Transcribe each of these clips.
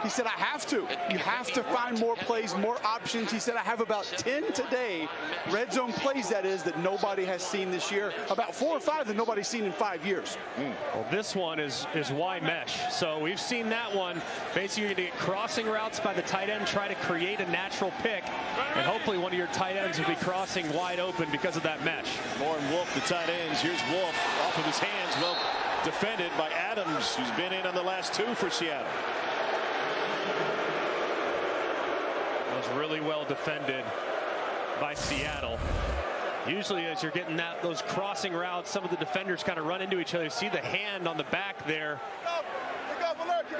He said, I have to. You have to find more plays, more options. He said, I have about 10 today, red zone plays that is, that nobody has seen this year. About 4 or 5 that nobody's seen in 5 years. Well, this one is Y mesh. So we've seen that one. Basically, you're going to get crossing routes by the tight end, try to create a natural pick, and hopefully one of your tight ends will be crossing wide open because of that mesh. Moore and Wolf, the tight ends. Here's Wolf off of his hands. Well defended by Adams, who's been in on the last 2 for Seattle. Was really well defended by Seattle. Usually as you're getting those crossing routes, some of the defenders kind of run into each other. You see the hand on the back there.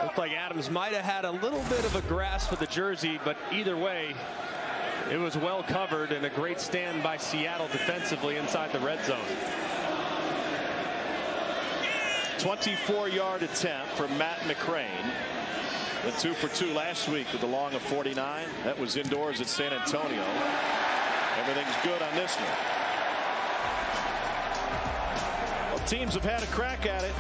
Looked like Adams might have had a little bit of a grasp of the jersey, but either way, it was well covered and a great stand by Seattle defensively inside the red zone. 24-yard attempt for Matt McCrane. The 2 for 2 last week with the long of 49. That was indoors at San Antonio. Everything's good on this one. Well, teams have had a crack at it,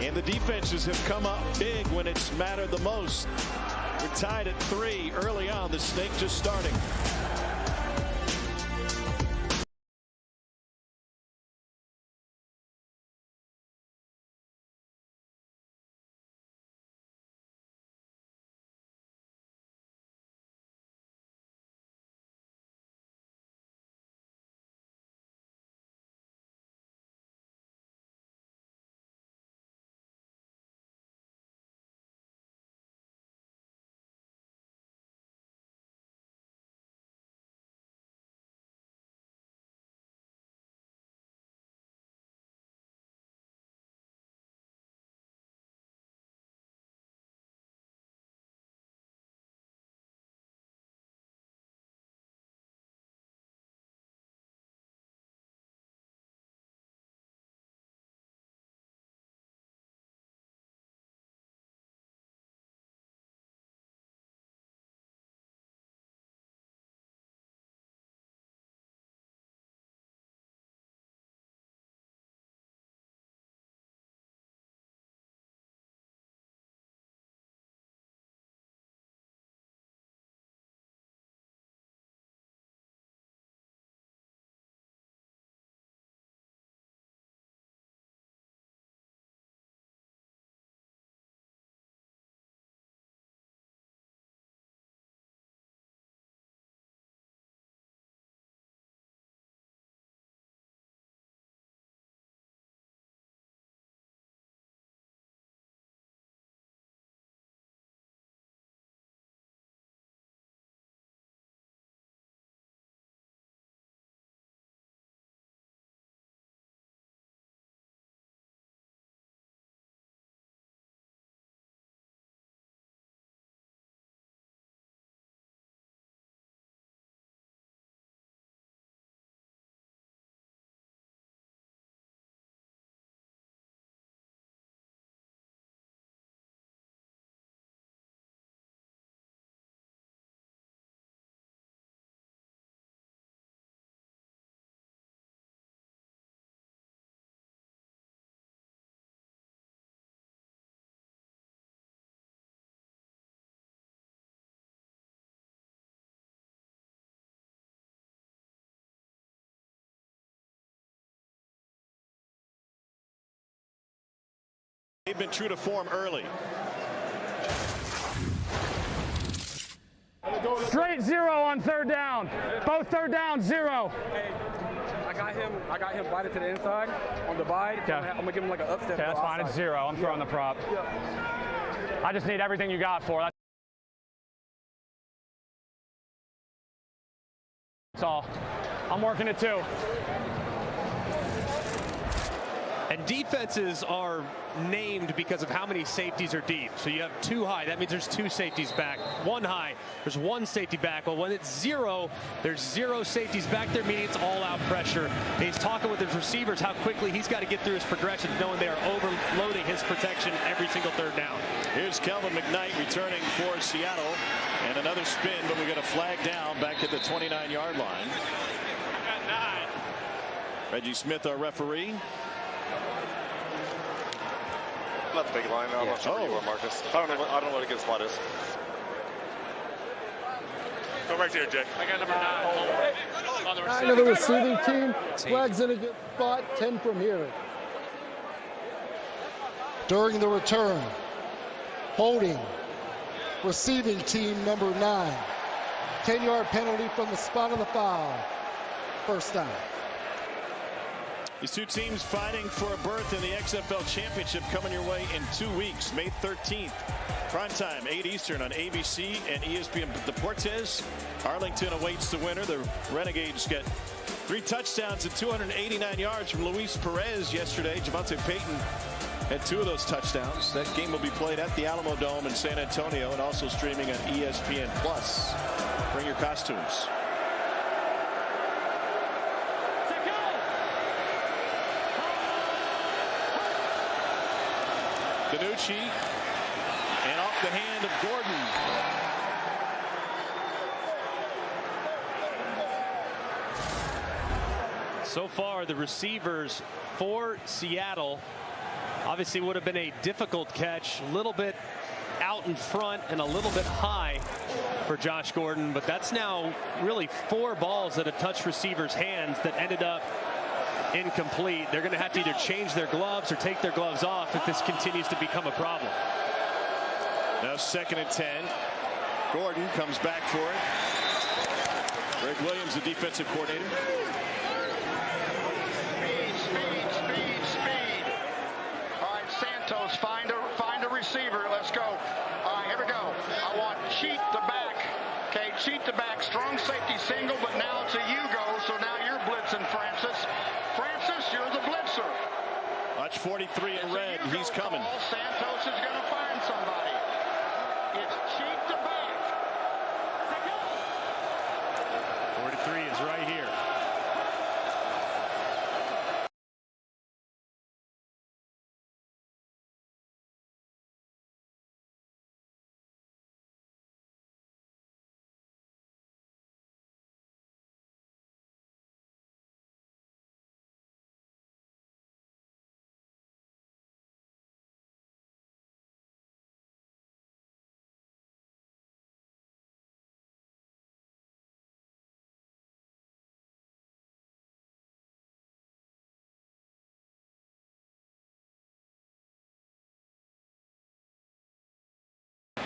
and the defenses have come up big when it's mattered the most. We're tied at 3 early on. The snake just starting. They've been true to form early. Straight 0 on 3rd down. Both 3rd down, 0. Hey, I got him bited to the inside on the bite. Okay. I'm gonna give him like an upstep. Okay, that's fine. It's 0. I'm throwing the prop. Yeah. I just need everything you got for it. That's all. I'm working it too. And defenses are named because of how many safeties are deep. So you have 2 high. That means there's 2 safeties back. 1 high, there's 1 safety back. Well, when it's 0, there's 0 safeties back there, meaning it's all-out pressure. And he's talking with his receivers how quickly he's got to get through his progressions, knowing they are overloading his protection every single 3rd down. Here's Kelvin McKnight returning for Seattle. And another spin, but we got a flag down back at the 29-yard line. Reggie Smith, our referee. at the big line. I'm not sure where you are, Marcus. I don't know what a good spot is. Go right here, Jake. I got number 9. Nine of the receiving team. Flags in a good spot. 10 from here. During the return, holding receiving team number 9. 10-yard penalty from the spot of the foul. First down. These two teams fighting for a berth in the XFL Championship coming your way in 2 weeks, May 13th. Primetime, 8 Eastern on ABC and ESPN Deportes. Arlington awaits the winner. The Renegades get 3 touchdowns and 289 yards from Luis Perez yesterday. Javonte Payton had 2 of those touchdowns. That game will be played at the Alamo Dome in San Antonio and also streaming on ESPN Plus. Bring your costumes. Danucci, and off the hand of Gordon. So far, the receivers for Seattle obviously would have been a difficult catch, a little bit out in front and a little bit high for Josh Gordon, but that's now really 4 balls that have touched receivers' hands that ended up incomplete. They're going to have to either change their gloves or take their gloves off if this continues to become a problem. Now 2nd and 10. Gordon comes back for it. Greg Williams, the defensive coordinator. Speed. All right, Santos, find a receiver. Let's go. All right, here we go. I want cheat the back. Okay, cheat the back. Strong safety single, but now it's a you go. So now you're blitzing, Francis. Francis, you're the blitzer. Watch 43 in red. He's coming. Santos is going to find somebody. It's cheat the back. 43 is right here.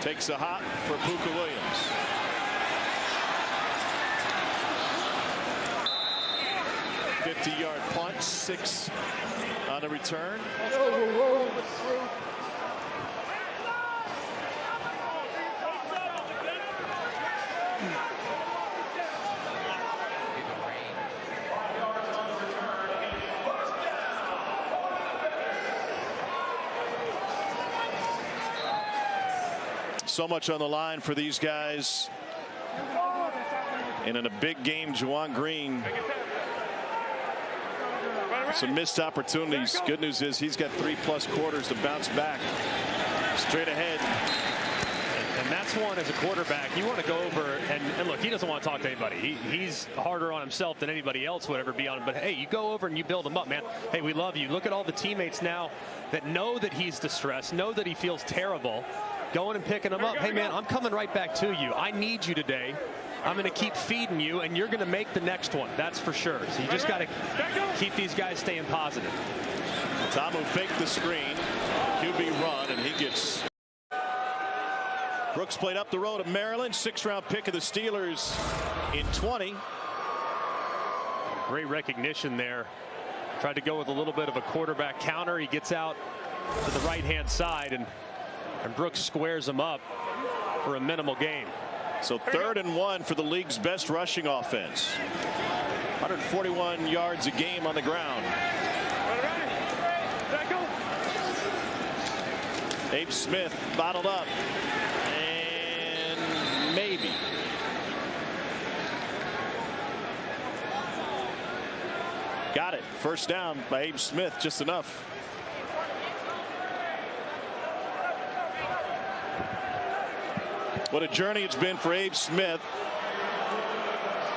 Takes a hop for Puka Williams. .50-yard punt, 6 on the return. So much on the line for these guys. And in a big game, Juwan Green. Some missed opportunities. Good news is he's got 3+ quarters to bounce back. Straight ahead. And that's one as a quarterback. You want to go over and look, he doesn't want to talk to anybody. He's harder on himself than anybody else would ever be on him. But hey, you go over and you build him up, man. Hey, we love you. Look at all the teammates now that know that he's distressed, know that he feels terrible. Going and picking him up. Hey, man, I'm coming right back to you. I need you today. I'm going to keep feeding you, and you're going to make the next one. That's for sure. So you just got to keep these guys staying positive. Tamu faked the screen. QB run, and he gets. Brooks played up the road of Maryland. 6th-round pick of the Steelers in 20. Great recognition there. Tried to go with a little bit of a quarterback counter. He gets out to the right-hand side, and Brooks squares him up for a minimal gain. So 3rd and 1 for the league's best rushing offense. 141 yards a game on the ground. Abe Smith bottled up. And maybe. Got it. First down by Abe Smith, just enough. What a journey it's been for Abe Smith.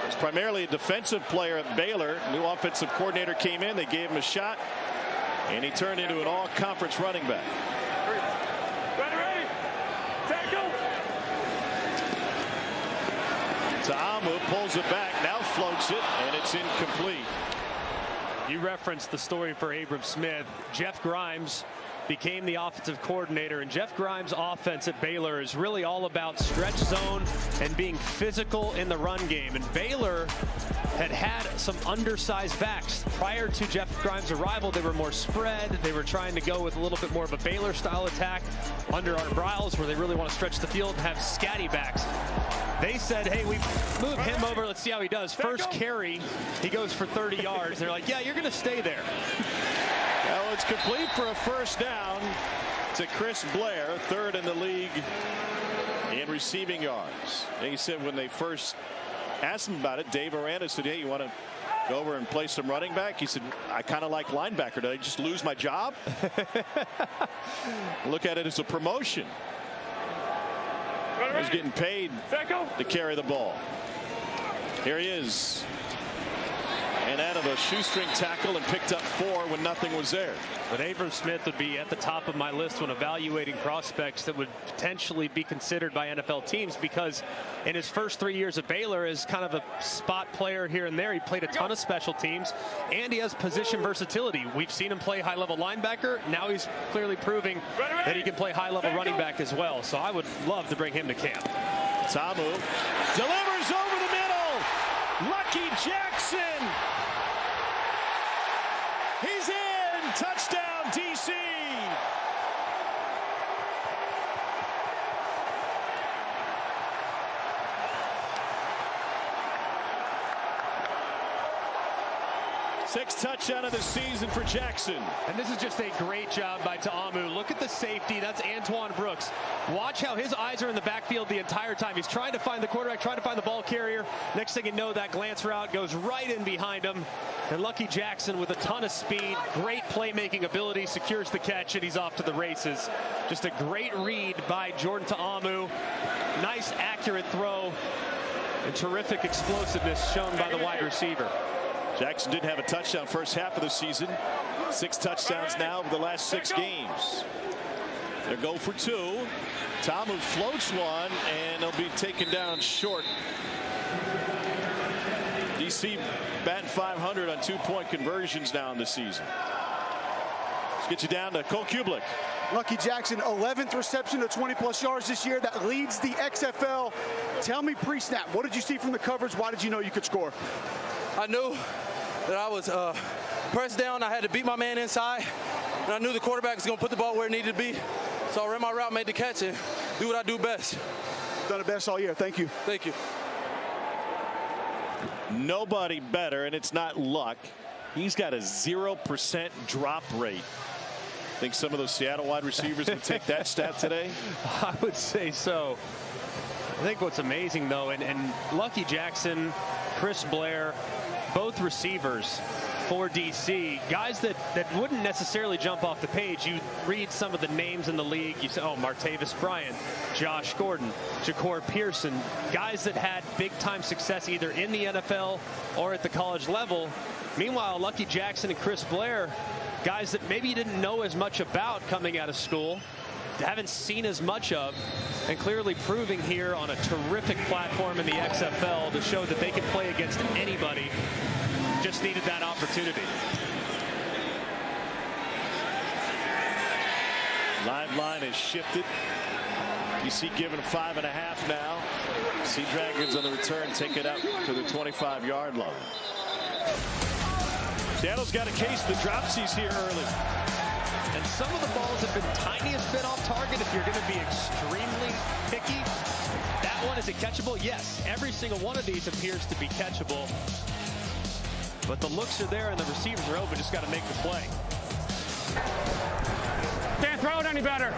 He's primarily a defensive player at Baylor. New offensive coordinator came in. They gave him a shot, and he turned into an all-conference running back. pulls it back, now floats it, and it's incomplete. You referenced the story for Abram Smith. Jeff Grimes became the offensive coordinator, and Jeff Grimes' offense at Baylor is really all about stretch zone and being physical in the run game. And Baylor had some undersized backs. Prior to Jeff Grimes' arrival, they were more spread. They were trying to go with a little bit more of a Baylor-style attack under Art Briles, where they really want to stretch the field and have scatty backs. They said, hey, we move him over. Let's see how he does. First carry, he goes for 30 yards. They're like, yeah, you're going to stay there. Well, it's complete for a first down to Chris Blair, third in the league in receiving yards. And he said when they first asked him about it, Dave Aranda said, hey, you want to go over and play some running back? He said, I kind of like linebacker. Did I just lose my job? Look at it as a promotion. He's getting paid to carry the ball. Here he is. And out of a shoestring tackle and picked up 4 when nothing was there. But Abram Smith would be at the top of my list when evaluating prospects that would potentially be considered by NFL teams, because in his first 3 years at Baylor as kind of a spot player here and there, he played a ton of special teams and he has position versatility. We've seen him play high-level linebacker. Now he's clearly proving that he can play high-level running back as well. So I would love to bring him to camp. Ta'amu delivers over the middle. Lucky Jackson. He's in. Touchdown, DC. Sixth touchdown of the season for Jackson. And this is just a great job by Ta'amu. Look at the safety. That's Antoine Brooks. Watch how his eyes are in the backfield the entire time. He's trying to find the quarterback, trying to find the ball carrier. Next thing you know, that glance route goes right in behind him. And Lucky Jackson, with a ton of speed, great playmaking ability, secures the catch, and he's off to the races. Just a great read by Jordan Ta'amu. Nice, accurate throw, and terrific explosiveness shown by the wide receiver. Jackson did have a touchdown first half of the season. 6 touchdowns now over the last 6 games. They'll go for 2. Ta'amu floats one, and they'll be taken down short. DC batting .500 on 2-point conversions now in the season. Let's get you down to Cole Kublik. Lucky Jackson, 11th reception of 20-plus yards this year. That leads the XFL. Tell me pre-snap, what did you see from the coverage? Why did you know you could score? I knew that I was pressed down. I had to beat my man inside, and I knew the quarterback was going to put the ball where it needed to be. So I ran my route, made the catch, and do what I do best. Done it best all year. Thank you. Thank you. Nobody better, and it's not luck. He's got a 0% drop rate. Think some of those Seattle wide receivers would take that stat today? I would say so. I think what's amazing, though, and Lucky Jackson, Chris Blair, both receivers for DC, guys that wouldn't necessarily jump off the page. You read some of the names in the league, you say, oh, Martavis Bryant, Josh Gordon, Ja'Cory Pearson, guys that had big-time success either in the NFL or at the college level. Meanwhile, Lucky Jackson and Chris Blair, guys that maybe you didn't know as much about coming out of school, haven't seen as much of, and clearly proving here on a terrific platform in the XFL to show that they can play against anybody. Just needed that opportunity. Live line has shifted. DC given 5.5 now. Sea Dragons on the return take it up to the 25-yard line. Seattle's got a case of the dropsies here early. And some of the balls have been tiniest bit off target. If you're going to be extremely picky, that one, is it catchable? Yes, every single one of these appears to be catchable. But the looks are there and the receivers are open. Just got to make the play. Can't throw it any better.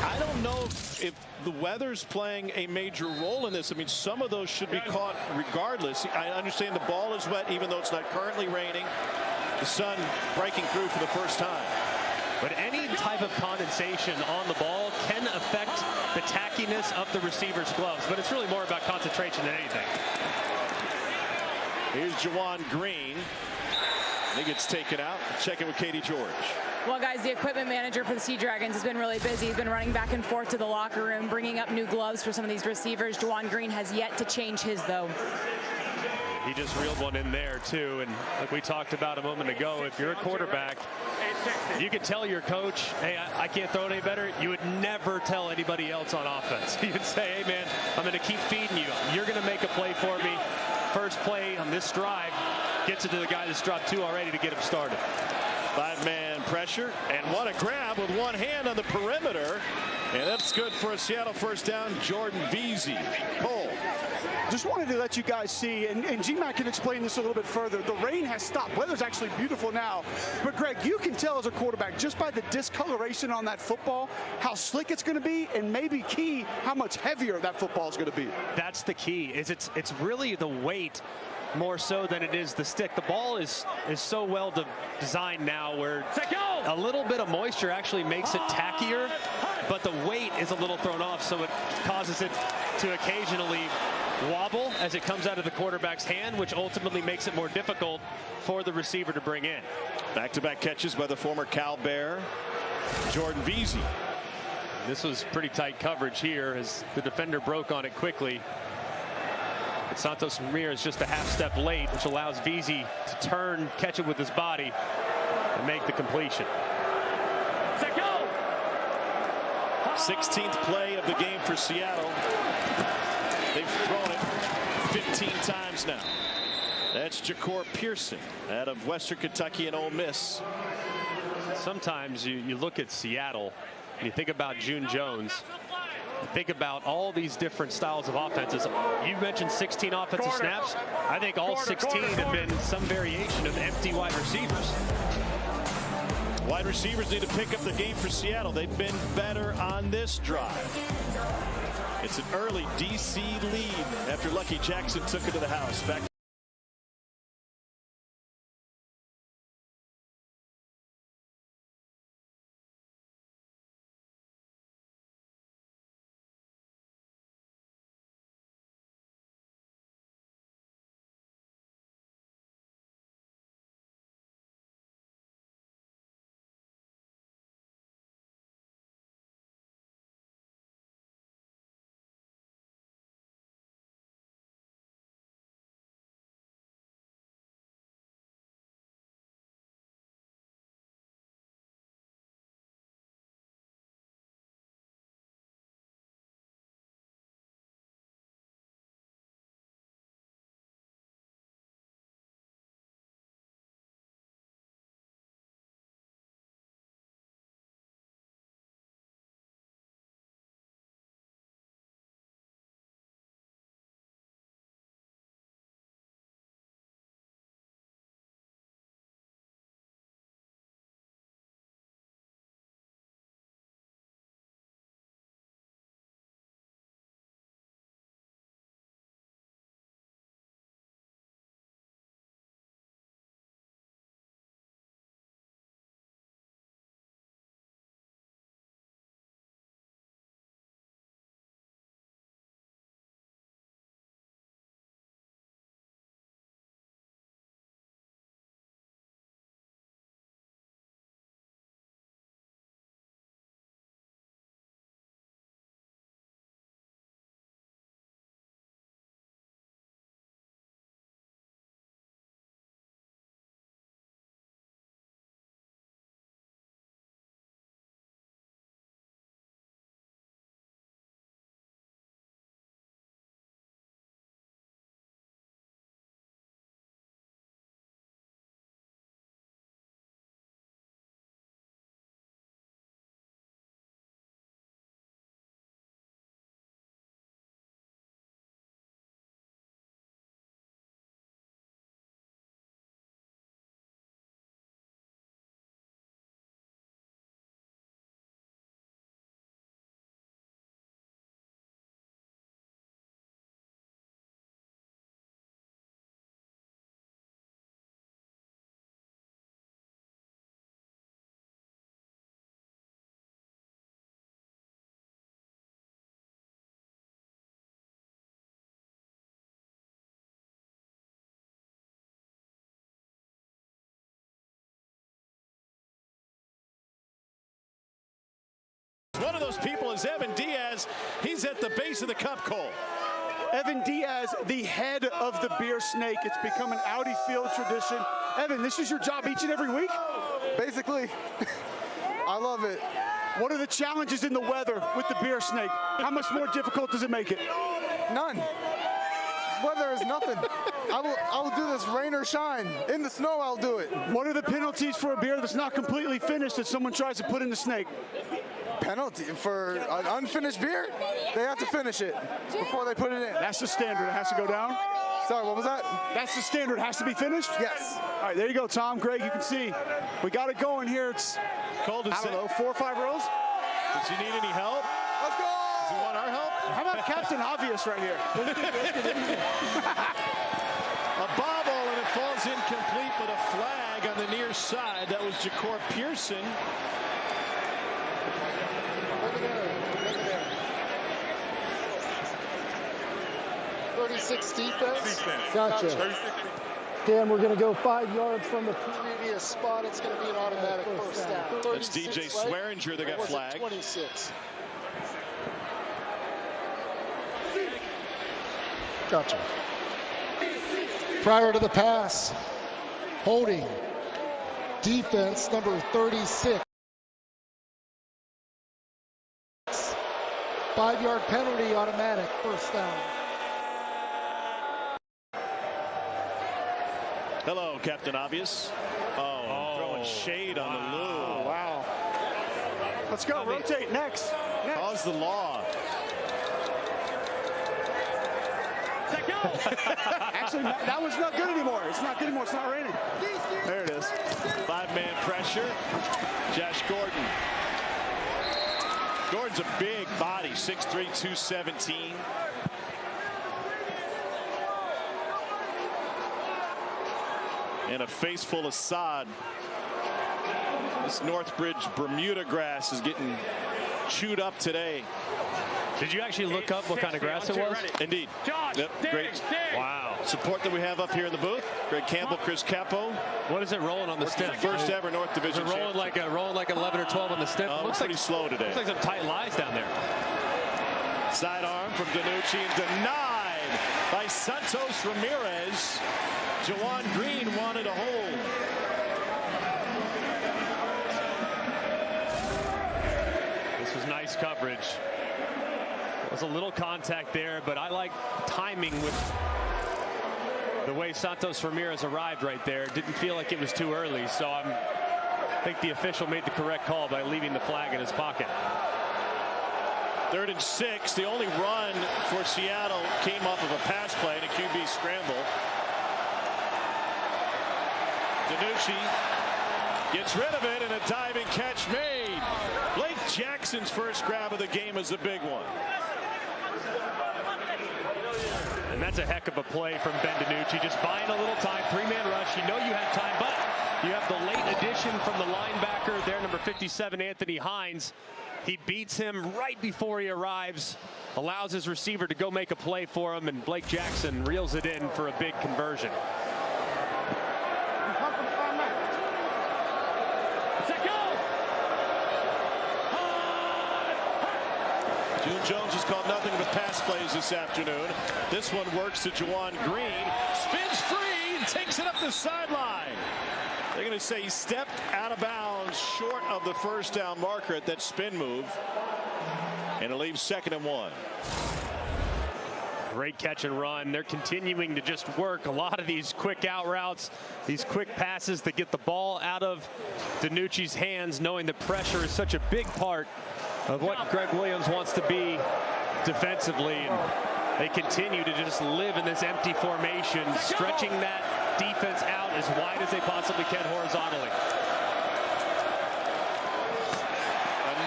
I don't know if the weather's playing a major role in this. I mean, some of those should be caught regardless. I understand the ball is wet even though it's not currently raining. The sun breaking through for the first time. But any type of condensation on the ball can affect the tackiness of the receiver's gloves. But it's really more about concentration than anything. Here's Juwan Green. I think it's taken out. Checking with Katie George. Well, guys, the equipment manager for the Sea Dragons has been really busy. He's been running back and forth to the locker room, bringing up new gloves for some of these receivers. Juwan Green has yet to change his, though. He just reeled one in there, too. And like we talked about a moment ago, if you're a quarterback, you could tell your coach, hey, I can't throw it any better. You would never tell anybody else on offense. You'd say, hey, man, I'm going to keep feeding you. You're going to make a play for me. First play on this drive gets it to the guy that's dropped 2 already to get him started. 5-man pressure, and what a grab with one hand on the perimeter. And that's good for a Seattle first down. Jordan Veazey. Cole. Just wanted to let you guys see, and G-Mac can explain this a little bit further. The rain has stopped. Weather's actually beautiful now. But, Greg, you can tell as a quarterback, just by the discoloration on that football, how slick it's going to be, and maybe key, how much heavier that football is going to be. That's the key. It's really the weight more so than it is the stick. The ball is so well designed now where a little bit of moisture actually makes it tackier, but the weight is a little thrown off, so it causes it to occasionally wobble as it comes out of the quarterback's hand, which ultimately makes it more difficult for the receiver to bring in. Back-to-back catches by the former Cal Bear, Jordan Veazey. This was pretty tight coverage here as the defender broke on it quickly. But Santos Ramirez just a half step late, which allows Veazey to turn, catch it with his body, and make the completion. 16th play of the game for Seattle. They've thrown it 15 times now. That's Ja'Cour Pearson out of Western Kentucky and Ole Miss. Sometimes you look at Seattle and you think about June Jones. You think about all these different styles of offenses. You mentioned 16 offensive snaps. I think all 16 have been some variation of empty wide receivers. Wide receivers need to pick up the game for Seattle. They've been better on this drive. It's an early DC lead after Lucky Jackson took it to the house. Back one of those people is Evan Diaz. He's at the base of the cup, Cole. Evan Diaz, the head of the beer snake. It's become an Audi field tradition. Evan, this is your job each and every week? Basically. I love it. What are the challenges in the weather with the beer snake? How much more difficult does it make it? None. Weather is nothing. I will do this rain or shine. In the snow, I'll do it. What are the penalties for a beer that's not completely finished that someone tries to put in the snake? Penalty for an unfinished beer? They have to finish it before they put it in. That's the standard. It has to go down? Sorry, what was that? That's the standard. It has to be finished? Yes. All right, there you go, Tom. Greg, you can see we got it going here. It's, Cole, I don't know, 4 or 5 rows? Does he need any help? Let's go! Does he want our help? How about Captain Obvious right here? A bobble, and it falls incomplete, but a flag on the near side. That was Ja'Cour Pearson. Look at there. 36 defense. Gotcha. Dan, we're going to go 5 yards from the previous spot. It's going to be an automatic first down. That's DJ Swearinger that got flagged. 26. Gotcha. Prior to the pass, holding defense number 36. 5-yard penalty, automatic first down. Hello, Captain Obvious. Oh, throwing shade on the Lou. Wow. Let's go. Rotate next. Cause the law. Actually, that one's not good anymore. It's not good anymore. It's not raining. There it is. 5-man pressure. Josh Gordon. Gordon's a big body, 6'3", 217. And a face full of sod. This Northbridge Bermuda grass is getting chewed up today. Did you actually look up what kind of grass it was? Indeed. Yep, great. Wow. Support that we have up here in the booth. Greg Campbell, Chris Capo. What is it rolling on the stem? First ever North Division. Is it rolling like 11 or 12 on the stem? Looks pretty slow today. Looks like some tight lies down there. Sidearm from DiNucci and denied by Santos Ramirez. Juwan Green wanted a hold. This was nice coverage. There was a little contact there, but I like timing with the way Santos Ramirez arrived right there. Didn't feel like it was too early, so I think the official made the correct call by leaving the flag in his pocket. 3rd and 6. The only run for Seattle came off of a pass play and a QB scramble. DiNucci gets rid of it, and a diving catch made. Blake Jackson's first grab of the game is a big one. And that's a heck of a play from Ben DiNucci, just buying a little time. 3-man rush. You know you have time, but you have the late addition from the linebacker there, number 57, Anthony Hines. He beats him right before he arrives, allows his receiver to go make a play for him, and Blake Jackson reels it in for a big conversion. June Jones has called nothing but pass plays this afternoon. This one works to Juwan Green. Spins free and takes it up the sideline. They're going to say he stepped out of bounds short of the first down marker at that spin move. And it leaves 2nd and 1. Great catch and run. They're continuing to just work a lot of these quick out routes, these quick passes that get the ball out of DiNucci's hands, knowing that pressure is such a big part of what Greg Williams wants to be defensively. And they continue to just live in this empty formation, stretching that defense out as wide as they possibly can horizontally.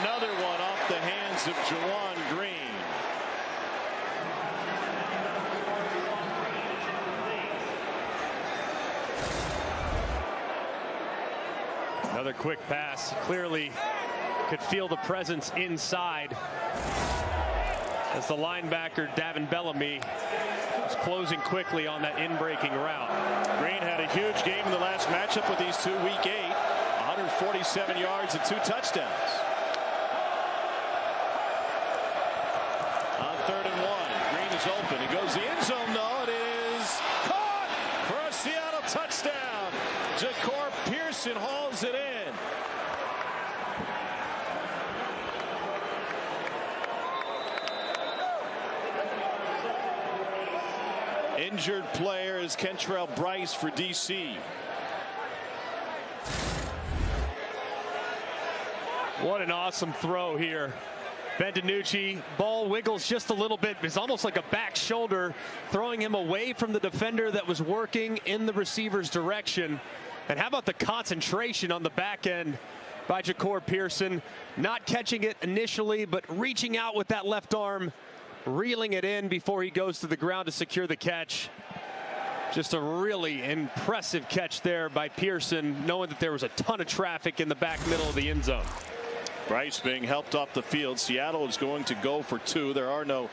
Another one off the hands of Juwan Green. Another quick pass. Clearly could feel the presence inside as the linebacker Davin Bellamy is closing quickly on that in-breaking route. Green had a huge game in the last matchup with these two, week 8. 147 yards and 2 touchdowns. 3rd and 1. Green is open. He goes the end zone. No, it is caught for a Seattle touchdown. Ja'Cour Pearson hauls it in. Injured player is Kentrell Bryce for DC. What an awesome throw here. Ben DiNucci, ball wiggles just a little bit. It's almost like a back shoulder, throwing him away from the defender that was working in the receiver's direction. And how about the concentration on the back end by Ja'Cour Pearson? Not catching it initially, but reaching out with that left arm, reeling it in before he goes to the ground to secure the catch. Just a really impressive catch there by Pearson, knowing that there was a ton of traffic in the back middle of the end zone. Bryce being helped off the field. Seattle is going to go for 2. There are no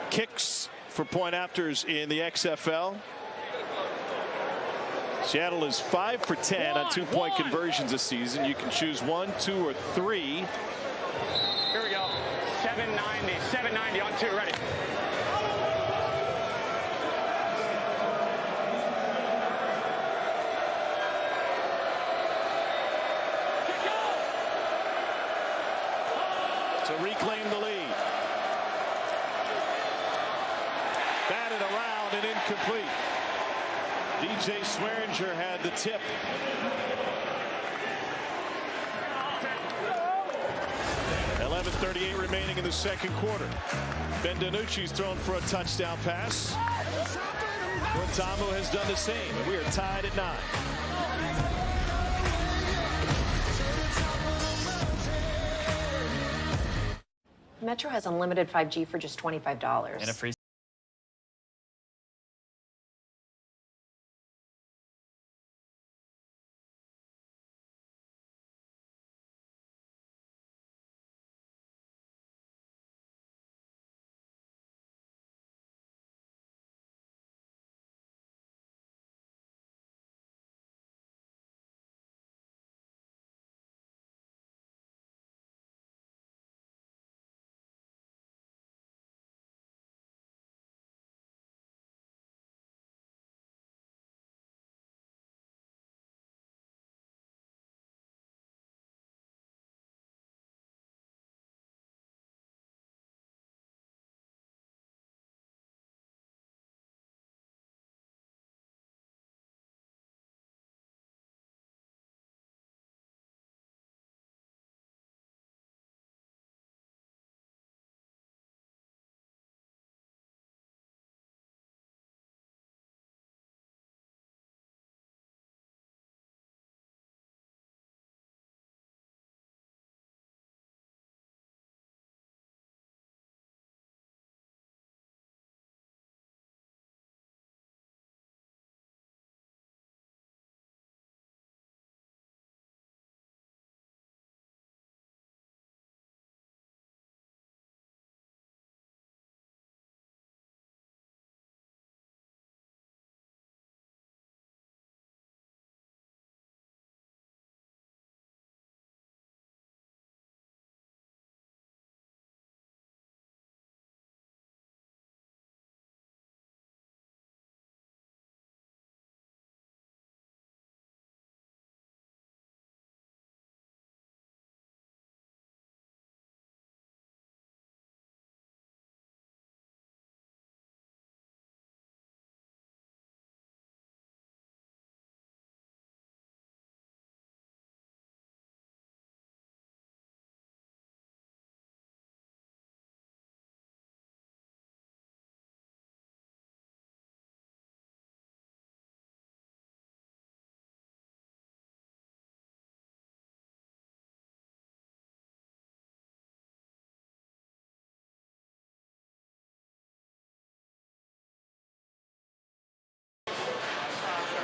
kicks for point afters in the XFL. Seattle is 5 for 10 on 2-point conversions this season. You can choose 1, 2, or 3. Here we go. 790. 790 on 2. Ready. To reclaim the lead. Batted around and incomplete. DJ Swearinger had the tip. .38 remaining in the second quarter. Ben DiNucci's thrown for a touchdown pass. Guantanamo has done the same, and we are tied at 9. Metro has unlimited 5G for just $25. And a free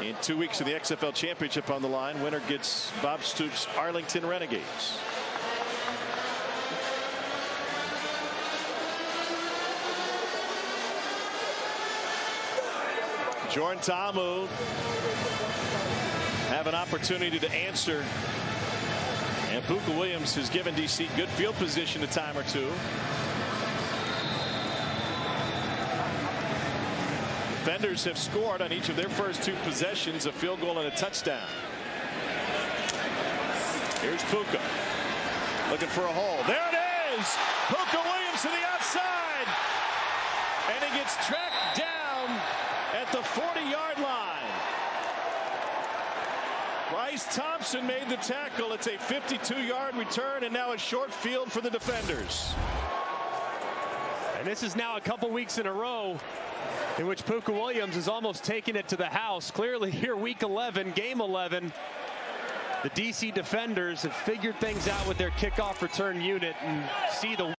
In 2 weeks of the XFL Championship on the line, winner gets Bob Stoops' Arlington Renegades. Jordan Ta'amu have an opportunity to answer. And Pooka Williams has given DC good field position a time or two. defenders have scored on each of their first 2 possessions, a field goal and a touchdown. Here's Puka looking for a hole. There it is. Puka Williams to the outside, and he gets tracked down at the 40-yard line. Bryce Thompson made the tackle. It's a 52-yard return, and now a short field for the defenders. And this is now a couple weeks in a row in which Puka Williams has almost taken it to the house. Clearly here, week 11, game 11, the DC defenders have figured things out with their kickoff return unit and see the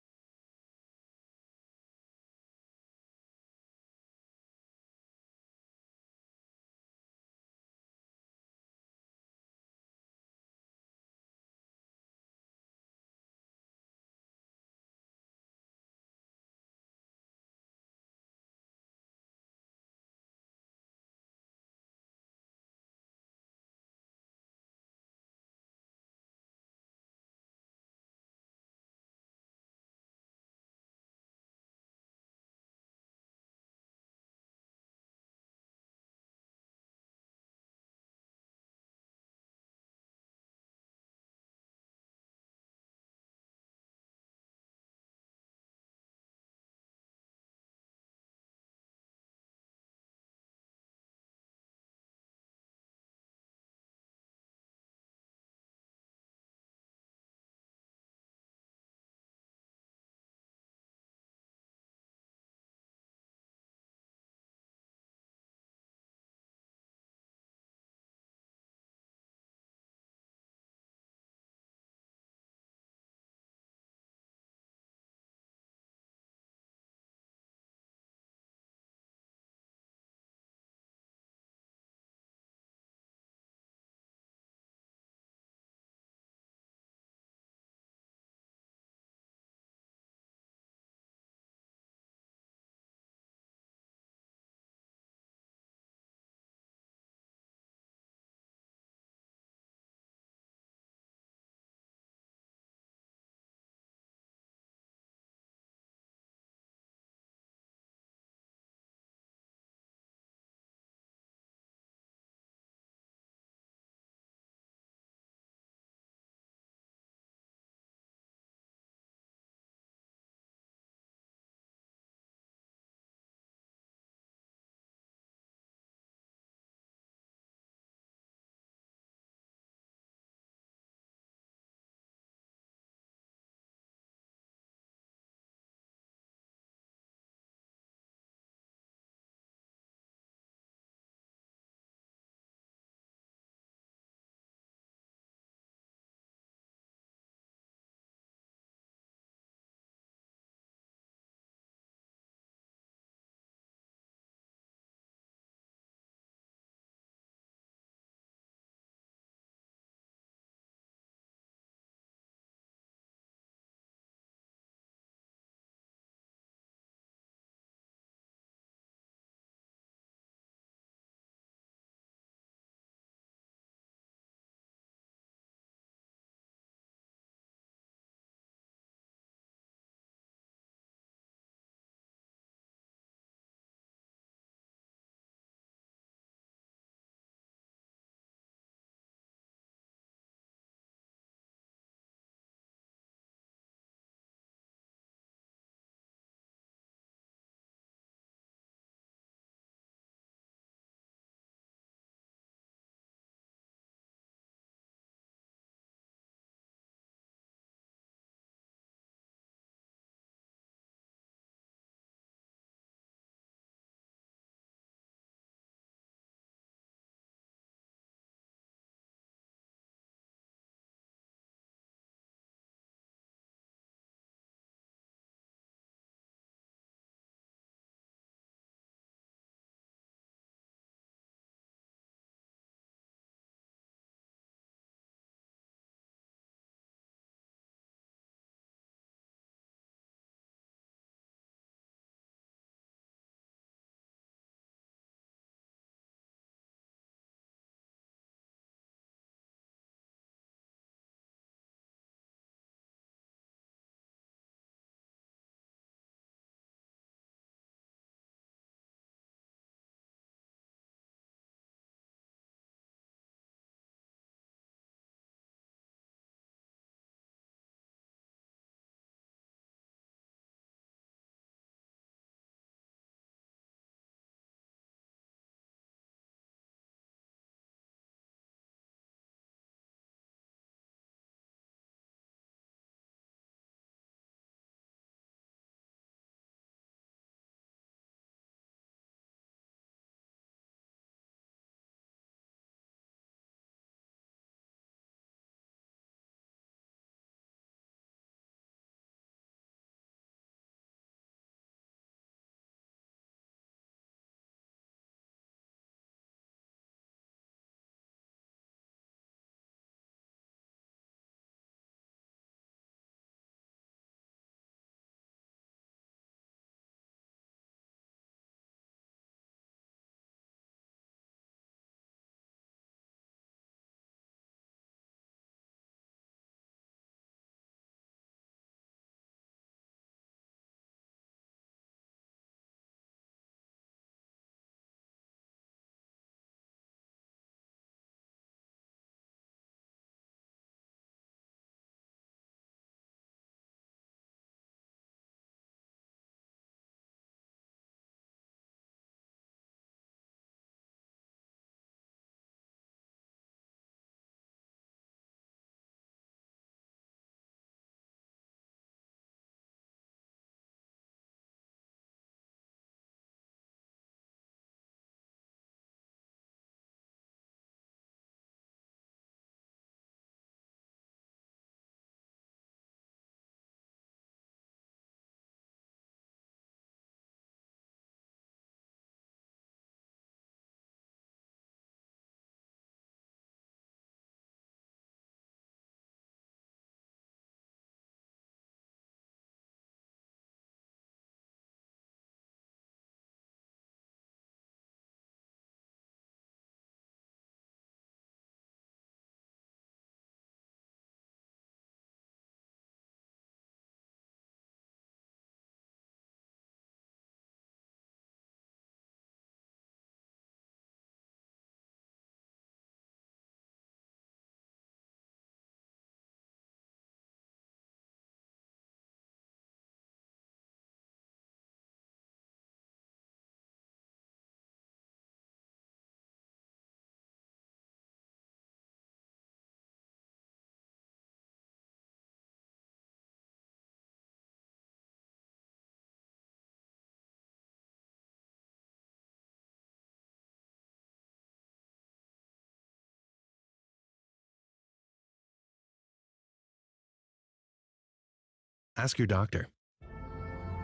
Ask your doctor.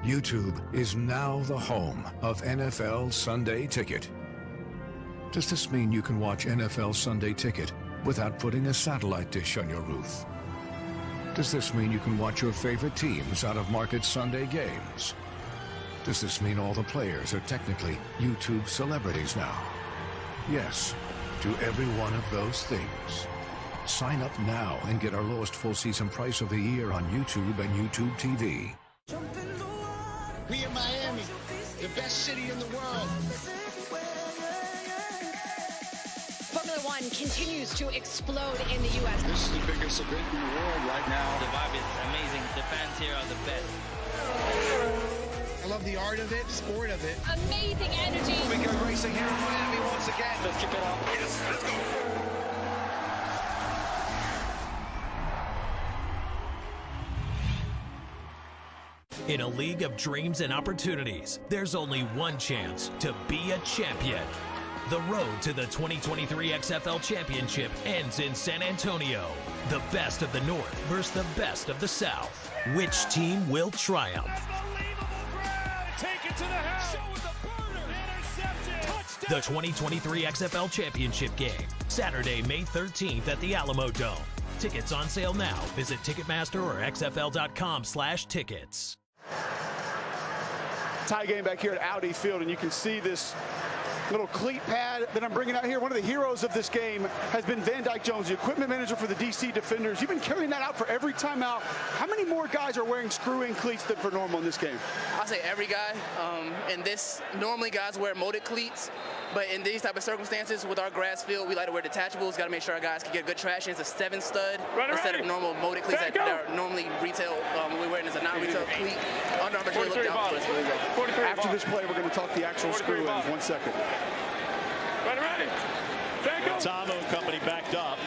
YouTube is now the home of NFL Sunday Ticket. Does this mean you can watch NFL Sunday Ticket without putting a satellite dish on your roof? Does this mean you can watch your favorite teams out of market Sunday games? Does this mean all the players are technically YouTube celebrities now? Yes, to every one of those things. Sign up now and get our lowest full season price of the year on YouTube and YouTube TV. We in Miami, the best city in the world. Formula One continues to explode in the U.S. This is the biggest event in the world right now. The vibe is amazing. The fans here are the best. I love the art of it, sport of it. Amazing energy. We go racing here in Miami once again. Let's keep it up. Yes, let's go. In a league of dreams and opportunities, there's only one chance to be a champion. The road to the 2023 XFL Championship ends in San Antonio. The best of the North versus the best of the South. Which team will triumph? Take it to the house. Intercepted. The 2023 XFL Championship game, Saturday, May 13th at the Alamo Dome. Tickets on sale now. Visit Ticketmaster or xfl.com/tickets. Tie game back here at Audi Field, and you can see this little cleat pad that I'm bringing out here. One of the heroes of this game has been Van Dyke Jones, the equipment manager for the DC Defenders. You've been carrying that out for every timeout. How many more guys are wearing screw-in cleats than for normal in this game? I'll say every guy. And this, normally guys wear molded cleats, but in these type of circumstances with our grass field, we like to wear detachables. Got to make sure our guys can get good traction. It's a 7-stud instead of normal molded cleats that are normally retail. We're wearing as a non-retail cleat. Under Armour looked out for us really well. After this play, we're going to talk the actual screw-ins. 1 second. Ready. Tomo and company backed up.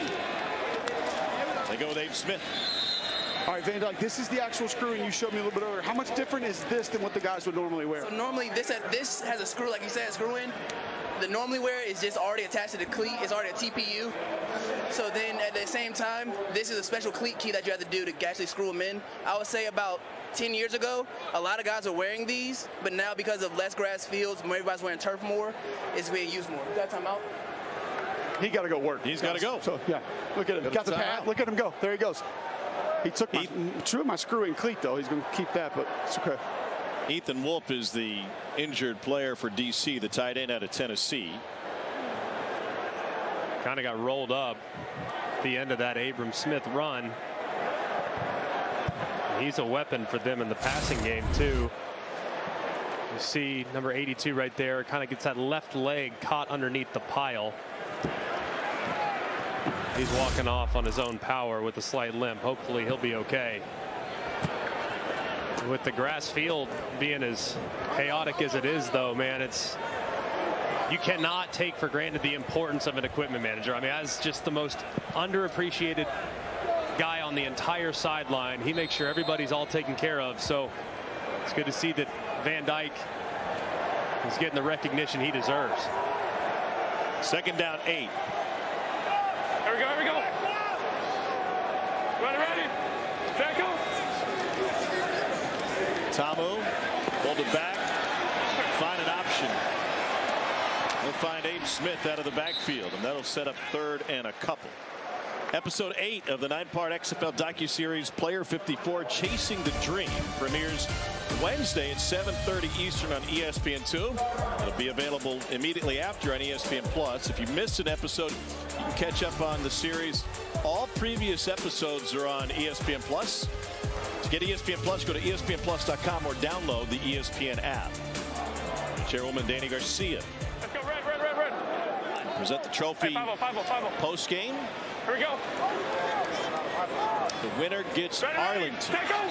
They go with Abe Smith. All right, Van Dyke, this is the actual screw-in you showed me a little bit earlier. How much different is this than what the guys would normally wear? So normally this has a screw, like you said, a screw-in. The normally wear is just already attached to the cleat. It's already a TPU. So then at the same time, this is a special cleat key that you have to do to actually screw them in. I would say about 10 years ago, a lot of guys are wearing these, but now because of less grass fields, everybody's wearing turf more, it's being used more. Got time out? He got to go work. He's got to go. So, yeah, look at him. Got the pad. Look at him go. There he goes. He took my screw-in cleat, though. He's going to keep that, but it's okay. Ethan Wolf is the injured player for DC, the tight end out of Tennessee. Kind of got rolled up at the end of that Abram Smith run. He's a weapon for them in the passing game, too. You see number 82 right there, kind of gets that left leg caught underneath the pile. He's walking off on his own power with a slight limp. Hopefully he'll be okay. With the grass field being as chaotic as it is, though, man, you cannot take for granted the importance of an equipment manager. I mean, as just the most underappreciated guy on the entire sideline, he makes sure everybody's all taken care of. So it's good to see that Van Dyke is getting the recognition he deserves. Second down 8. Here we go, here we go. Ready. Set, go. Tamu, hold it back, find an option. They'll find Abe Smith out of the backfield, and that'll set up 3rd and a couple. Episode 8 of the 9-part XFL docuseries Player 54 Chasing the Dream premieres Wednesday at 7:30 Eastern on ESPN2. It'll be available immediately after on ESPN Plus. If you missed an episode, you can catch up on the series. All previous episodes are on ESPN Plus. To get ESPN Plus, go to ESPNplus.com or download the ESPN app. Chairwoman Danny Garcia. Let's go, red. Present the trophy hey, 5-0. Post game. Here we go. The winner gets Arlington. Set, go.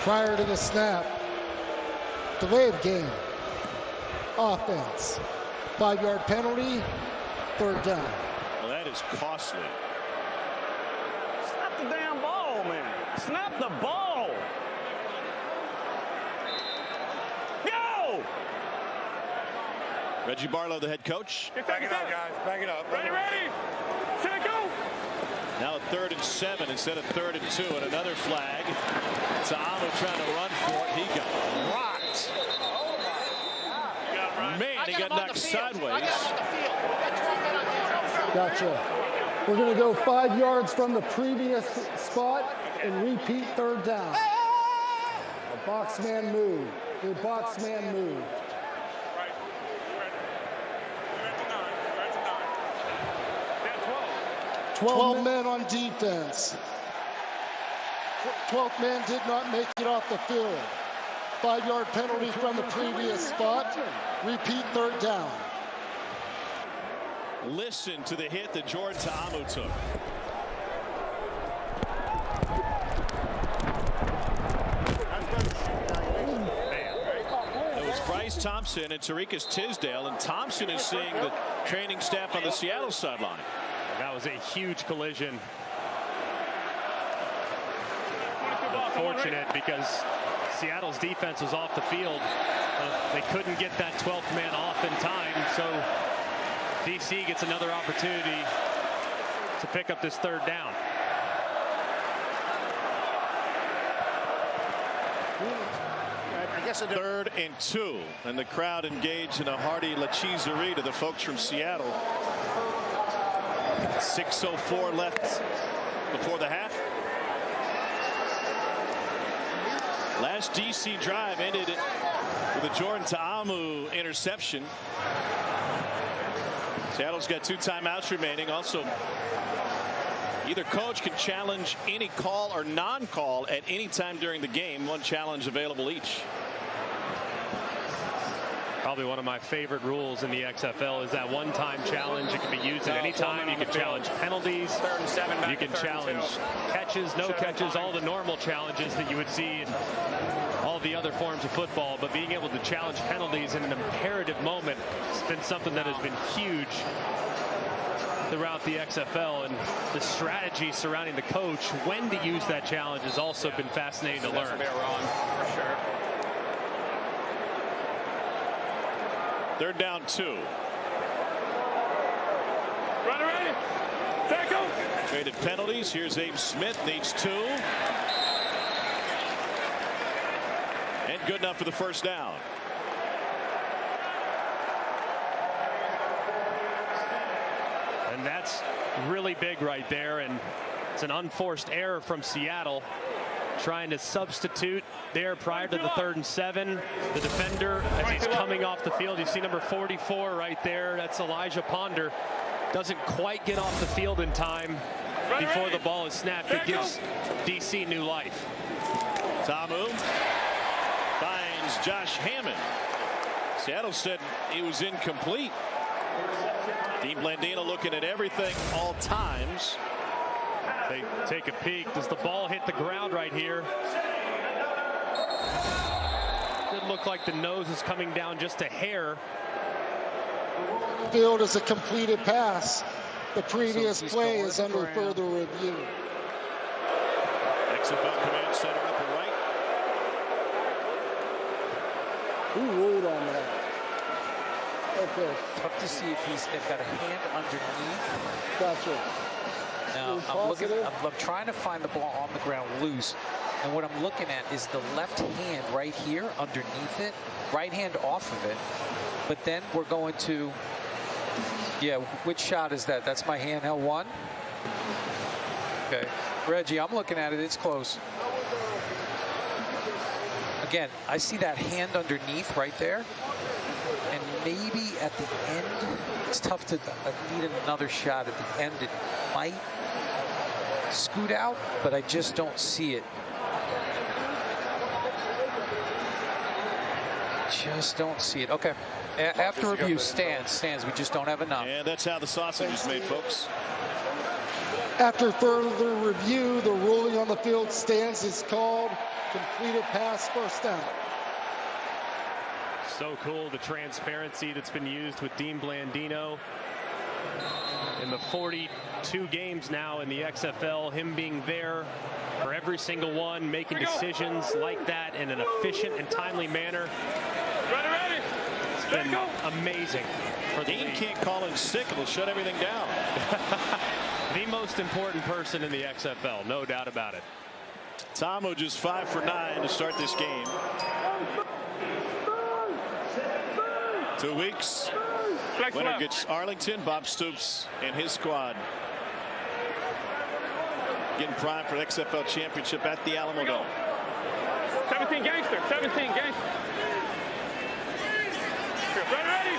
Prior to the snap, delay of game, offense, 5-yard penalty, 3rd down. Well, that is costly. Snap the damn ball, man. Snap the ball. Go! Reggie Barlow, the head coach. Back it up, guys. Back it up. Ready. Set, go. 3rd and 7 instead of 3rd and 2, and another flag. Ta'amu trying to run for it. He got rocked. Man, he got knocked sideways. Gotcha. We're going to go 5 yards from the previous spot and repeat 3rd down. A box man moved. The box man moved. 12 men on defense. 12th man did not make it off the field. 5-yard penalty from the previous spot. Repeat 3rd down. Listen to the hit that Jordan Ta'amu took. It was Bryce Thompson and Tariqus Tisdale, and Thompson is seeing the training staff on the Seattle sideline. That was a huge collision. Unfortunate because Seattle's defense was off the field. They couldn't get that 12th man off in time, so DC gets another opportunity to pick up this 3rd down. I guess 3rd and 2, and the crowd engaged in a hearty La Cheeserie to the folks from Seattle. 6:04 left before the half. Last DC drive ended with a Jordan Ta'amu interception. Seattle's got 2 timeouts remaining. Also, either coach can challenge any call or non-call at any time during the game. 1 challenge available each. Probably one of my favorite rules in the XFL is that one-time challenge. It can be used at any time. You can challenge penalties. 3rd and 7. You can challenge catches, no catches, all the normal challenges that you would see in all the other forms of football. But being able to challenge penalties in an imperative moment has been something that has been huge throughout the XFL, and the strategy surrounding the coach when to use that challenge has also been fascinating to learn. For sure. 3rd down 2. Ready. Tackle. Traded penalties. Here's Abe Smith. Needs 2. And good enough for the 1st down. And that's really big right there, and it's an unforced error from Seattle, trying to substitute there prior to the 3rd and 7. The defender, as he's coming off the field, you see number 44 right there. That's Elijah Ponder. Doesn't quite get off the field in time before the ball is snapped. It gives DC new life. Ta'amu finds Josh Hammond. Seattle said he was incomplete. Dean Blandino looking at everything all times. They take a peek. Does the ball hit the ground right here? Could look like the nose is coming down just a hair. Field is a completed pass. The previous play is under further review. XFL command center upper right. Who ruled on that? Okay. Tough to see if they've got a hand underneath. Gotcha. Now, I'm trying to find the ball on the ground loose, and what I'm looking at is the left hand right here underneath it, right hand off of it, but then we're going to, yeah, which shot is that? That's my handheld one? Okay. Reggie, I'm looking at it. It's close. Again, I see that hand underneath right there, and maybe at the end, it's tough to need another shot at the end. It might scoot out, but I just don't see it. Just don't see it. Okay. After review, stands. We just don't have enough. And that's how the sausage is made, folks. After further review, the ruling on the field stands is called. Completed pass, 1st down. So cool, the transparency that's been used with Dean Blandino in the 42 games now in the XFL, him being there for every single one, making decisions like that in an efficient and timely manner. Ready. It's been amazing. For the Dean league. can't call in sick. It'll shut everything down. The most important person in the XFL, no doubt about it. Ta'amu just 5 for 9 to start this game. 2 weeks. Winner gets Arlington. Bob Stoops and his squad getting primed for the XFL championship at the Alamo Dome. 17 gangster. 17 gangster. Ready.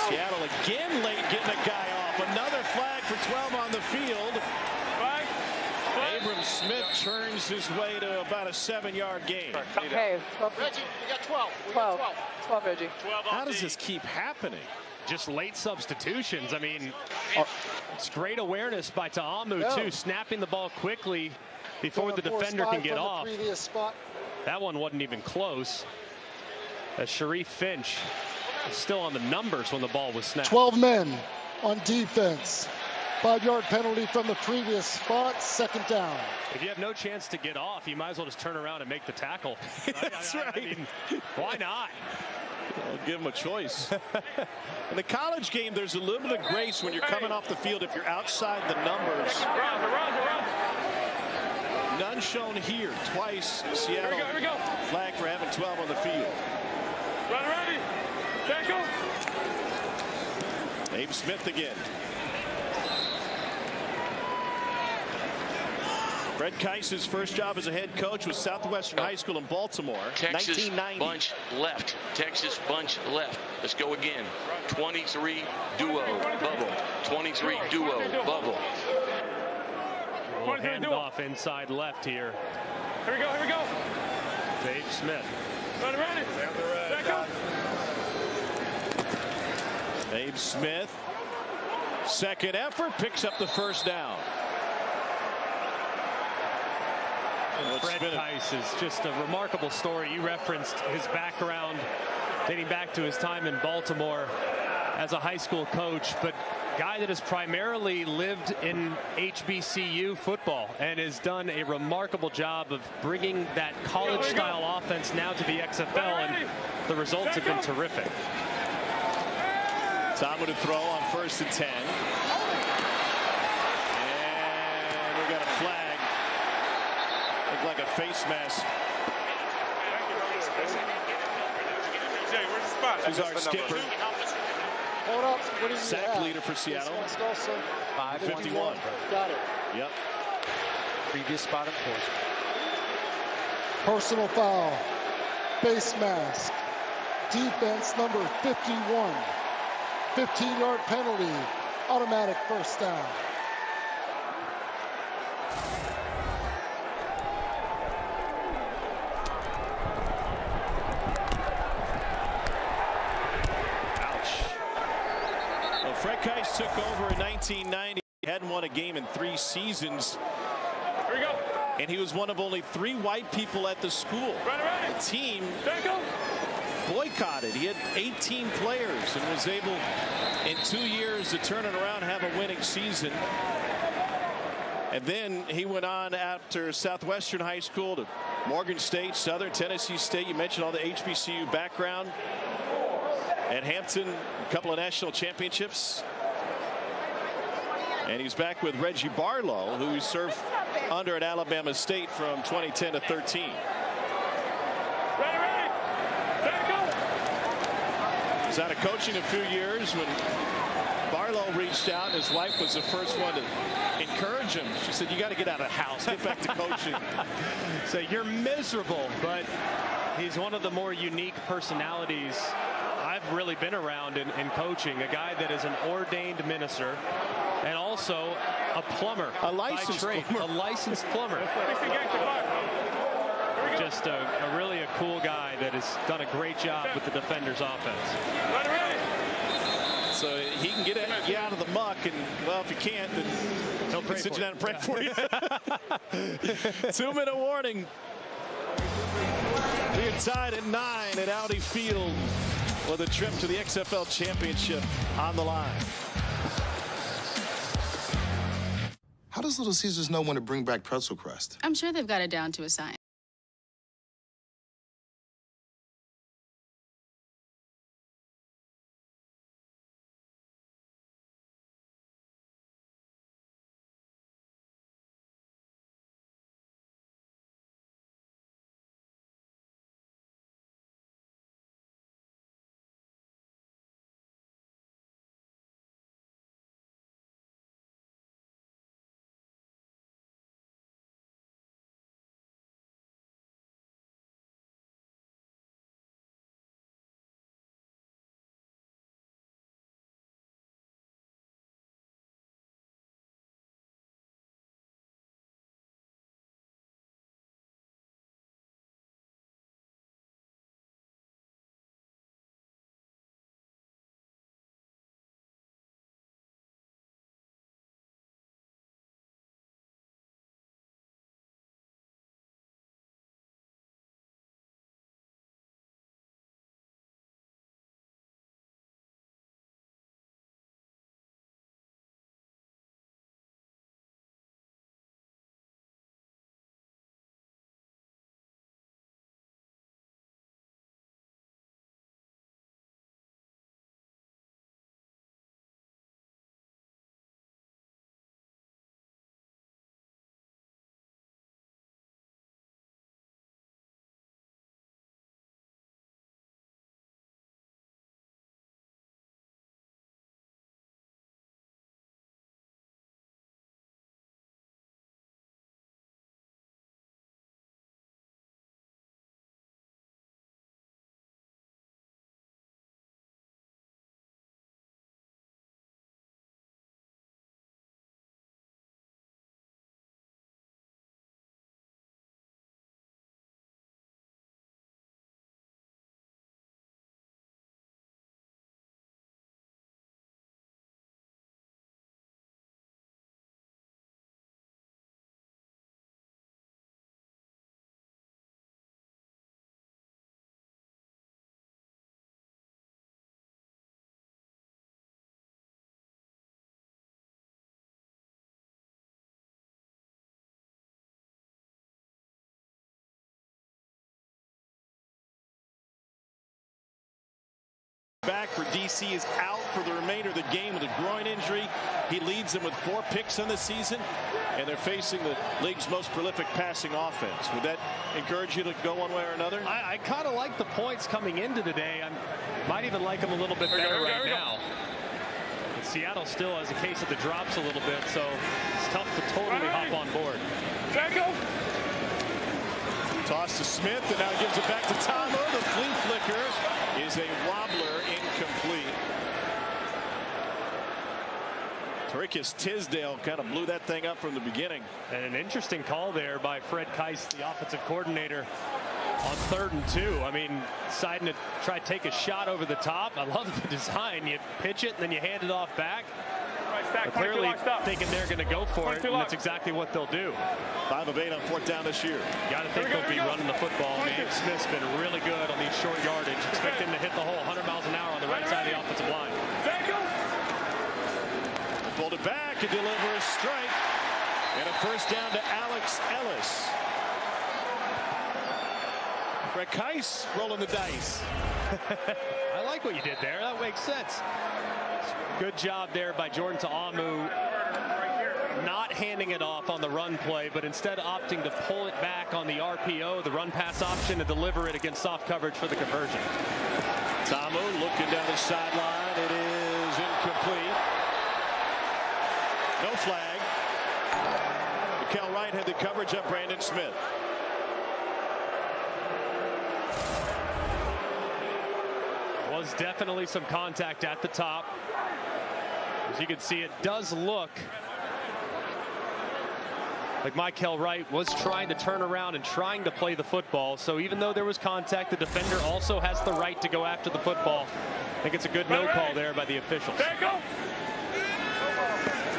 Seattle again late getting a guy off. Another flag for 12 on the field. Abram Smith turns his way to about a 7-yard gain. Okay. Reggie, we got 12. 12, Reggie. How does this keep happening? Just late substitutions. I mean, it's great awareness by Ta'amu, too, snapping the ball quickly before the defender can get off. That one wasn't even close. As Sharif Finch is still on the numbers when the ball was snapped. 12 men on defense. 5-yard penalty from the previous spot, 2nd down. If you have no chance to get off, you might as well just turn around and make the tackle. That's right. I mean, why not? I'll give him a choice. In the college game, there's a little bit of grace when you're coming off the field if you're outside the numbers. None shown here. Twice Seattle flag for having 12 on the field. Ready. Tackle. Abe Smith again. Fred Keis's first job as a head coach was Southwestern High School in Baltimore, Texas 1990. bunch left. Texas bunch left. Let's go again. 23 duo bubble. 23 duo bubble. We'll hand it off inside left here. Here we go. Dave Smith. Ready. Tackle. Abe Smith, second effort, picks up the first down. Fred Keis is just a remarkable story. You referenced his background dating back to his time in Baltimore as a high school coach, but guy that has primarily lived in HBCU football and has done a remarkable job of bringing that college-style offense now to the XFL, and the results have been terrific. Ta'amu to throw on 1st and 10. And we got a flag. Looked like a face mask. This is our skipper. Hold up. What is Sack leader for Seattle. 51. Got it. Yep. Previous spot enforcement. Personal foul. Face mask. Defense number 51. 15-yard penalty. Automatic 1st down. Fred Keis took over in 1990. He hadn't won a game in 3 seasons. Here we go. And he was one of only 3 white people at the school. Ready. The team Tackle. boycotted. He had 18 players and was able in 2 years to turn it around and have a winning season. And then he went on after Southwestern High School to Morgan State, Southern Tennessee State. You mentioned all the HBCU background. At Hampton, a couple of national championships. And he's back with Reggie Barlow, who served under at Alabama State from 2010 to 13. Ready. Tackle. He's out of coaching a few years when Barlow reached out. His wife was the first one to encourage him. She said, you got to get out of the house, get back to coaching. So you're miserable, but he's one of the more unique personalities I've really been around in coaching. A guy that is an ordained minister and also a plumber. A licensed plumber. A licensed plumber. Just a really a cool guy that has done a great job with the Defenders offense. So he can get out of the muck, and well, if you can't, then he'll sit you down and pray for you. 2-minute warning. We are tied at 9 at Audi Field with a trip to the XFL Championship on the line. How does Little Caesars know when to bring back pretzel crust? I'm sure they've got it down to a science. back for DC is out for the remainder of the game with a groin injury. He leads them with 4 picks on the season, and they're facing the league's most prolific passing offense. Would that encourage you to go one way or another? I kind of like the points coming into today. I might even like them a little bit better right now. But Seattle still has a case of the drops a little bit, so it's tough to totally hop on board. Toss to Smith, and now gives it back to Tomo. The flea flicker is a wobbler, incomplete. Tarikis Tisdale kind of blew that thing up from the beginning. And an interesting call there by Fred Keiss, the offensive coordinator, on 3rd and 2. I mean, deciding to try to take a shot over the top. I love the design. You pitch it, and then you hand it off back. They're clearly thinking they're going to go for it, and that's exactly what they'll do. 5 of 8 on 4th down this year. Got to think they'll be running the football. Abe Smith's been really good on these short yardage. Expect him to hit the hole 100 miles an hour on the right side of the offensive line. Pulled it back and deliver a strike. And a first down to Alex Ellis. Fred Keiss rolling the dice. I like what you did there. That makes sense. Good job there by Jordan Ta'amu, not handing it off on the run play, but instead opting to pull it back on the RPO, the run pass option, and deliver it against soft coverage for the conversion. Ta'amu looking down the sideline. It is incomplete. No flag. Mikael Wright had the coverage of Brandon Smith. Was definitely some contact at the top. As you can see, it does look like Mikael Wright was trying to turn around and trying to play the football. So even though there was contact, the defender also has the right to go after the football. I think it's a good no call there by the officials.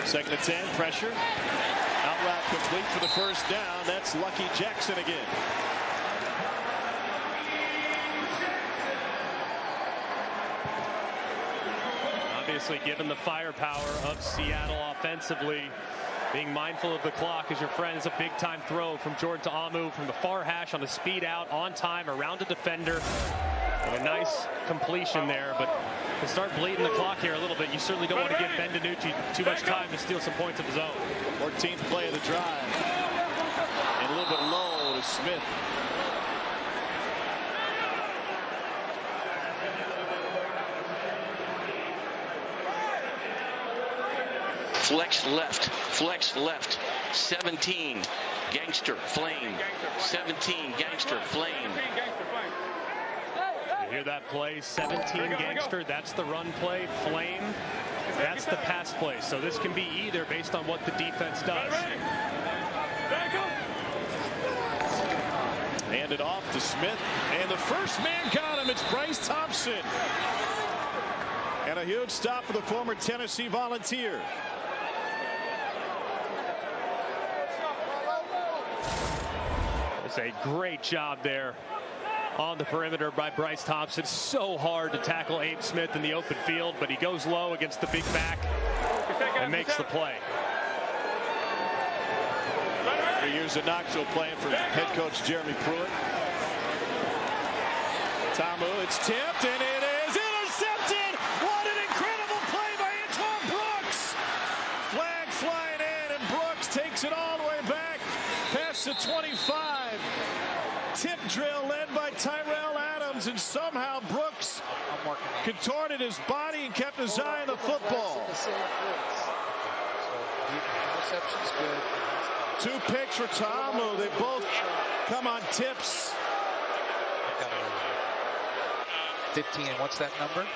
2nd and 10, pressure. Out route complete for the first down. That's Lucky Jackson again. Obviously, given the firepower of Seattle offensively, being mindful of the clock as your friend, is a big-time throw from Jordan Ta'amu from the far hash on the speed out, on time, around a defender. And a nice completion there, but to start bleeding the clock here a little bit, you certainly don't want to give Ben DiNucci too much time to steal some points of his own. 14th play of the drive. And a little bit low to Smith. Flex left, 17, gangster, flame, 17, gangster, flame. You hear that play, 17 gangster, that's the run play, flame, that's the pass play. So this can be either based on what the defense does. Handed off to Smith, and the first man got him. It's Bryce Thompson. And a huge stop for the former Tennessee Volunteer. It's a great job there on the perimeter by Bryce Thompson. So hard to tackle Abe Smith in the open field, but he goes low against the big back and makes the play. 3 years of Knoxville playing for head coach Jeremy Pruitt. Ta'amu, it's tipped, and it is intercepted. What an incredible play by Antoine Brooks. Flag flying in, and Brooks takes it all the way back past the 25. Tip drill led by Tyrell Adams, and somehow Brooks contorted his body and kept his eye on the football. Interception's good. 2 picks for Ta'amu. They both come on tips. 15, what's that number?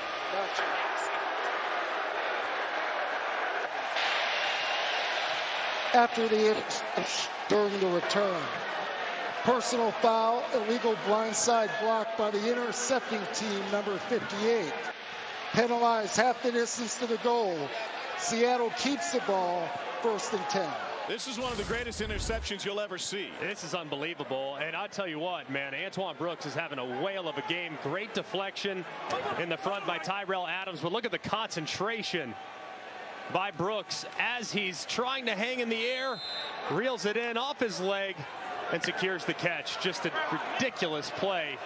After the during the return. Personal foul, illegal blindside block by the intercepting team, number 58. Penalized half the distance to the goal. Seattle keeps the ball, 1st and 10. This is one of the greatest interceptions you'll ever see. This is unbelievable, and I'll tell you what, man, Antoine Brooks is having a whale of a game. Great deflection in the front by Tyrell Adams, but look at the concentration by Brooks as he's trying to hang in the air, reels it in off his leg, and secures the catch. Just a ridiculous play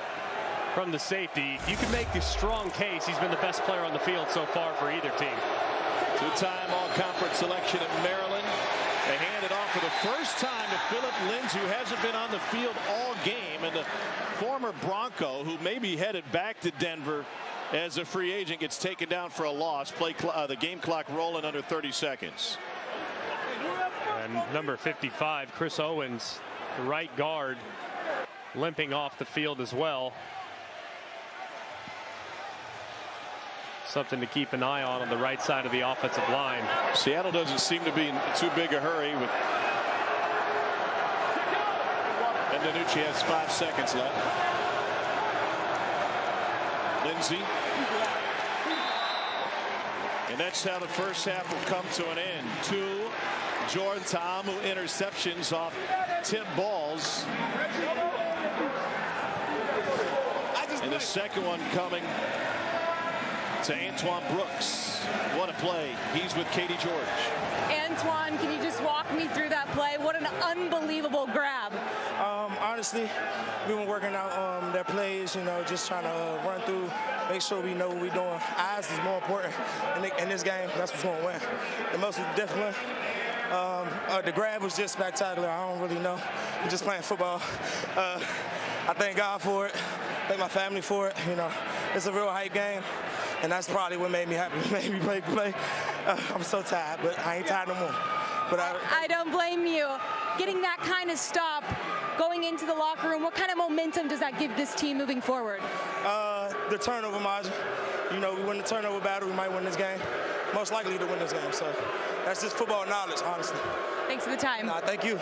from the safety. You can make a strong case he's been the best player on the field so far for either team. Two-time all-conference selection at Maryland. They hand it off for the first time to Philip Lindsay, who hasn't been on the field all game, and the former Bronco, who may be headed back to Denver as a free agent, gets taken down for a loss. The game clock rolling under 30 seconds. And number 55, Chris Owens, the right guard, limping off the field as well. Something to keep an eye on the right side of the offensive line. Seattle doesn't seem to be in too big a hurry. And Danucci has 5 seconds left. Lindsay. And that's how the first half will come to an end. 2 Jordan Ta'amu interceptions off tip balls. And the second one coming to Antoine Brooks. What a play. He's with Katie George. Antoine, can you just walk me through that play? What an unbelievable grab. Honestly, we've been working out their plays, just trying to run through, make sure we know what we're doing. Eyes is more important in this game. That's what's going to win. The most difficult, the grab was just spectacular. I don't really know. I'm just playing football. I thank God for it. Thank my family for it. It's a real hype game. And that's probably what made me happy, made me play. I'm so tired, but I ain't tired no more. But I don't blame you. Getting that kind of stop, going into the locker room, what kind of momentum does that give this team moving forward? The turnover margin. We win the turnover battle, we might win this game. Most likely to win this game. So that's just football knowledge, honestly. Thanks for the time. Thank you.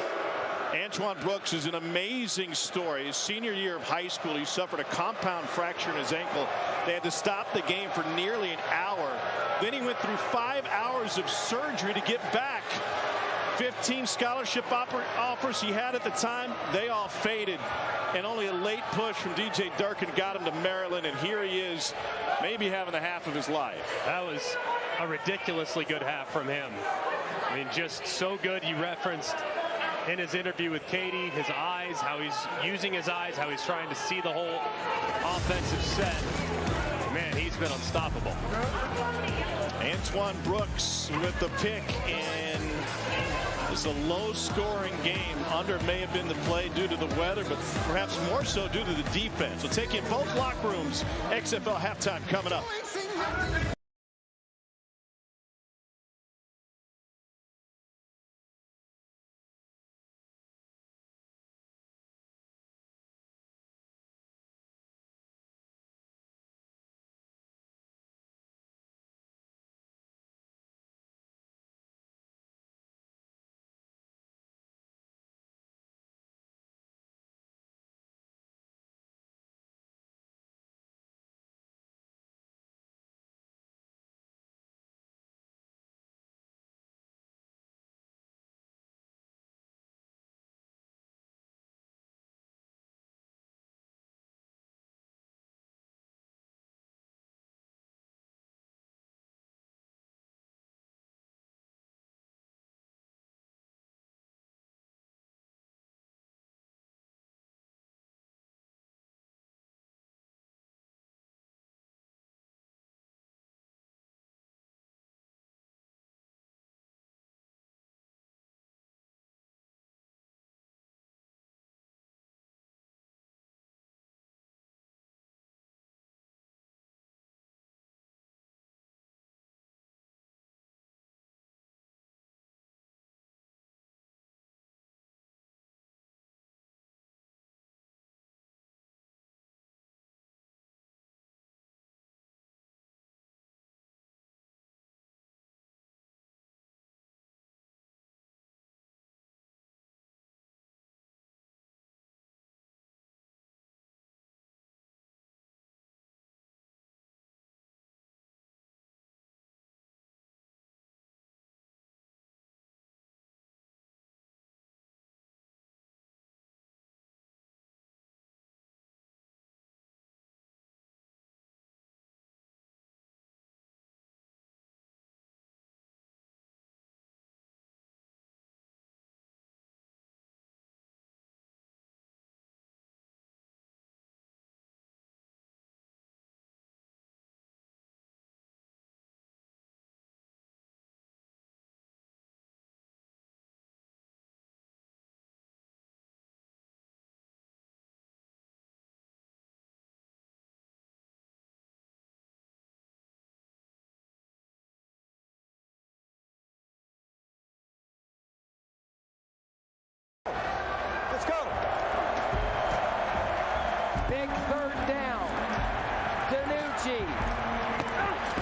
Antoine Brooks is an amazing story. His senior year of high school, he suffered a compound fracture in his ankle. They had to stop the game for nearly an hour. Then he went through 5 hours of surgery to get back. 15 scholarship offers he had at the time, they all faded. And only a late push from DJ Durkin got him to Maryland, and here he is, maybe having the half of his life. That was a ridiculously good half from him. I mean, just so good. He referenced in his interview with Katie, his eyes, how he's using his eyes, how he's trying to see the whole offensive set. Man, he's been unstoppable. Antoine Brooks with the pick, and it's a low-scoring game. Under may have been the play due to the weather, but perhaps more so due to the defense. We'll take you in both locker rooms. XFL halftime coming up. Big third down. DiNucci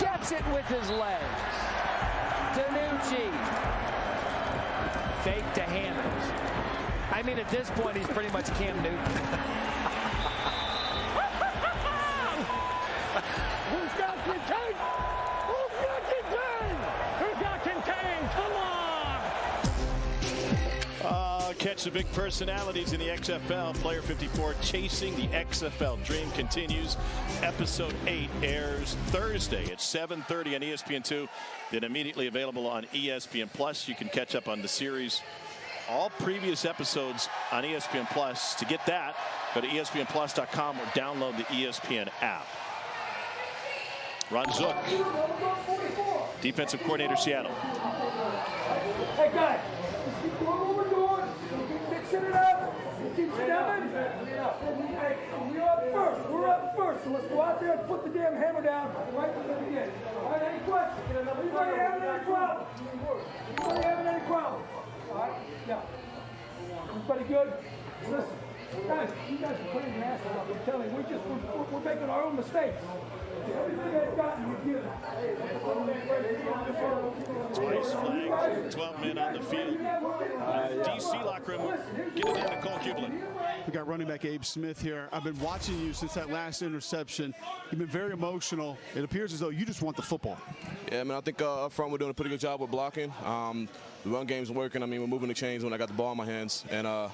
gets it with his legs. DiNucci fake to Hammonds. I mean, at this point, he's pretty much Cam Newton. Who's got contained? Who's got contained? Who's got contained? Come on! Catch the big personalities in the XFL. Player 54 Chasing the XFL Dream continues. Episode 8 airs Thursday at 7:30 on ESPN2. Then immediately available on ESPN Plus. You can catch up on the series. All previous episodes on ESPN Plus. To get that, go to ESPNplus.com or download the ESPN app. Ron Zook, defensive coordinator, Seattle. Hey guys, just keep doing what we're doing. Keep fixing it up. Keep stepping. Hey, we're up first. We're up first. So let's go out there and put the damn hammer down right from the beginning. All right, any questions? Anybody having any problems? Anybody having any problems? All right, yeah. Everybody good? Listen, guys, you guys are putting your asses up. I'm telling you, we're making our own mistakes. Everything I've gotten, we give. Twice flagged, 12 men on the field. DC locker room, get it down to Cole Cublin. We got running back Abe Smith here. I've been watching you since that last interception. You've been very emotional. It appears as though you just want the football. Yeah, man, I think up front we're doing a pretty good job with blocking. The run game's working. I mean, we're moving the chains when I got the ball in my hands. And I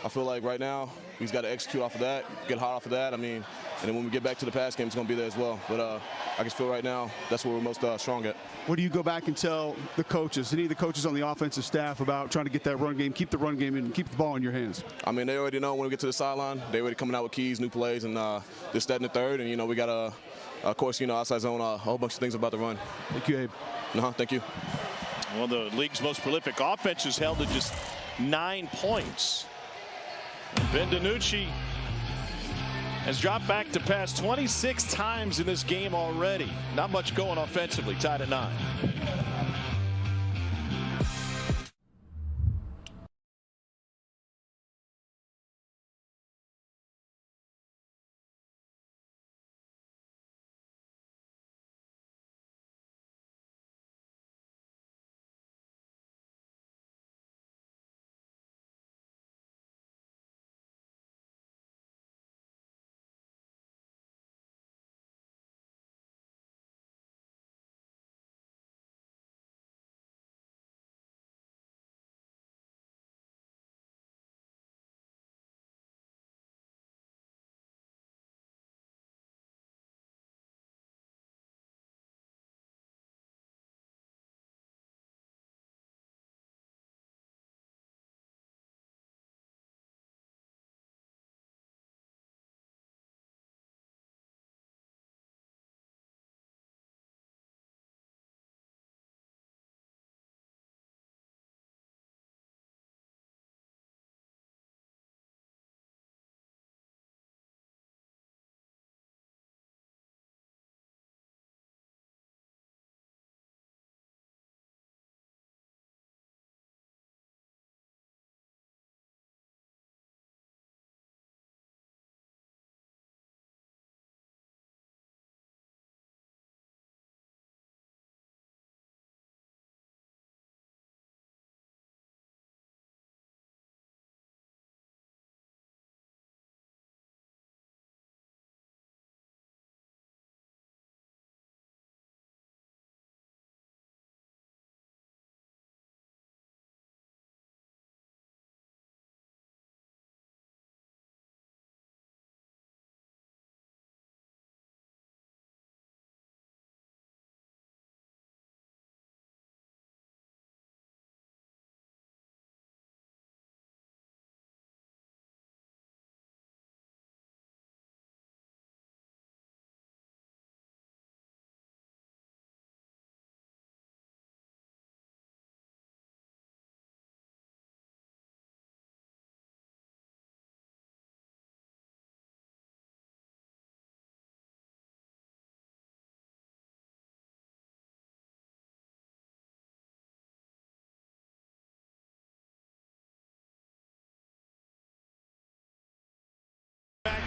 feel like right now we just got to execute off of that, get hot off of that. I mean, and then when we get back to the pass game, it's going to be there as well. But I just feel right now that's where we're most strong at. What do you go back and tell the coaches, any of the coaches on the offensive staff about trying to get that run game, keep the run game, and keep the ball in your hands? I mean, they already know when we get to the sideline, they're already coming out with keys, new plays, and this, that, and the third. And, you know, we got of course, you know, outside zone, a whole bunch of things about the run. Thank you, Abe. Thank you. One of the league's most prolific offenses held to just 9 points. Ben DiNucci has dropped back to pass 26 times in this game already. Not much going offensively, tied at 9.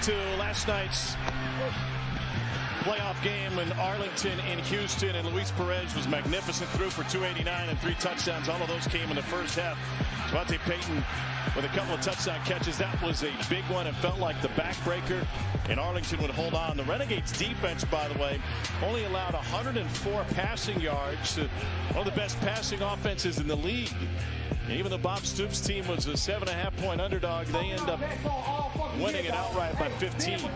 to last night's playoff game in Arlington in Houston, and Luis Perez was magnificent, threw for 289 and 3 touchdowns. All of those came in the first half. Devontae Payton with a couple of touchdown catches. That was a big one. It felt like the backbreaker, and Arlington would hold on. The Renegades defense, by the way, only allowed 104 passing yards. One of the best passing offenses in the league. And even though Bob Stoops' team was a 7.5-point underdog, they end up winning it outright by 15. In 2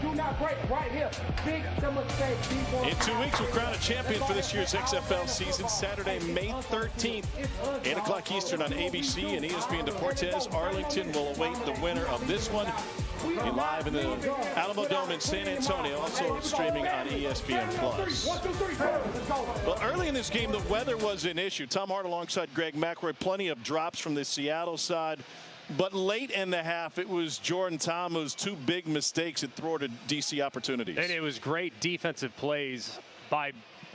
weeks, we'll crown a champion for this year's XFL season. Saturday, May 13th, 8 o'clock Eastern on ABC and ESPN Deportes. Arlington will await the winner of this one. Live in the Alamo Dome in San Antonio, also streaming on ESPN+. Well, early in this game, the weather was an issue. Tom Hart alongside Greg McElroy, plenty of drops from the Seattle side. But late in the half, it was Jordan Ta'amu's 2 big mistakes that thwarted DC opportunities. And it was great defensive plays by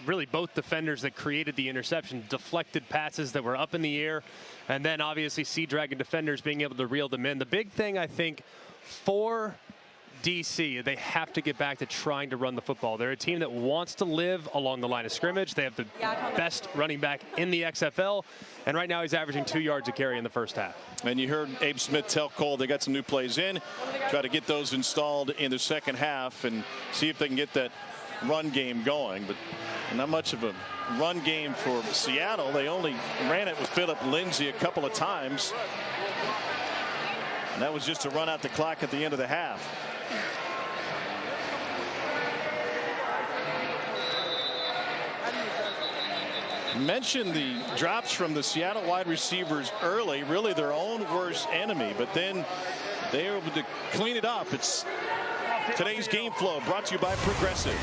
really both defenders that created the interception, deflected passes that were up in the air, and then obviously Sea Dragon defenders being able to reel them in. The big thing, I think, for DC, they have to get back to trying to run the football. They're a team that wants to live along the line of scrimmage. They have the best running back in the XFL, and right now he's averaging 2 yards a carry in the first half. And you heard Abe Smith tell Cole they got some new plays in, try to get those installed in the second half and see if they can get that run game going. But not much of a run game for Seattle. They only ran it with Philip Lindsay a couple of times. And that was just to run out the clock at the end of the half. Mentioned the drops from the Seattle wide receivers early, really their own worst enemy, but then they were able to clean it up. It's today's game flow brought to you by Progressive.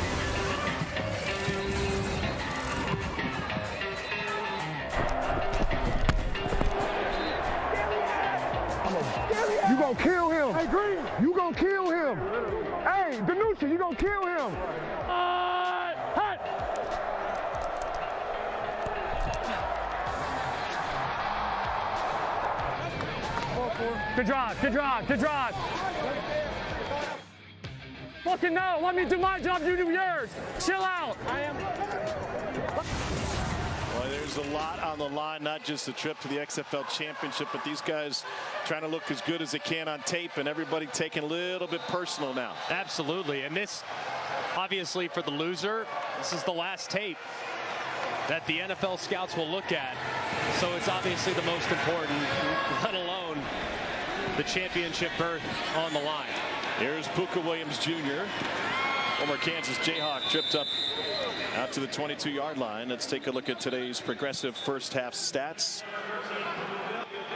You gonna kill him. Hey, Green. You gonna kill him. Hey, Danucci, you gonna kill him. Good drive, good drive, good drive. Fucking no, let me do my job, you do yours. Chill out. Well, there's a lot on the line, not just the trip to the XFL championship, but these guys trying to look as good as they can on tape, and everybody taking a little bit personal now. Absolutely, and this, obviously for the loser, this is the last tape that the NFL scouts will look at. So it's obviously the most important, let alone the championship berth on the line. Here's Puka Williams Jr. Former Kansas Jayhawk tripped up out to the 22-yard line. Let's take a look at today's Progressive first half stats.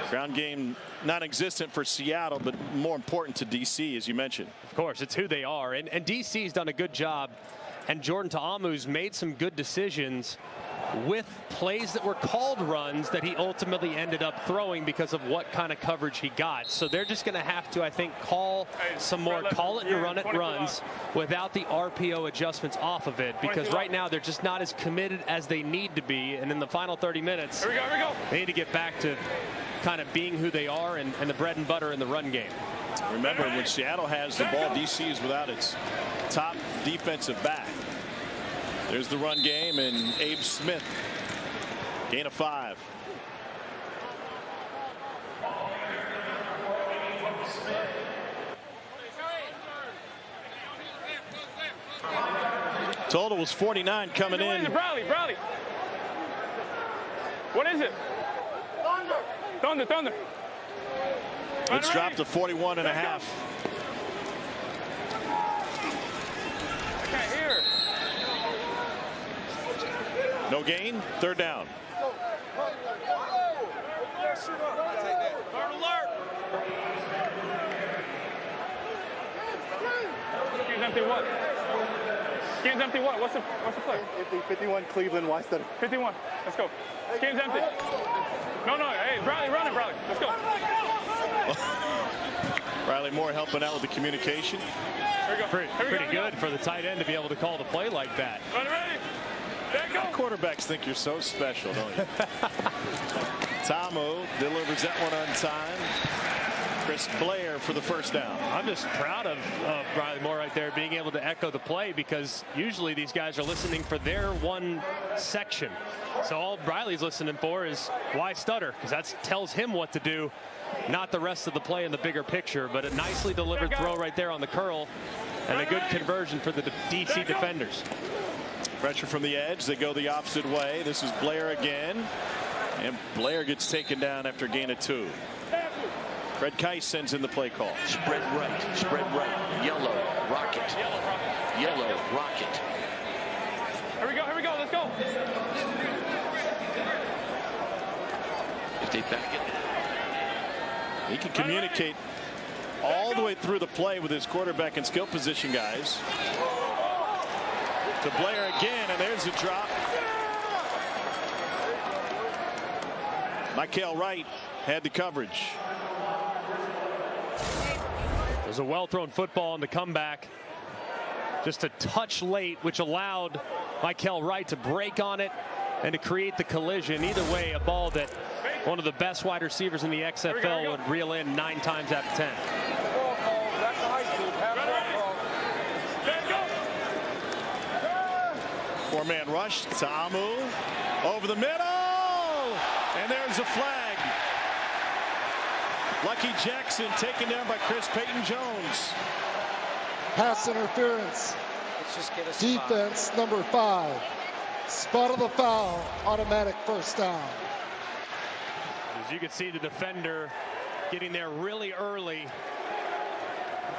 Ground game non-existent for Seattle, but more important to DC, as you mentioned. Of course, it's who they are. And DC's done a good job. And Jordan Ta'amu's made some good decisions with plays that were called runs that he ultimately ended up throwing because of what kind of coverage he got. So they're just going to have to, I think, call some more call it and run it runs without the RPO adjustments off of it, because right now they're just not as committed as they need to be. And in the final 30 minutes, they need to get back to kind of being who they are and the bread and butter in the run game. Remember, when Seattle has the ball, DC is without its top defensive back. There's the run game, and Abe Smith, gain of 5. Total was 49 coming in. Bradley. What is it? Thunder. It's dropped to 41 and a half. I can't hear. No gain, third down. Alert. Game's empty what? Game's empty what? What's the play? 51 Cleveland, why study? 51. Let's go. Game's empty. No. Hey, Bradley, run it, Bradley. Let's go. Riley Moore helping out with the communication. Here we go. Pretty good for the tight end to be able to call the play like that. Ready? There you go. Quarterbacks think you're so special, don't you? Ta'amu delivers that one on time. Chris Blair for the first down. I'm just proud of Riley Moore right there being able to echo the play, because usually these guys are listening for their one section. So all Riley's listening for is why stutter, because that tells him what to do, not the rest of the play in the bigger picture. But a nicely delivered throw right there on the curl, and a good conversion for the DC defenders. Pressure from the edge. They go the opposite way. This is Blair again. And Blair gets taken down after a gain of 2. Fred Keiss sends in the play call. Spread right. Yellow, rocket. Yellow, rocket. Here we go, let's go. If they back it. He can communicate all the way through the play with his quarterback and skill position guys. To Blair again, and there's a drop. Mykael Wright had the coverage. It was a well-thrown football in the comeback. Just a touch late, which allowed Mykael Wright to break on it and to create the collision. Either way, a ball that one of the best wide receivers in the XFL would reel in 9 times out of 10. Four-man rush. Ta'amu over the middle. And there's a flag. Lucky Jackson taken down by Chris Payton-Jones. Pass interference. Let's just get us Defense number 5. Spot of the foul. Automatic first down. As you can see, the defender getting there really early.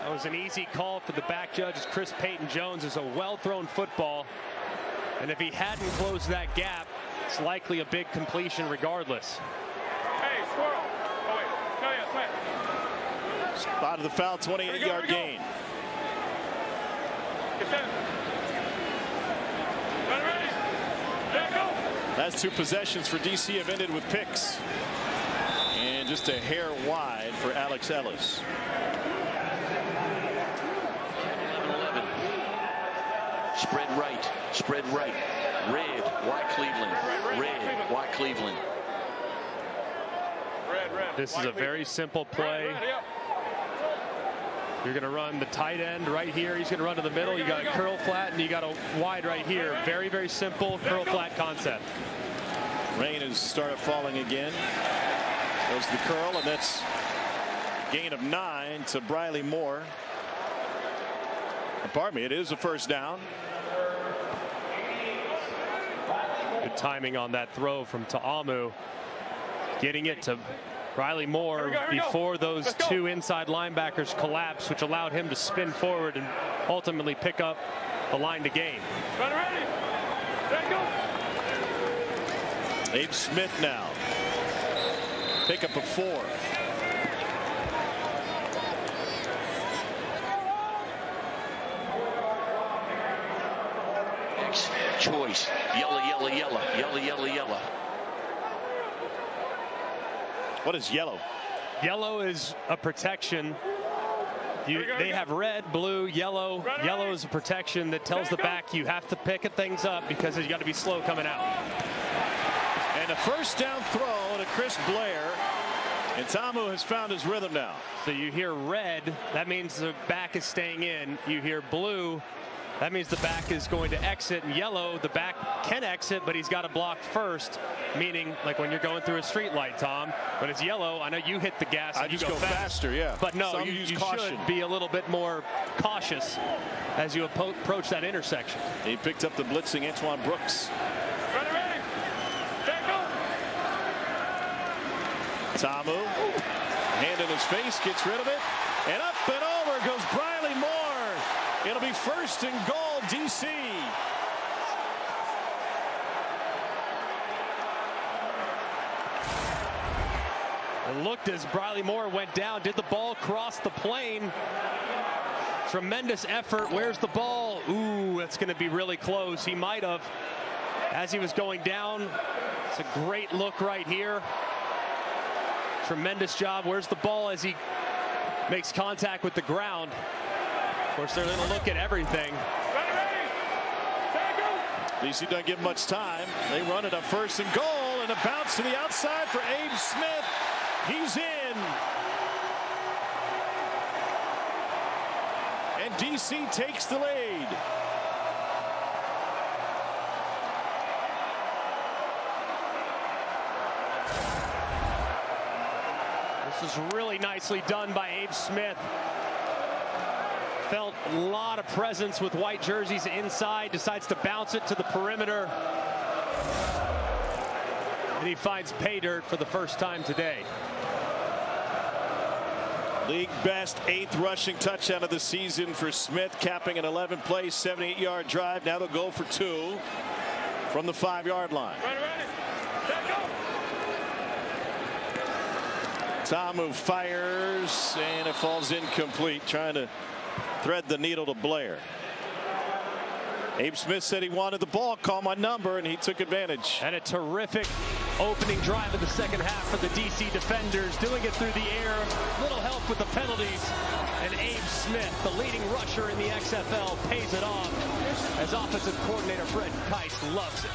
That was an easy call for the back judge. Chris Payton-Jones is a well-thrown football. And if he hadn't closed that gap, it's likely a big completion regardless. Hey, squirrel. Oh, wait. No, yeah, sweat. Spot of the foul, 28-yard gain. Get set. Ready. Let go. Last 2 possessions for DC have ended with picks. And just a hair wide for Alex Ellis. 11. Spread right. Red, white Cleveland. Red, white Cleveland. This is a very simple play. You're going to run the tight end right here. He's going to run to the middle. You got a curl flat, and you got a wide right here. Very, very simple curl flat concept. Rain has started falling again. There's the curl, and that's a gain of 9 to Riley Moore. Pardon me, it is a first down. Good timing on that throw from Ta'amu. Getting it to Riley Moore before those 2 inside linebackers collapsed, which allowed him to spin forward and ultimately pick up the line to gain. Ready. Let go. Abe Smith now. Pick up a 4. Choice. Yellow. What is yellow? Yellow is a protection. They have red, blue, yellow. Yellow is a protection that tells the back you have to pick things up because you got to be slow coming out. And a first down throw to Chris Blair. And Ta'amu has found his rhythm now. So you hear red, that means the back is staying in. You hear blue, that means the back is going to exit. And yellow, the back can exit, but he's got to block first. Meaning, like when you're going through a street light, Tom. When it's yellow, I know you hit the gas. I just go faster, yeah. But no, Some you use should caution. be a little bit more cautious as you approach that intersection. He picked up the blitzing Antoine Brooks. Ready. Let go. Ta'amu, hand in his face, gets rid of it. And up and over goes Riley Moore. It'll be first and goal, DC. It looked as Riley Moore went down. Did the ball cross the plane? Tremendous effort. Where's the ball? Ooh, that's going to be really close. He might have. As he was going down, it's a great look right here. Tremendous job. Where's the ball as he makes contact with the ground? Of course, they're going to look at everything. DC doesn't give much time. They run it up first and goal, and a bounce to the outside for Abe Smith. He's in. And DC takes the lead. This is really nicely done by Abe Smith. Felt a lot of presence with white jerseys inside, decides to bounce it to the perimeter. And he finds pay dirt for the first time today. League best 8th rushing touchdown of the season for Smith, capping an 11-play, 78-yard drive. Now they'll go for 2 from the 5-yard line. Tamu fires, and it falls incomplete, trying to thread the needle to Blair. Abe Smith said he wanted the ball, call my number, and he took advantage. And a terrific opening drive of the second half for the DC defenders, doing it through the air. Little help with the penalties. And Abe Smith, the leading rusher in the XFL, pays it off as offensive coordinator Fred Keist loves it.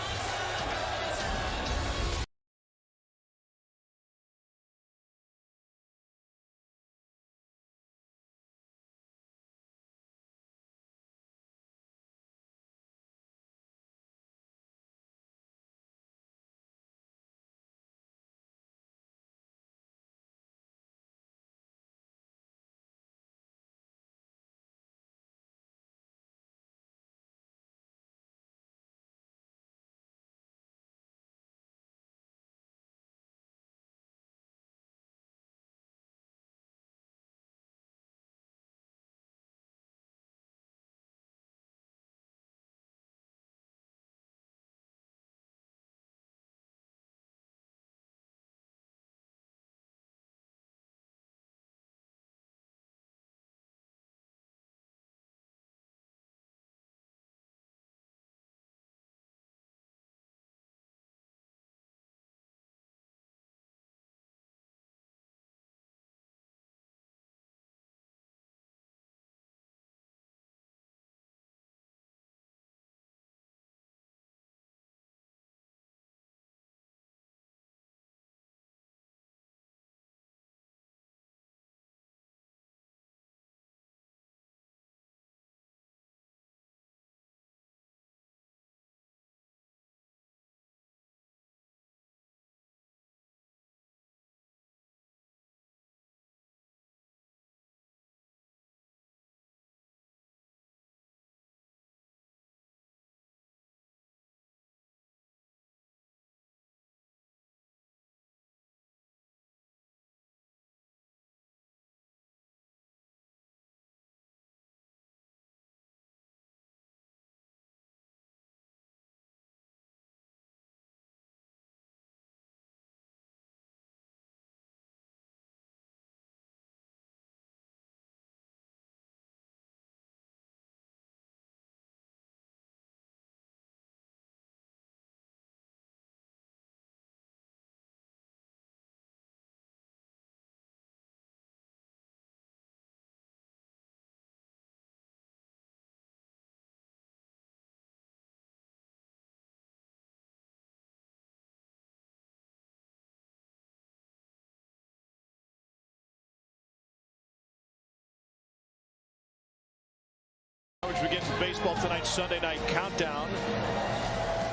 We get to baseball tonight, Sunday night countdown.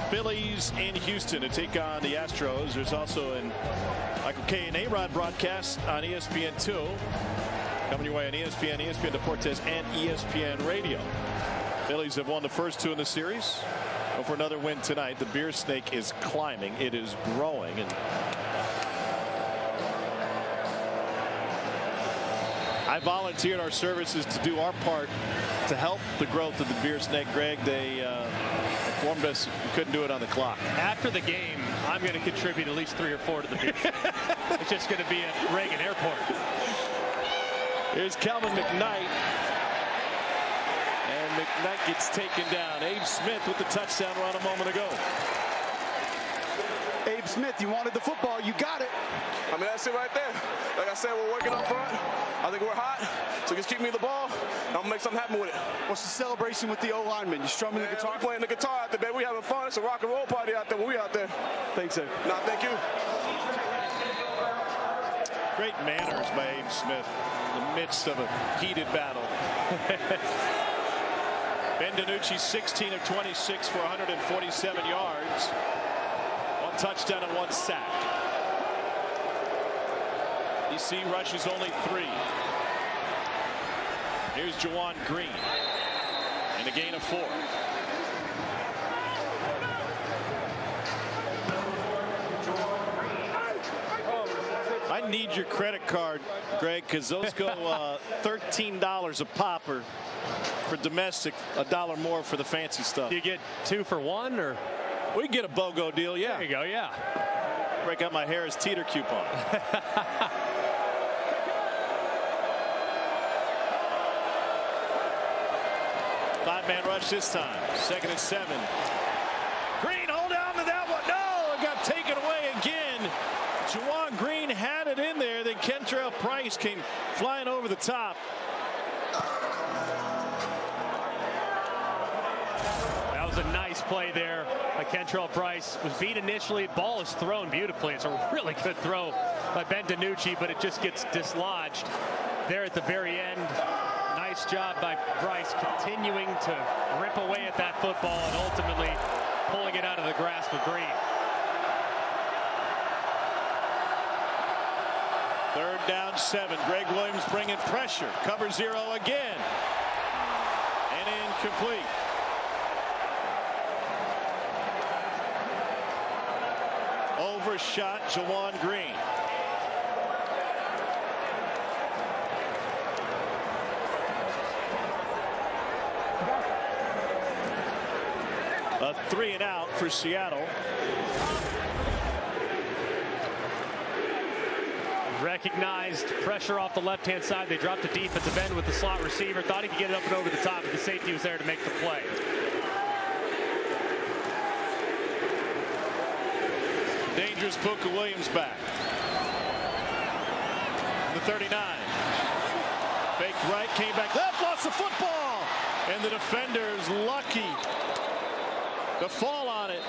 Phillies in Houston to take on the Astros. There's also an Michael Kay and A-Rod broadcast on ESPN2. Coming your way on ESPN, ESPN Deportes, and ESPN Radio. Phillies have won the first 2 in the series. Go for another win tonight. The beer snake is climbing. It is growing. And I volunteered our services to do our part to help the growth of the beer snake. Greg, they informed us we couldn't do it on the clock. After the game, I'm going to contribute at least 3 or 4 to the beer. It's just going to be at Reagan Airport. Here's Calvin McKnight. And McKnight gets taken down. Abe Smith with the touchdown run a moment ago. Abe Smith, you wanted the football, you got it. I mean, that's it right there. Like I said, we're working up front. I think we're hot, so just keep me the ball, and I'm gonna make something happen with it. What's the celebration with the O-lineman? You strumming the guitar? We playing the guitar out there, baby. We having fun. It's a rock and roll party out there when we out there. Thanks, sir. Nah, thank you. Great manners by Abe Smith in the midst of a heated battle. Ben DiNucci 16 of 26 for 147 yards. 1 touchdown and 1 sack. DC rushes only 3. Here's Juwan Green. And a gain of 4. I need your credit card, Greg, because those go $13 a pop, or for domestic, $1 more for the fancy stuff. You get 2 for 1, or we can get a BOGO deal. Yeah, there you go. Yeah, break out my Harris Teeter coupon. 5-man rush this time. 2nd and 7. Green, hold on to that one. No, it got taken away again. Juwan Green had it in there. Then Kentrell Price came flying over the top. that was a nice play there. Kentrell Price was beat initially. Ball is thrown beautifully. It's a really good throw by Ben DiNucci, but it just gets dislodged there at the very end. Nice job by Bryce continuing to rip away at that football and ultimately pulling it out of the grasp of Green. 3rd down 7. Greg Williams bringing pressure. Cover 0 again. And incomplete. Overshot Juwan Green. A 3 and out for Seattle. Recognized pressure off the left-hand side. They dropped the defensive end with the slot receiver. Thought he could get it up and over the top, but the safety was there to make the play. Dangerous Pooka Williams back. The 39. Faked right, came back left, lost the football. And the defender's lucky to fall on it.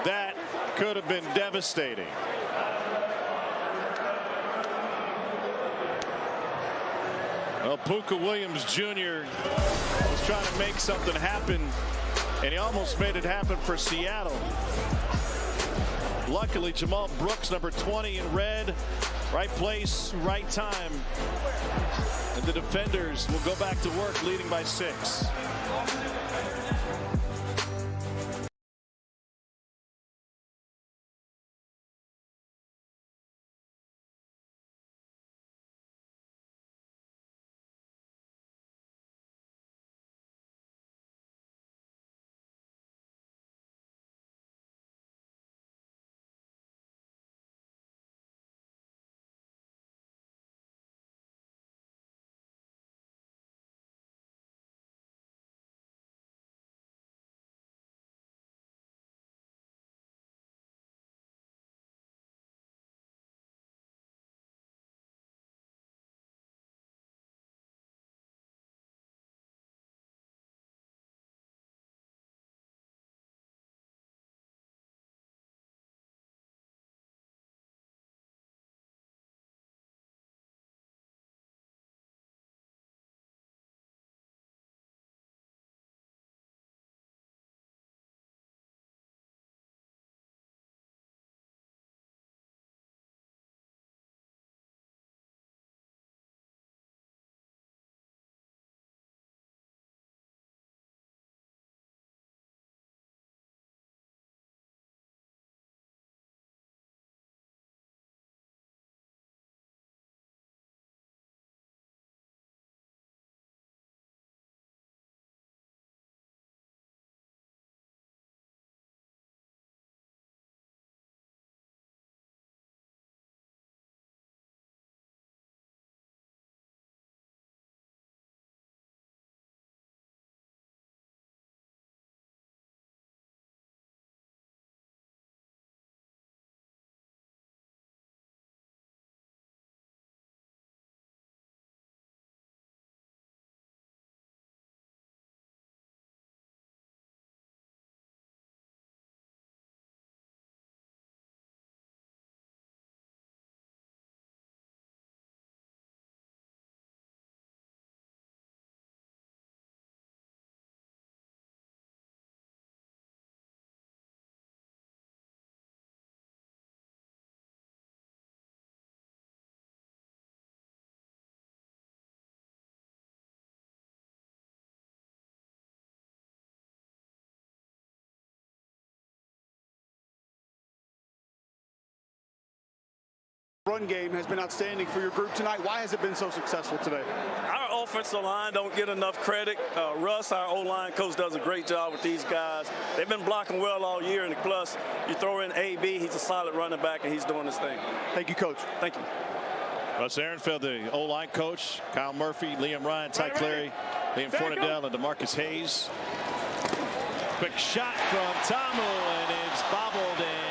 That could have been devastating. Well, Pooka Williams Jr. was trying to make something happen, and he almost made it happen for Seattle. Luckily, Jamal Brooks, number 20 in red, right place, right time. And the defenders will go back to work, leading by 6. run game has been outstanding for your group tonight. Why has it been so successful today? Our offensive line don't get enough credit. Russ, our O-line coach, does a great job with these guys. They've been blocking well all year, and plus, you throw in AB, he's a solid running back, and he's doing his thing. Thank you, Coach. Thank you. Russ Ehrenfeld, the O-line coach, Kyle Murphy, Liam Ryan, Ty Clary, Liam Fornadell, and DeMarcus Hayes. Quick shot from Tamu, and it's bobbled and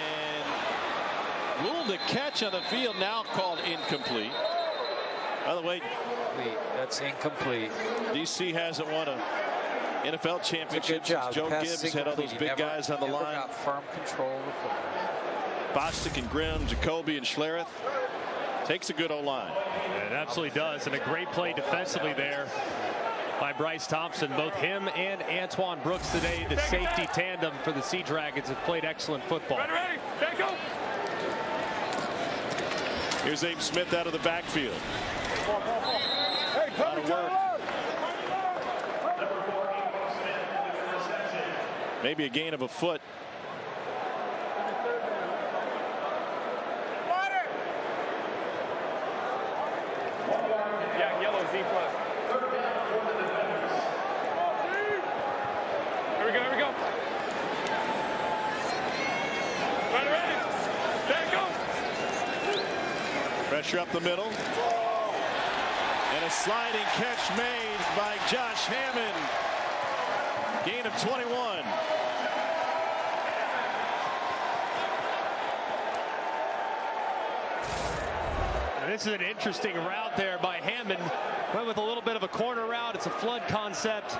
ruled a catch on the field, now called incomplete. By the way, that's incomplete. DC hasn't won a NFL championship since Joe Gibbs had all those big guys on the line. Got firm control of the football. Bostic and Grimm, Jacoby and Schlereth. Takes a good O-line. It absolutely does, and a great play defensively there by Bryce Thompson. Both him and Antoine Brooks today, the safety tandem for the Sea Dragons, have played excellent football. Ready, take go. Here's Abe Smith out of the backfield. Hey, Lot of work. Maybe a gain of a foot. Yeah, yellow Z plus. Here we go, here we go. Ready. There go. Pressure up the middle. And a sliding catch made by Josh Hammond. Gain of 21. This is an interesting route there by Hammond. Went with a little bit of a corner route. It's a flood concept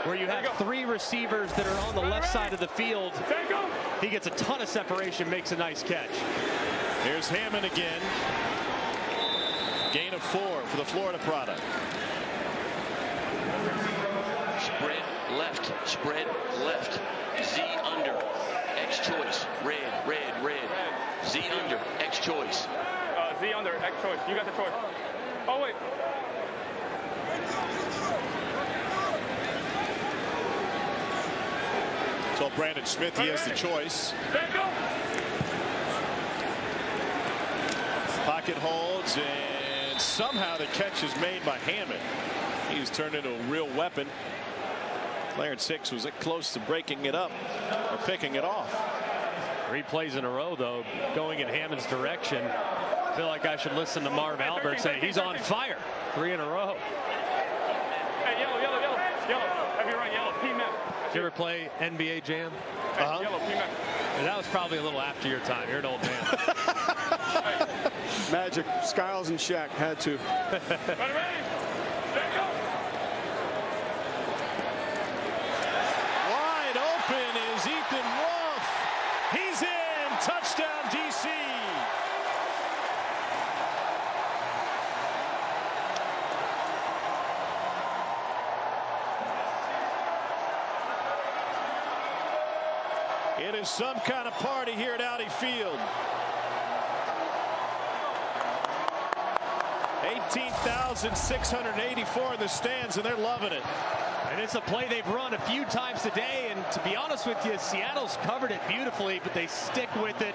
where you have three receivers that are on the left side of the field. He gets a ton of separation, makes a nice catch. Here's Hammond again. Gain of 4 for the Florida product. Spread left. Z under. X choice. Red. Z under. X choice. Z under, X choice. You got the choice. Oh, wait. So Brandon Smith, he has the choice. Pocket holds, and somehow the catch is made by Hammond. He's turned into a real weapon. Clarence Hicks was close to breaking it up or picking it off. 3 plays in a row, though, going in Hammond's direction. I feel like I should listen to Marv Albert say he's on fire. 3 in a row. Hey, yellow. Have you run yellow? P-man. Did you ever play NBA Jam? Yellow, P-man. That was probably a little after your time. You're an old man. Magic, Skiles and Shaq had to. Ready. There go. Wide open is Ethan Wolf. He's in. Touchdown, DC. It is some kind of party here at Audi Field. 18,684 in the stands, and they're loving it. And it's a play they've run a few times today, and to be honest with you, Seattle's covered it beautifully, but they stick with it.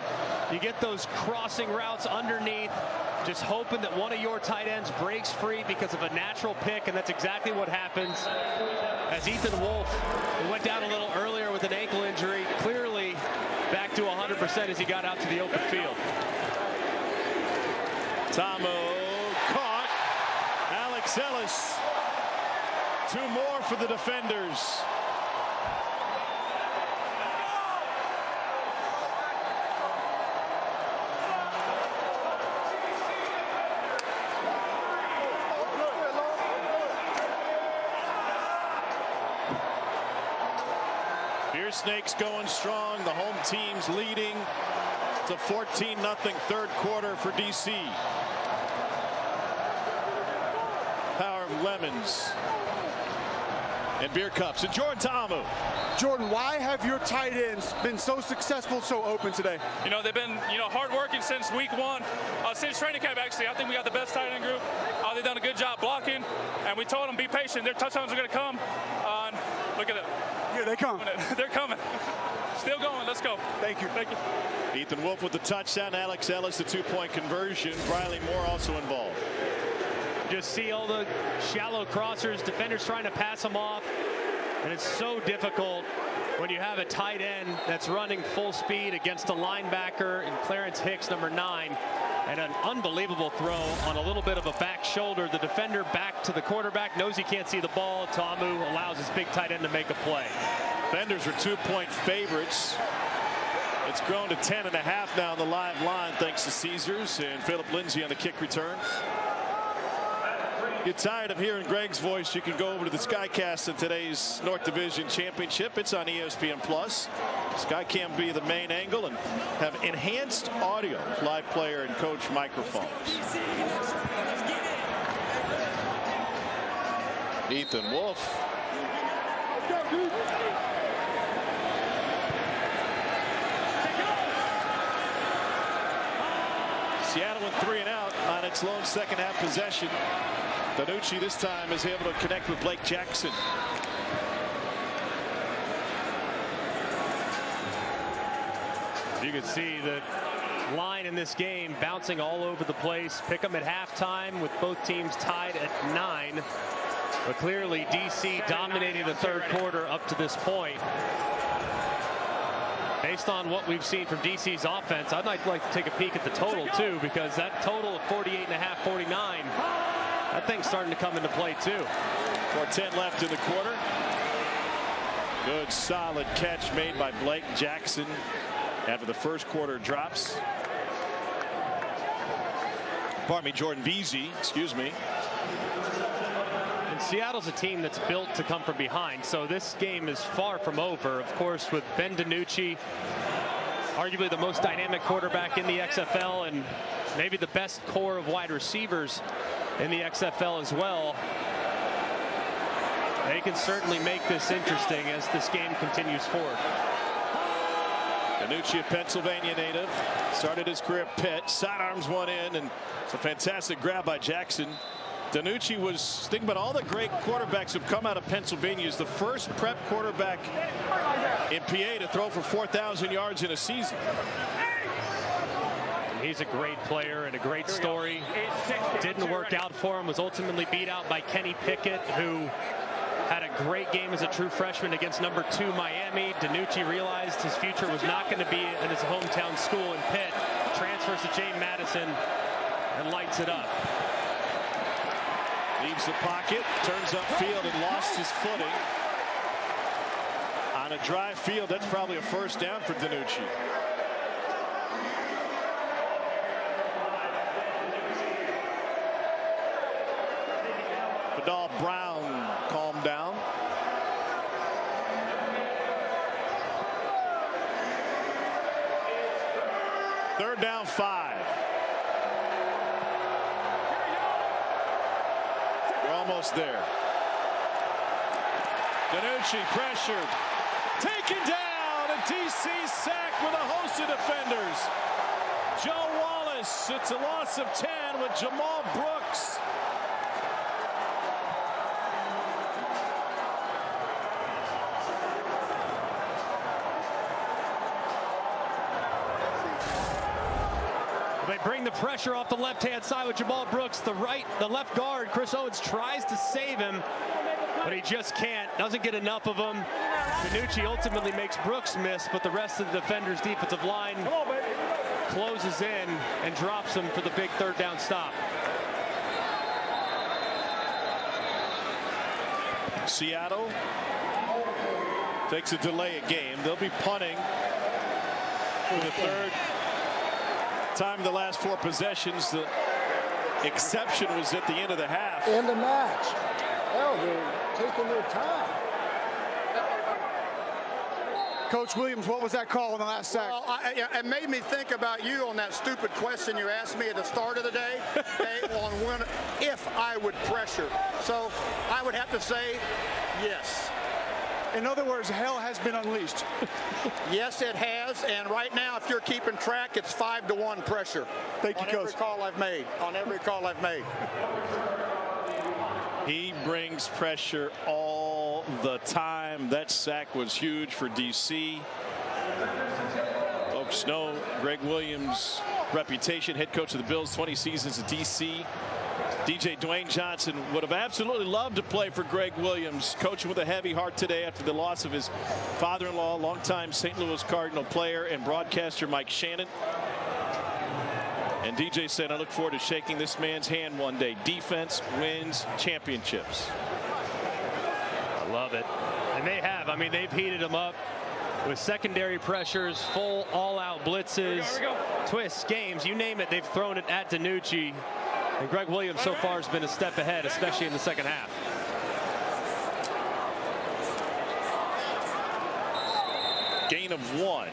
You get those crossing routes underneath, just hoping that one of your tight ends breaks free because of a natural pick, and that's exactly what happens. As Ethan Wolf, who went down a little earlier with an ankle injury, clearly back to 100% as he got out to the open field. Tamu caught. Alex Ellis. 2 more for the defenders. Beer Snakes going strong. The home team's leading. It's a 14-0 third quarter for DC. Power of lemons and beer cups. And Jordan Tamu. Jordan, why have your tight ends been so successful, so open today? You know, they've been, hard working since week 1. Since training camp, actually. I think we got the best tight end group. They've done a good job blocking, and we told them be patient. Their touchdowns are going to come. Look at it. Here they come. They're coming. Still going. Let's go. Thank you. Thank you. Ethan Wolf with the touchdown. Alex Ellis, the 2-point conversion. Riley Moore also involved. Just see all the shallow crossers, defenders trying to pass them off. And it's so difficult when you have a tight end that's running full speed against a linebacker in Clarence Hicks, number 9. And an unbelievable throw on a little bit of a back shoulder. The defender back to the quarterback, knows he can't see the ball. Ta'amu allows his big tight end to make a play. Defenders are 2-point favorites. It's grown to 10.5 now on the live line thanks to Caesars and Philip Lindsay on the kick return. Get tired of hearing Greg's voice, you can go over to the SkyCast in today's North Division Championship. It's on ESPN+. SkyCam be the main angle and have enhanced audio, live player and coach microphones. Ethan Wolf. Seattle went 3 and out on its lone second half possession. DiNucci this time is able to connect with Blake Jackson. You can see the line in this game bouncing all over the place. Pick them at halftime with both teams tied at 9. But clearly DC dominating the third quarter up to this point. Based on what we've seen from DC's offense, I'd like to take a peek at the total too, because that total of 48.5, 49, that thing's starting to come into play too. 4:10 left in the quarter. Good solid catch made by Blake Jackson after the first quarter drops. Pardon me, Jordan Veazey, excuse me. And Seattle's a team that's built to come from behind, so this game is far from over. Of course, with Ben DiNucci, arguably the most dynamic quarterback in the XFL and maybe the best core of wide receivers in the XFL as well. They can certainly make this interesting as this game continues forward. DiNucci, a Pennsylvania native, started his career at Pitt, sidearms one in, and it's a fantastic grab by Jackson. DiNucci was, think about all the great quarterbacks who've come out of Pennsylvania, is the first prep quarterback in PA to throw for 4,000 yards in a season. He's a great player and a great story. Didn't work out for him, was ultimately beat out by Kenny Pickett, who had a great game as a true freshman against number 2 Miami. DiNucci realized his future was not going to be in his hometown school in Pitt. Transfers to James Madison and lights it up. Leaves the pocket, turns upfield and lost his footing. On a dry field, that's probably a first down for DiNucci. Vidal Brown calmed down. Third down 5. We're almost there. DiNucci pressured. Taken down. And DC sacked with a host of defenders. Joe Wallace. It's a loss of 10 with Jamal Brooks. They bring the pressure off the left-hand side with Jamal Brooks. The left guard, Chris Owens, tries to save him, but he just can't. Doesn't get enough of him. DiNucci ultimately makes Brooks miss, but the rest of the defender's defensive line closes in and drops him for the big third down stop. Seattle takes a delay a game. They'll be punting for the third time in the last 4 possessions. The exception was at the end of the half. End of match. Hell, they're taking their time. Coach Williams, what was that call on the last sack? Well, it made me think about you on that stupid question you asked me at the start of the day on when, if I would pressure. So I would have to say yes. In other words, hell has been unleashed. Yes, it has. And right now, if you're keeping track, it's 5-1 pressure. Thank you, Coach. On every call I've made. On every call I've made. He brings pressure all the time. That sack was huge for DC. Folks know Greg Williams' reputation, head coach of the Bills, 20 seasons at DC. DJ Dwayne Johnson would have absolutely loved to play for Greg Williams, coaching with a heavy heart today after the loss of his father-in-law, longtime St. Louis Cardinal player and broadcaster Mike Shannon. And DJ said, I look forward to shaking this man's hand one day. Defense wins championships. I love it. And they have. I mean, they've heated him up with secondary pressures, full all-out blitzes, twists, games, you name it, they've thrown it at DiNucci. And Greg Williams so far has been a step ahead, especially in the second half. Gain of 1.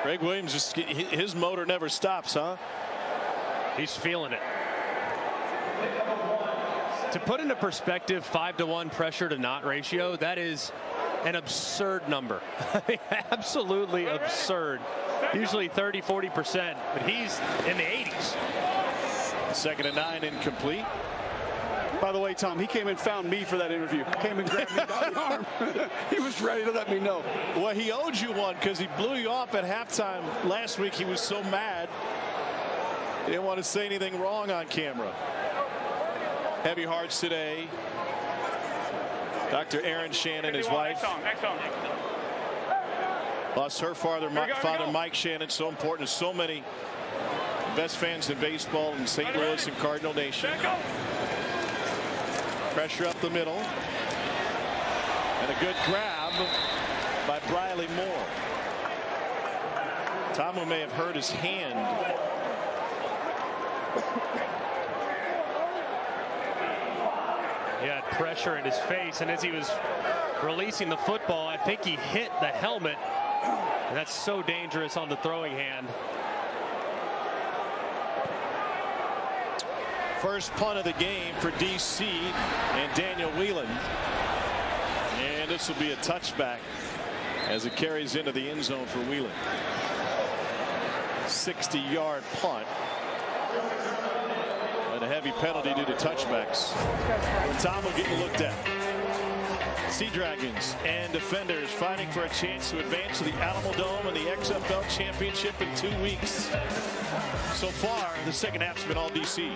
Greg Williams, just his motor never stops, huh? He's feeling it. To put into perspective, 5-to-1 pressure to not ratio, that is an absurd number. Absolutely absurd. Usually 30-40%, but he's in the 80s. 2nd and 9, incomplete. By the way, Tom, he came and found me for that interview. Came and grabbed me by the arm. He was ready to let me know. Well, he owed you one because he blew you off at halftime last week. He was so mad. He didn't want to say anything wrong on camera. Heavy hearts today. Dr. Erin Shannon, his wife. Next song. Lost her father Mike Shannon, so important to so many best fans in baseball in St. Louis and Cardinal Nation. Pressure up the middle. And a good grab by Briley Moore. Tomlin may have hurt his hand. He had pressure in his face, and as he was releasing the football, I think he hit the helmet. And that's so dangerous on the throwing hand. First punt of the game for DC and Daniel Whelan. And this will be a touchback as it carries into the end zone for Whelan. 60-yard punt. And a heavy penalty due to touchbacks. Tom will get looked at. Sea Dragons and Defenders fighting for a chance to advance to the Alamo Dome and the XFL Championship in 2 weeks. So far, the second half's been all DC.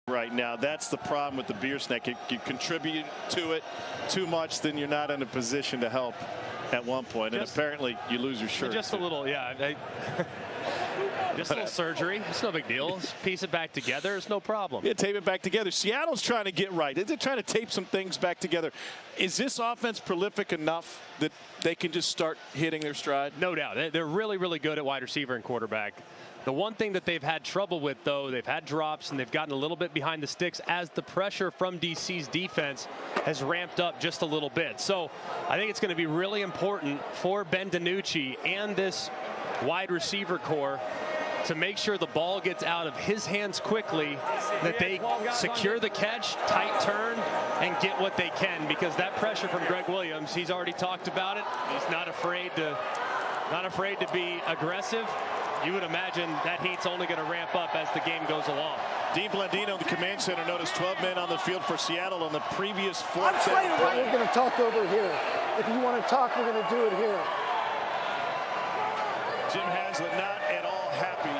right now. That's the problem with the beer snack. You contribute to it too much, then you're not in a position to help at one point. And apparently you lose your shirt. Just a little, yeah. Just a little surgery. It's no big deal. Just piece it back together. It's no problem. Yeah, tape it back together. Seattle's trying to get right. They're trying to tape some things back together. Is this offense prolific enough that they can just start hitting their stride? No doubt. They're really, really good at wide receiver and quarterback. The one thing that they've had trouble with, though, they've had drops and they've gotten a little bit behind the sticks as the pressure from DC's defense has ramped up just a little bit. So I think it's going to be really important for Ben DiNucci and this wide receiver core to make sure the ball gets out of his hands quickly, that they secure the catch, tight turn, and get what they can, because that pressure from Greg Williams, he's already talked about it. He's not afraid to be aggressive. You would imagine that heat's only going to ramp up as the game goes along. Dean Blandino, the command center, noticed 12 men on the field for Seattle on the previous fourth down. We're going to talk over here. If you want to talk, we're going to do it here. Jim Haslett not at all happy.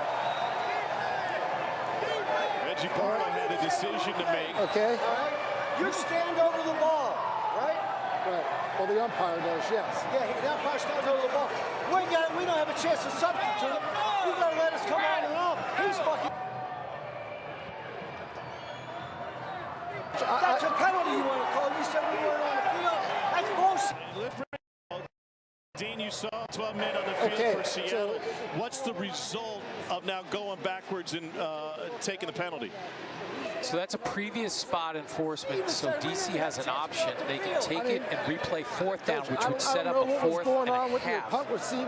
Reggie Barlow had a decision to make. Okay. You stand over the ball, right? Right. Well, the umpire does, yes. Yeah, the umpire stands over the ball. We don't have a chance to substitute. You gotta let us come on and off. He's fucking. That's a penalty you want to call. You said we weren't on the field. That's bullshit. Dean, you saw 12 men on the field for Seattle. What's the result of now going backwards and taking the penalty? So that's a previous spot enforcement. So DC has an option. They can take it and replay fourth down, which would set up a fourth and a half.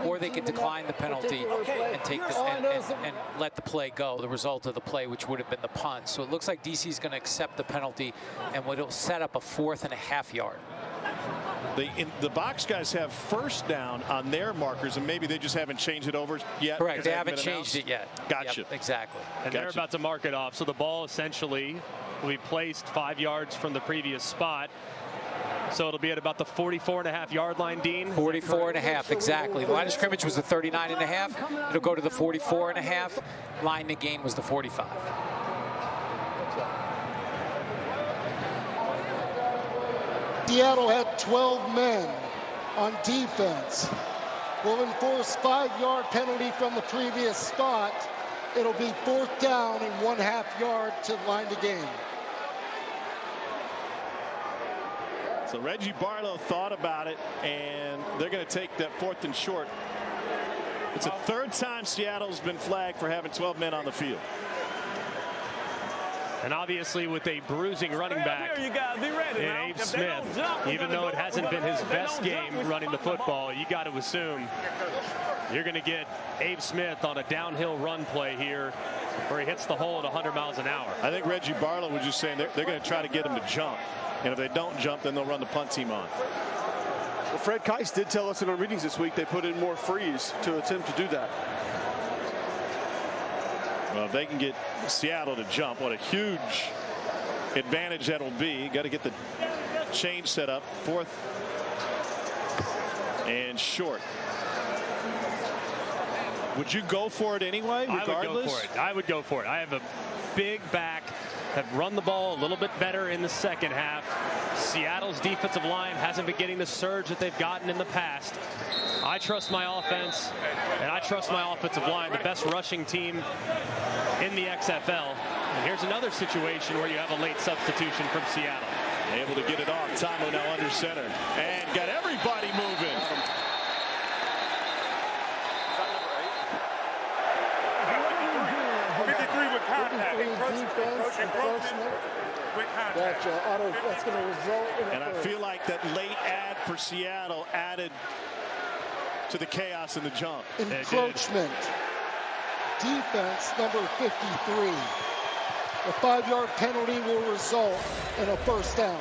Or they could decline the penalty and take and let the play go, the result of the play, which would have been the punt. So it looks like DC is going to accept the penalty and will set up a 4th and a half yard. The box guys have first down on their markers, and maybe they just haven't changed it over yet. Correct. They haven't changed it yet. Gotcha. Yep, exactly. And they're about to mark it off. So the ball essentially will be placed 5 yards from the previous spot. So it'll be at about the 44.5 yard line, Dean. 44.5, exactly. The line of scrimmage was the 39.5. It'll go to the 44.5. Line to gain was the 45. Seattle had 12 men on defense. Will enforce 5-yard penalty from the previous spot. It'll be 4th down and 1/2 yard to line the game. So Reggie Barlow thought about it, and they're going to take that 4th and short. It's a 3rd time Seattle's been flagged for having 12 men on the field. And obviously with a bruising running back in Abe Smith, even though it hasn't been his best game running the football, you got to assume you're going to get Abe Smith on a downhill run play here where he hits the hole at 100 miles an hour. I think Reggie Barlow was just saying they're going to try to get him to jump. And if they don't jump, then they'll run the punt team on. Well, Fred Keiss did tell us in our meetings this week they put in more freeze to attempt to do that. Well, if they can get Seattle to jump, what a huge advantage that will be. Got to get the change set up. 4th and short. Would you go for it anyway, regardless? I would go for it. I have a big back, have run the ball a little bit better in the second half. Seattle's defensive line hasn't been getting the surge that they've gotten in the past. I trust my offense, and I trust my offensive line, the best rushing team in the XFL. And here's another situation where you have a late substitution from Seattle. Able to get it off. Tomo now under center. And got everybody moving. That's going to result in and I feel like that late ad for Seattle added to the chaos in the jump. Encroachment. Defense number 53. The 5-yard penalty will result in a 1st down.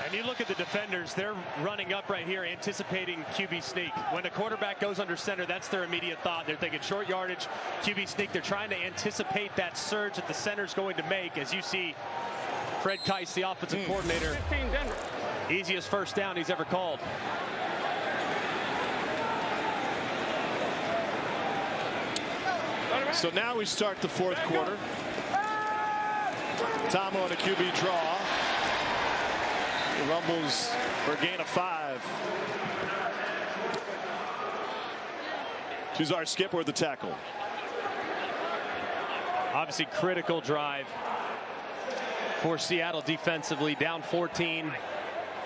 And you look at the defenders, they're running up right here, anticipating QB sneak. When a quarterback goes under center, that's their immediate thought. They're thinking short yardage, QB sneak. They're trying to anticipate that surge that the center's going to make. As you see, Fred Keiss, the offensive coordinator, easiest 1st down he's ever called. So now we start the 4th quarter. Tom on a QB draw. He rumbles for a gain of 5. Tuzar Skip with the tackle. Obviously critical drive for Seattle defensively, down 14.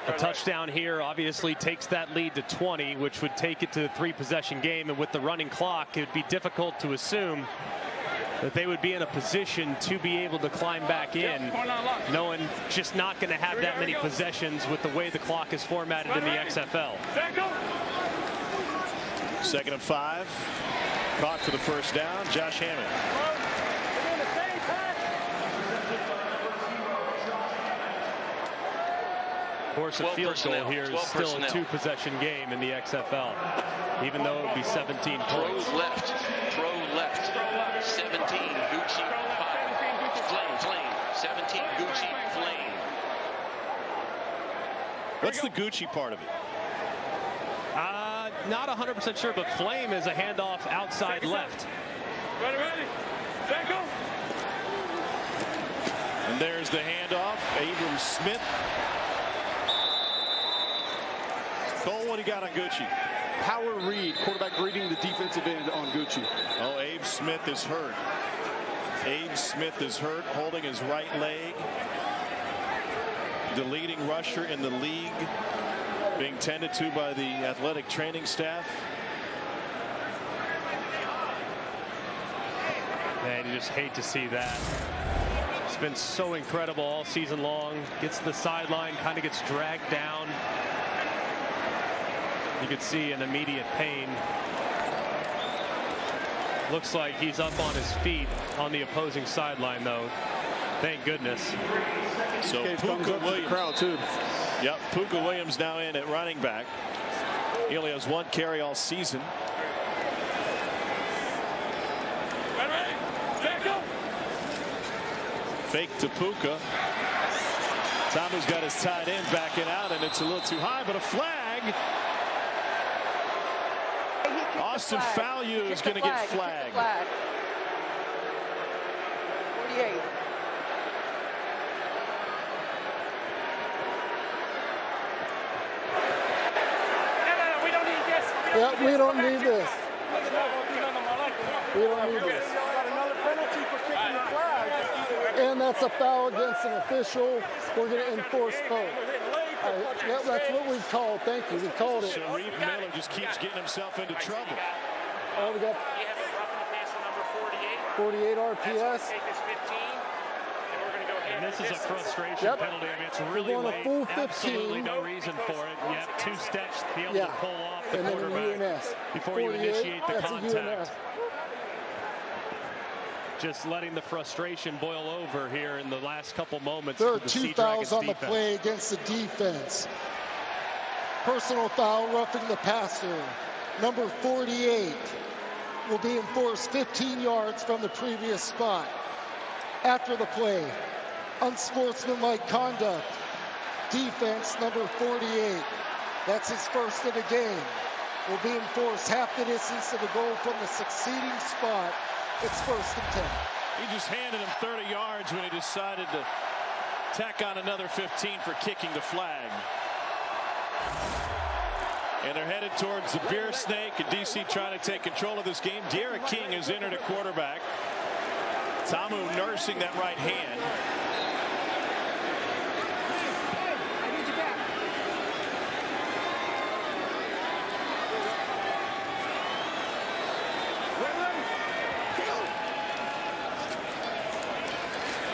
A touchdown here obviously takes that lead to 20, which would take it to the 3-possession game. And with the running clock, it would be difficult to assume that they would be in a position to be able to climb back in, knowing just not going to have that many possessions with the way the clock is formatted in the XFL. 2nd and 5. Caught for the first down. Josh Hammond. Of course, a field goal here is still a 2-possession game in the XFL, even though it would be 17 points. Throw left. 17, Gucci, 5. Flame. 17, Gucci, Flame. What's the Gucci part of it? Not 100% sure, but Flame is a handoff outside left. Ready. Go. And there's the handoff. Abram Smith. Cole, what do you got on Gucci? Power read, quarterback reading the defensive end on Gucci. Oh, Abe Smith is hurt. Holding his right leg. The leading rusher in the league, being tended to by the athletic training staff. Man, you just hate to see that. It's been so incredible all season long. Gets to the sideline, kind of gets dragged down. You could see an immediate pain. Looks like he's up on his feet on the opposing sideline, though. Thank goodness. So Puka Williams, crowd too. Yep, Puka Williams now in at running back. He only has 1 carry all season. Fake to Puka. Tamu's got his tight end backing out, and it's a little too high, but a flag. Austin Fallu is going to get flagged. 48. We don't need this. Yeah, we don't need this. We don't need this. Another penalty for kicking the flag. And that's a foul against an official. We're going to enforce both. Yeah, that's what we called. Thank you. We called it. Sharif Miller just keeps getting himself into trouble. Oh, we got 48 RPS. And this is a frustration penalty. I mean, it's really late. Full 15. Absolutely no reason for it. You have 2 steps to be able to pull off the and quarterback then before you initiate the that's contact. Just letting the frustration boil over here in the last couple moments. There for are the 2 Sea fouls Dragons on the defense. play against the defense. Personal foul, roughing the passer. Number 48 will be enforced 15 yards from the previous spot. After the play, unsportsmanlike conduct. Defense number 48. That's his first of the game. Will be enforced half the distance to the goal from the succeeding spot. It's 1st and 10. He just handed him 30 yards when he decided to tack on another 15 for kicking the flag. And they're headed towards the Beer Snake, and DC trying to take control of this game. Derek King has entered a quarterback. Tamu nursing that right hand.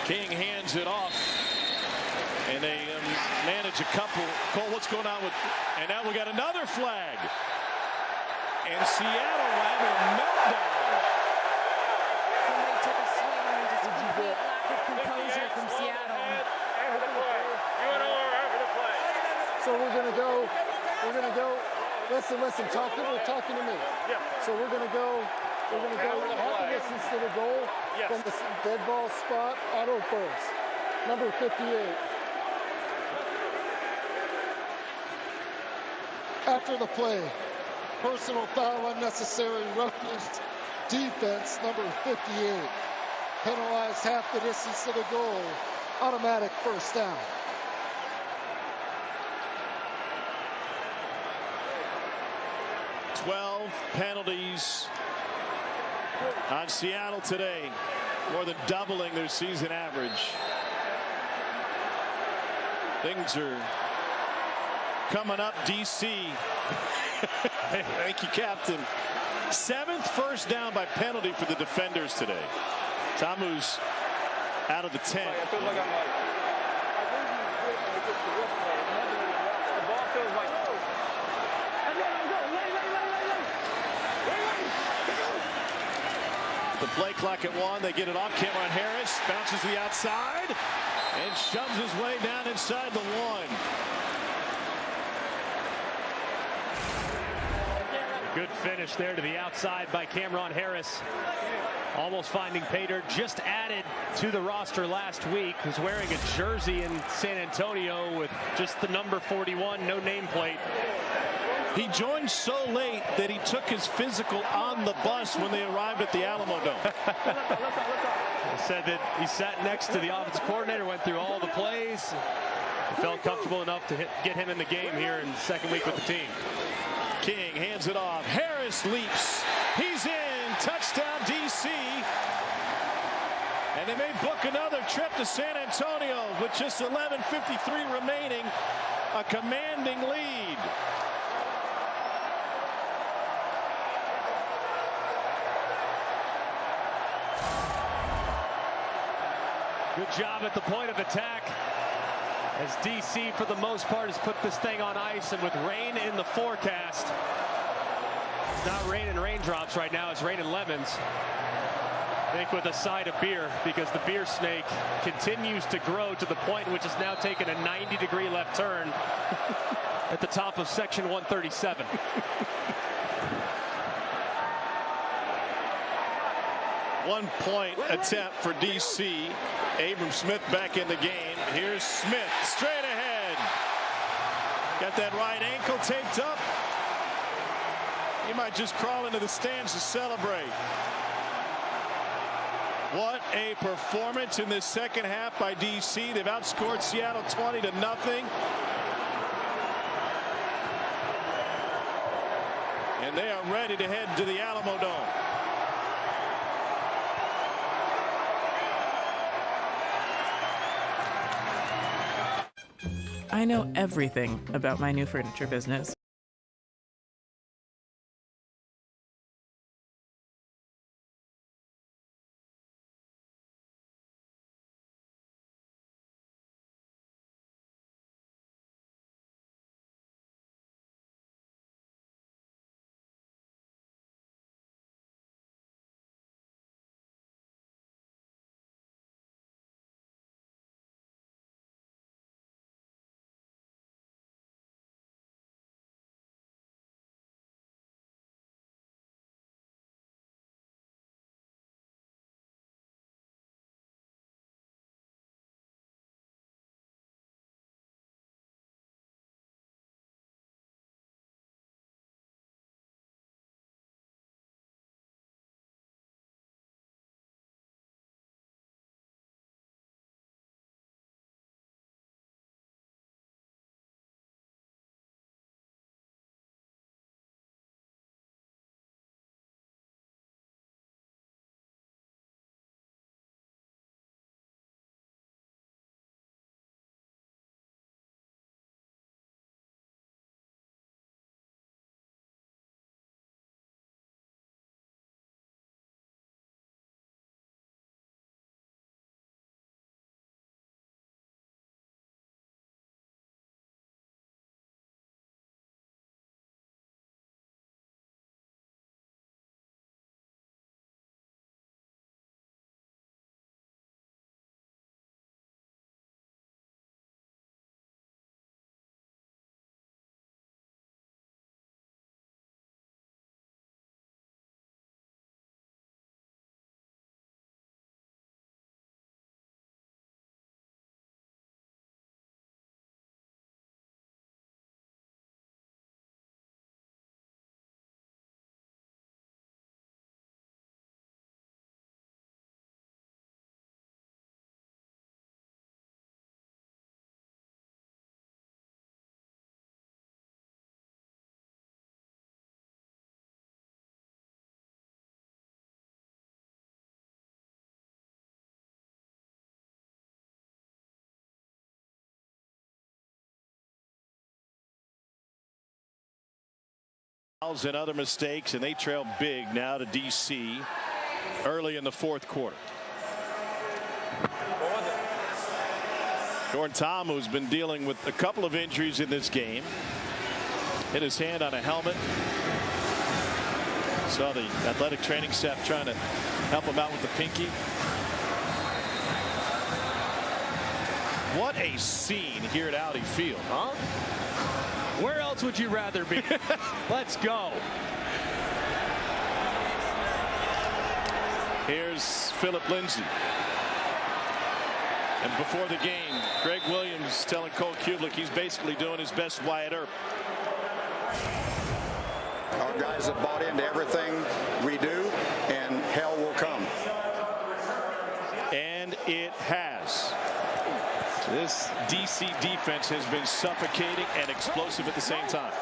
King hands it off, and they manage a couple. Cole, what's going on with? And now we got another flag, and Seattle will have a meltdown. Somebody took a swing and just a complete lack of composure from Seattle. So we're gonna go. Listen. We're talking to me. Yeah. So we're gonna go half the distance to the goal from the dead ball spot. Auto first. Number 58. After the play, personal foul, unnecessary roughness. Defense number 58. penalized half the distance to the goal. Automatic first down. Penalties on Seattle today, more than doubling their season average. Things are coming up, DC. Thank you, Captain. 7th first down by penalty for the defenders today. Tamu's out of the 10. The play clock at 1. They get it off. Cameron Harris bounces to the outside and shoves his way down inside the 1. Good finish there to the outside by Cameron Harris. Almost finding Pater, just added to the roster last week, who's wearing a jersey in San Antonio with just the number 41, no nameplate. He joined so late that he took his physical on the bus when they arrived at the Alamodome. He said that he sat next to the offensive coordinator, went through all the plays, felt comfortable enough to get him in the game here in the second week with the team. King hands it off. Harris leaps. He's in. Touchdown, DC. And they may book another trip to San Antonio with just 11:53 remaining. A commanding lead. Good job at the point of attack, as DC for the most part has put this thing on ice, and with rain in the forecast, it's not rain and raindrops right now, it's rain and lemons. I think with a side of beer, because the beer snake continues to grow to the point in which it's now taken a 90-degree left turn at the top of section 137. One-point attempt for DC. Abram Smith back in the game. Here's Smith straight ahead. Got that right ankle taped up. He might just crawl into the stands to celebrate. What a performance in this second half by DC. They've outscored Seattle 20-0. And they are ready to head to the Alamodome. I know everything about my new furniture business. fouls and other mistakes, and they trail big now to DC early in the fourth quarter. Jordan Ta'amu has been dealing with a couple of injuries in this game. Hit his hand on a helmet. Saw the athletic training staff trying to help him out with the pinky. What a scene here at Audi Field, huh? Where else would you rather be? Let's go. Here's Philip Lindsay. And before the game, Greg Williams telling Cole Kublik he's basically doing his best Wyatt Earp. Our guys have bought into everything we do, and hell will come. And it has. This DC defense has been suffocating and explosive at the same time.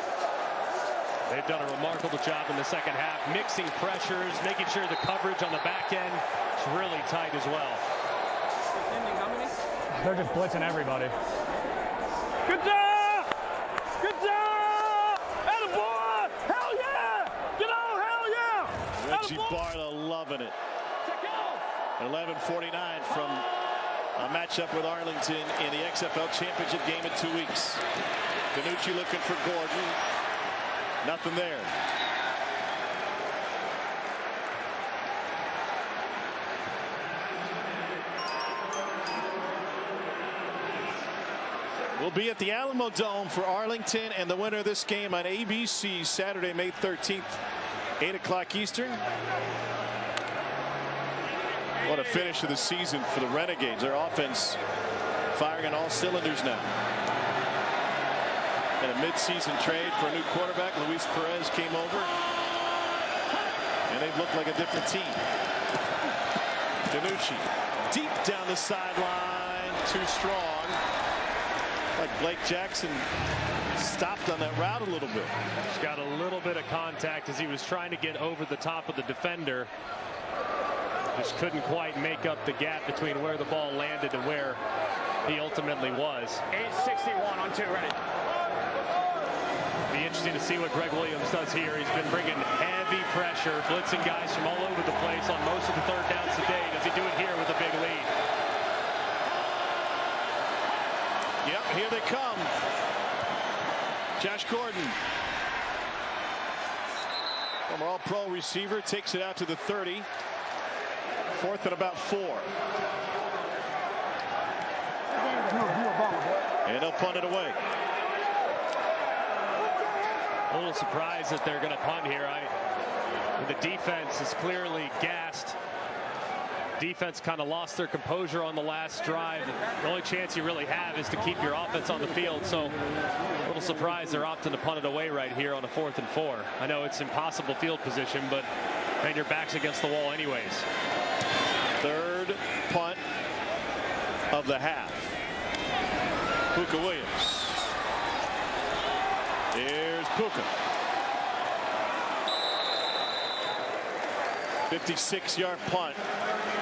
They've done a remarkable job in the second half, mixing pressures, making sure the coverage on the back end is really tight as well. They're just blitzing everybody. Good job! Good job! Attaboy! Hell yeah! Get on, hell yeah! Reggie Barta loving it. 11:49 from a matchup with Arlington in the XFL Championship game in 2 weeks. DiNucci looking for Gordon. Nothing there. We'll be at the Alamo Dome for Arlington and the winner of this game on ABC Saturday, May 13th, 8 o'clock Eastern. What a finish of the season for the Renegades. Their offense firing on all cylinders now. And a midseason trade for a new quarterback. Luis Perez came over. And they've looked like a different team. DiNucci deep down the sideline. Too strong. Like Blake Jackson stopped on that route a little bit. He's got a little bit of contact as he was trying to get over the top of the defender. Just couldn't quite make up the gap between where the ball landed and where he ultimately was. 8:61 on 2, ready. Be interesting to see what Greg Williams does here. He's been bringing heavy pressure, blitzing guys from all over the place on most of the third downs today. Does he do it here with a big lead? Yep, here they come. Josh Gordon. Former All-Pro receiver takes it out to the 30. 4th and about 4. And they'll punt it away. A little surprised that they're going to punt here. The defense is clearly gassed. Defense kind of lost their composure on the last drive. The only chance you really have is to keep your offense on the field. So a little surprised they're opting to punt it away right here on a 4th and 4. I know it's impossible field position, but man, your back's against the wall anyways. Third punt of the half. Puka Williams. Here's Puka. 56-yard punt.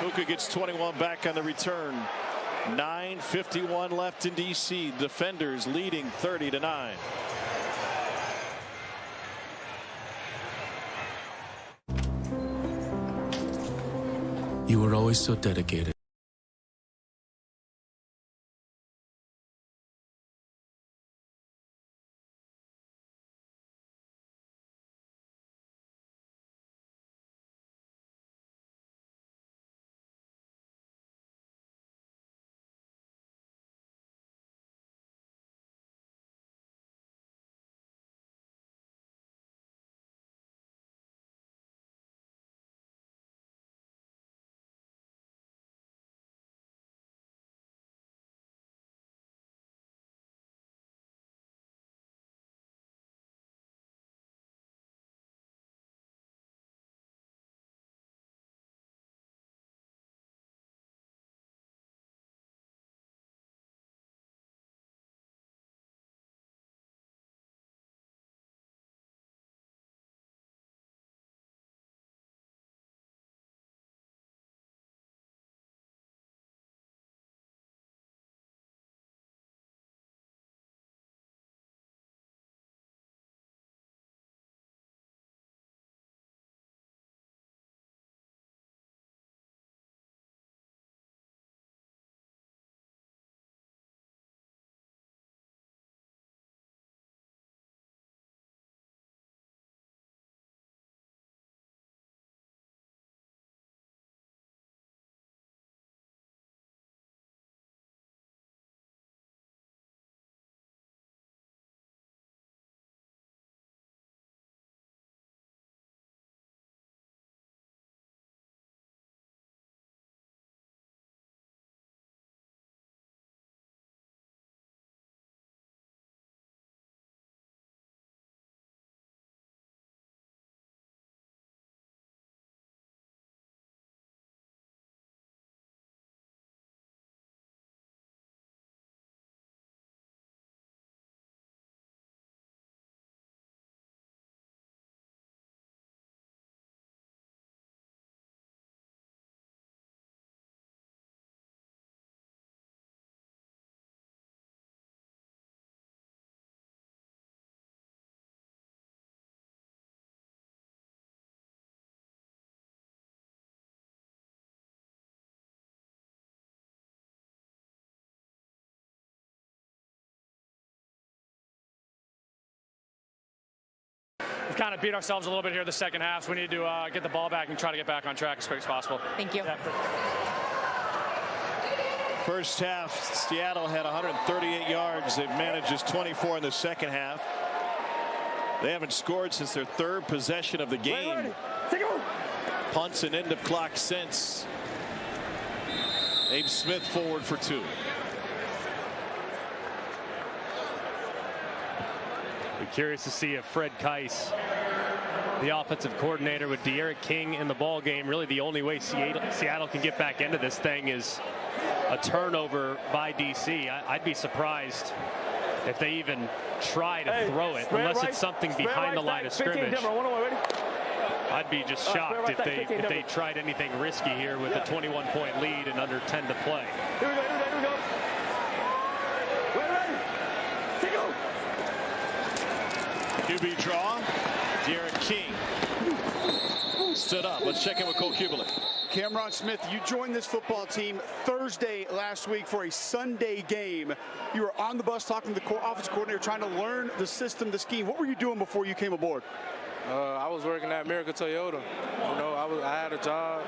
Puka gets 21 back on the return. 9:51 left in DC. Defenders leading 30-9. You were always so dedicated. kind of beat ourselves a little bit here the second half. So we need to get the ball back and try to get back on track as quick as possible. Thank you. First half, Seattle had 138 yards. They've managed just 24 in the second half. They haven't scored since their third possession of the game. Punts and end of clock since. Abe Smith forward for 2. Be curious to see if Fred Keiss, the offensive coordinator, with De'Aaron King in the ball game, really the only way Seattle can get back into this thing is a turnover by DC. I'd be surprised if they even try to throw it, unless it's something behind the line of scrimmage. I'd be just shocked if they tried anything risky here with a 21-point lead and under 10 to play. Here we go. QB draw. De'Aaron King stood up. Let's check in with Cole Kubelik. Cameron Smith, you joined this football team Thursday last week for a Sunday game. You were on the bus talking to the offensive coordinator, trying to learn the system, the scheme. What were you doing before you came aboard? I was working at Miracle Toyota. You know, I had a job,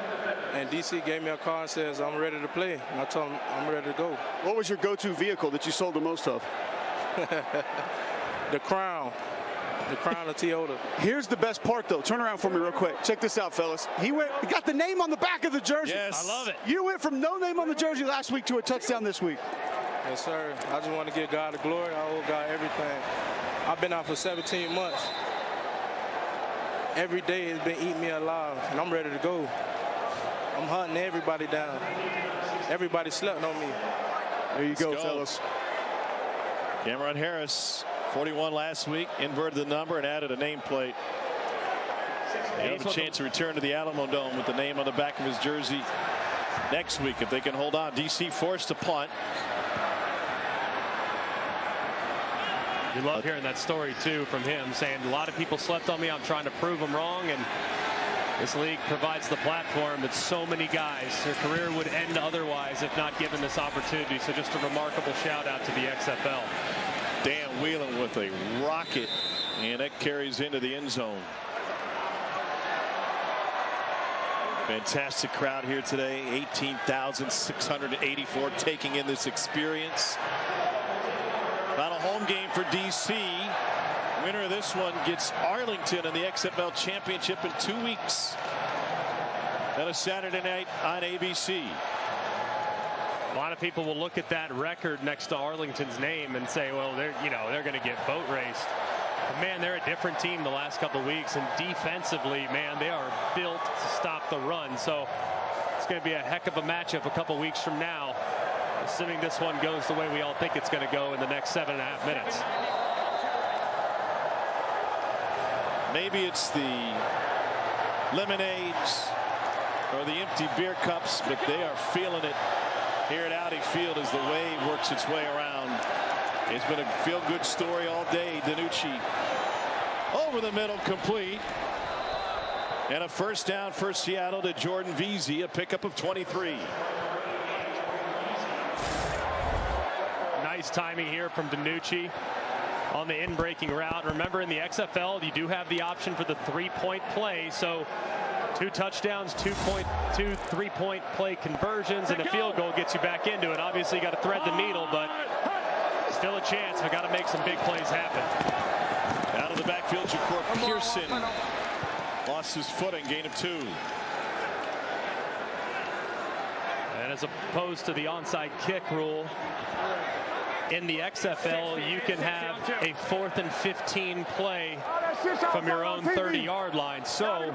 and DC gave me a call and says, I'm ready to play. And I told him, I'm ready to go. What was your go-to vehicle that you sold the most of? The Crown. The Crown of Toyota. Here's the best part, though. Turn around for me real quick. Check this out, fellas. He got the name on the back of the jersey. Yes. I love it. You went from no name on the jersey last week to a touchdown this week. Yes, sir. I just want to give God the glory. I owe God everything. I've been out for 17 months. Every day has been eating me alive, and I'm ready to go. I'm hunting everybody down. Everybody slept on me. There you go, fellas. Cameron Harris, 41 last week, inverted the number and added a nameplate. He has a chance to return to the Alamo Dome with the name on the back of his jersey next week if they can hold on. DC forced to punt. You love hearing that story, too, from him, saying a lot of people slept on me. I'm trying to prove them wrong, and this league provides the platform that so many guys, their career would end otherwise if not given this opportunity. So just a remarkable shout-out to the XFL. Dan Whelan with a rocket, and that carries into the end zone. Fantastic crowd here today. 18,684 taking in this experience. Not a home game for DC. Winner of this one gets Arlington in the XFL Championship in 2 weeks. Then a Saturday night on ABC. A lot of people will look at that record next to Arlington's name and say, well, they're going to get boat raced. But man, they're a different team the last couple of weeks, and defensively, man, they are built to stop the run. So it's going to be a heck of a matchup a couple weeks from now, assuming this one goes the way we all think it's going to go in the next 7.5 minutes. Maybe it's the lemonades or the empty beer cups, but they are feeling it here at Audi Field as the wave works its way around. It's been a feel-good story all day. DiNucci over the middle, complete. And a first down for Seattle to Jordan Veazey, a pickup of 23. Nice timing here from DiNucci on the in-breaking route. Remember, in the XFL, you do have the option for the three-point play. So 2 touchdowns, 2 3-point play conversions, and a field goal gets you back into it. Obviously, you got to thread the needle, but still a chance. We got to make some big plays happen. Out of the backfield, Ja'Cour Pearson lost his footing, gain of 2. And as opposed to the onside kick rule, in the XFL, you can have a 4th and 15 play from your own 30-yard line. So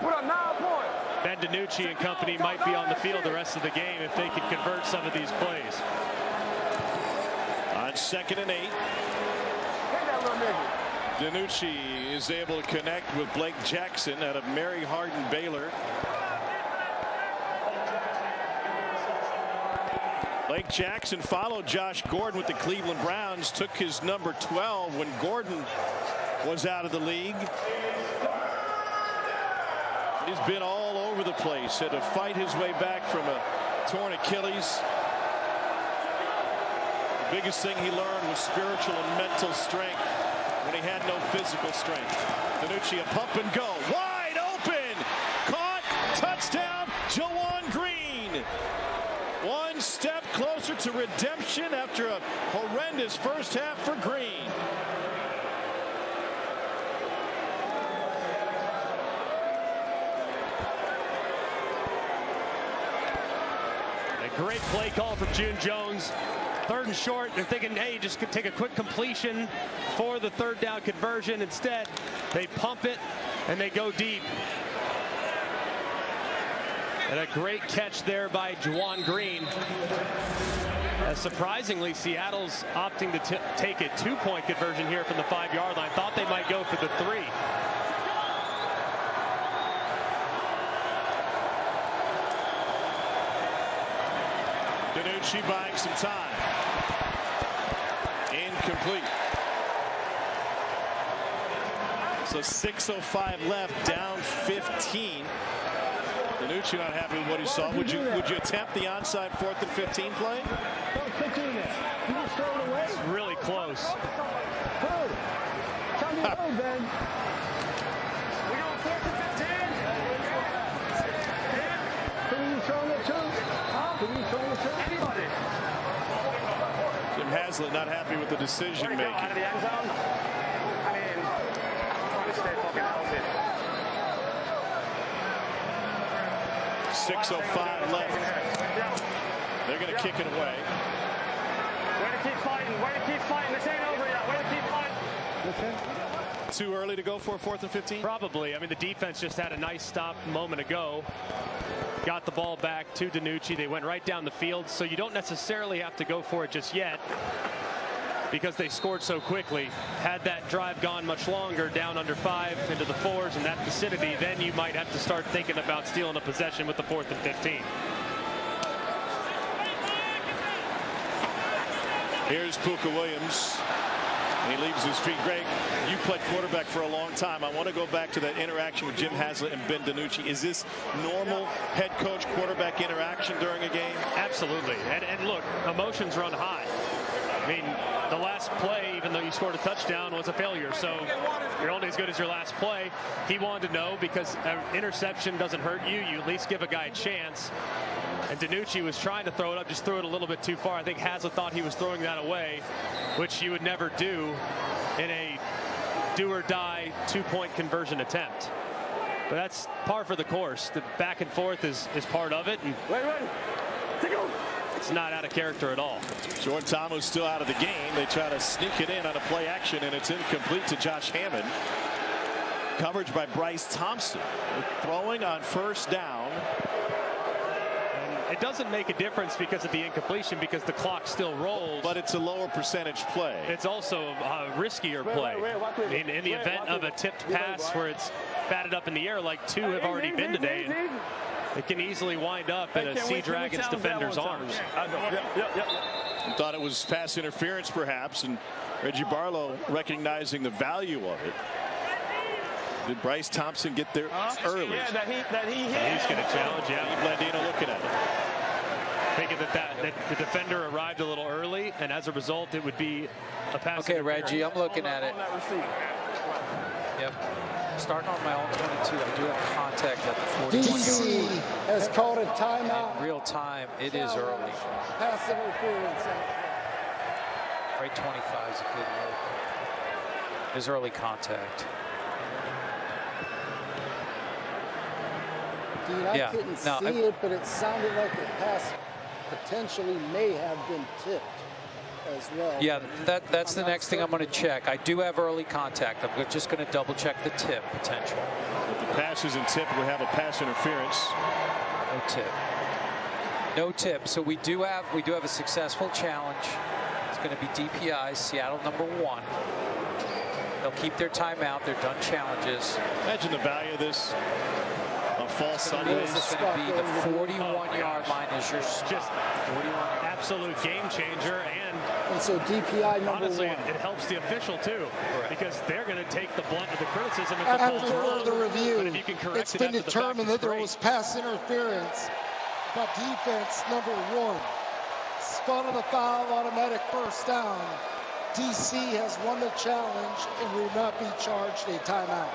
Ben DiNucci and company might be on the field the rest of the game if they can convert some of these plays. On 2nd and 8, DiNucci is able to connect with Blake Jackson out of Mary Hardin Baylor. Blake Jackson followed Josh Gordon with the Cleveland Browns, took his number 12 when Gordon was out of the league. He's been all over the place, had to fight his way back from a torn Achilles. The biggest thing he learned was spiritual and mental strength. when he had no physical strength. DiNucci, a pump and go. Wide open. Caught. Touchdown, Juwan Green. One step closer to redemption after a horrendous first half for Green. A great play call from June Jones. 3rd and short. They're thinking, hey, just take a quick completion for the 3rd down conversion. Instead, they pump it and they go deep. And a great catch there by Juwan Green. Surprisingly, Seattle's opting to take a 2-point conversion here from the 5-yard line. Thought they might go for the 3. DiNucci buying some time. Incomplete. So 6:05 left, down 15. DiNucci not happy with what he saw. Would you attempt the onside 4th and 15 play? It's really close. Jim Haslett not happy with the decision making. Out of the end zone. I mean, I'm trying to stay fucking healthy. 6:05 left. They're going to kick it away. Way to keep fighting. Way to keep fighting. This ain't over yet. Way to keep fighting. Too early to go for 4th and 15? Probably. I mean, the defense just had a nice stop a moment ago. Got the ball back to DiNucci. They went right down the field, so you don't necessarily have to go for it just yet because they scored so quickly. Had that drive gone much longer, down under 5 into the 4s in that vicinity, then you might have to start thinking about stealing a possession with the 4th and 15. Here's Puka Williams. He leaves his feet. Greg, you played quarterback for a long time. I want to go back to that interaction with Jim Haslett and Ben DiNucci. Is this normal head coach quarterback interaction during a game? Absolutely. And look, emotions run high. I mean, the last play, even though you scored a touchdown, was a failure. So you're only as good as your last play. He wanted to know because an interception doesn't hurt you. You at least give a guy a chance. And DiNucci was trying to throw it up, just threw it a little bit too far. I think Haslett thought he was throwing that away, which you would never do in a do-or-die 2-point conversion attempt. But that's par for the course. The back and forth is part of it. And it's not out of character at all. Jordan Thomas still out of the game. They try to sneak it in on a play action, and it's incomplete to Josh Hammond. Coverage by Bryce Thompson. Throwing on 1st down. It doesn't make a difference because of the incompletion because the clock still rolls. But it's a lower percentage play. It's also a riskier play. In the event of a tipped pass where it's batted up in the air like 2 have already been today, it can easily wind up in a Sea Dragons defender's arms. Thought it was pass interference perhaps, and Reggie Barlow recognizing the value of it. Did Bryce Thompson get there early? Yeah, that he hit. He's going to challenge, yeah. Blandino looking at it. Thinking that the defender arrived a little early, and as a result, it would be a pass. Okay, Reggie, I'm looking at it. Yep. Starting on my own 22, I do have contact at the 40. DC has called a timeout. In real time, it is early. Pass interference. Right 25 is a good look. There's early contact. Dean, I couldn't see it, but it sounded like the pass potentially may have been tipped as well. Yeah, that's the next thing I'm going to check. I do have early contact. I'm just going to double check the tip potential. If the pass isn't tipped, we have a pass interference. No tip. No tip. So we do have a successful challenge. It's going to be DPI, Seattle #1. They'll keep their timeout. They're done challenges. Imagine the value of this. False Sundays. It's going to be the 41-yard line is your just absolute game changer, and so DPI honestly, #1. it helps the official too, because they're going to take the blunt of the criticism. After the review, but if you can correct it's been determined that there was pass interference, but defense #1 spun on the foul, automatic 1st down. DC has won the challenge and will not be charged a timeout.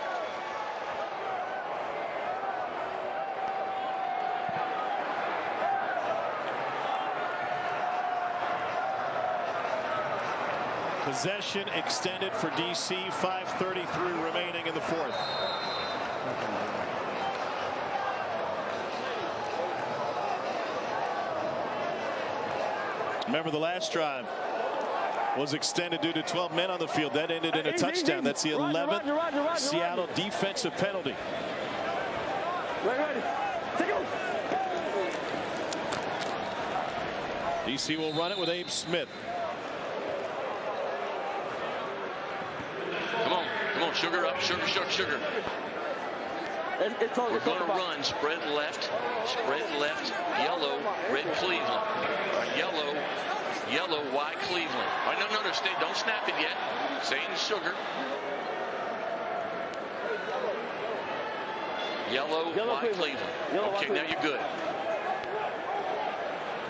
Possession extended for DC. 5:33 remaining in the fourth. Remember, the last drive was extended due to 12 men on the field. That ended in a touchdown. That's the 11th Seattle defensive penalty. DC will run it with Abe Smith. Come on, sugar up, sugar. We're going to run, spread left, yellow, red Cleveland. Yellow, white Cleveland. All right, no, stay, don't snap it yet. Stay in the sugar. Yellow, white Cleveland. Okay, now you're good.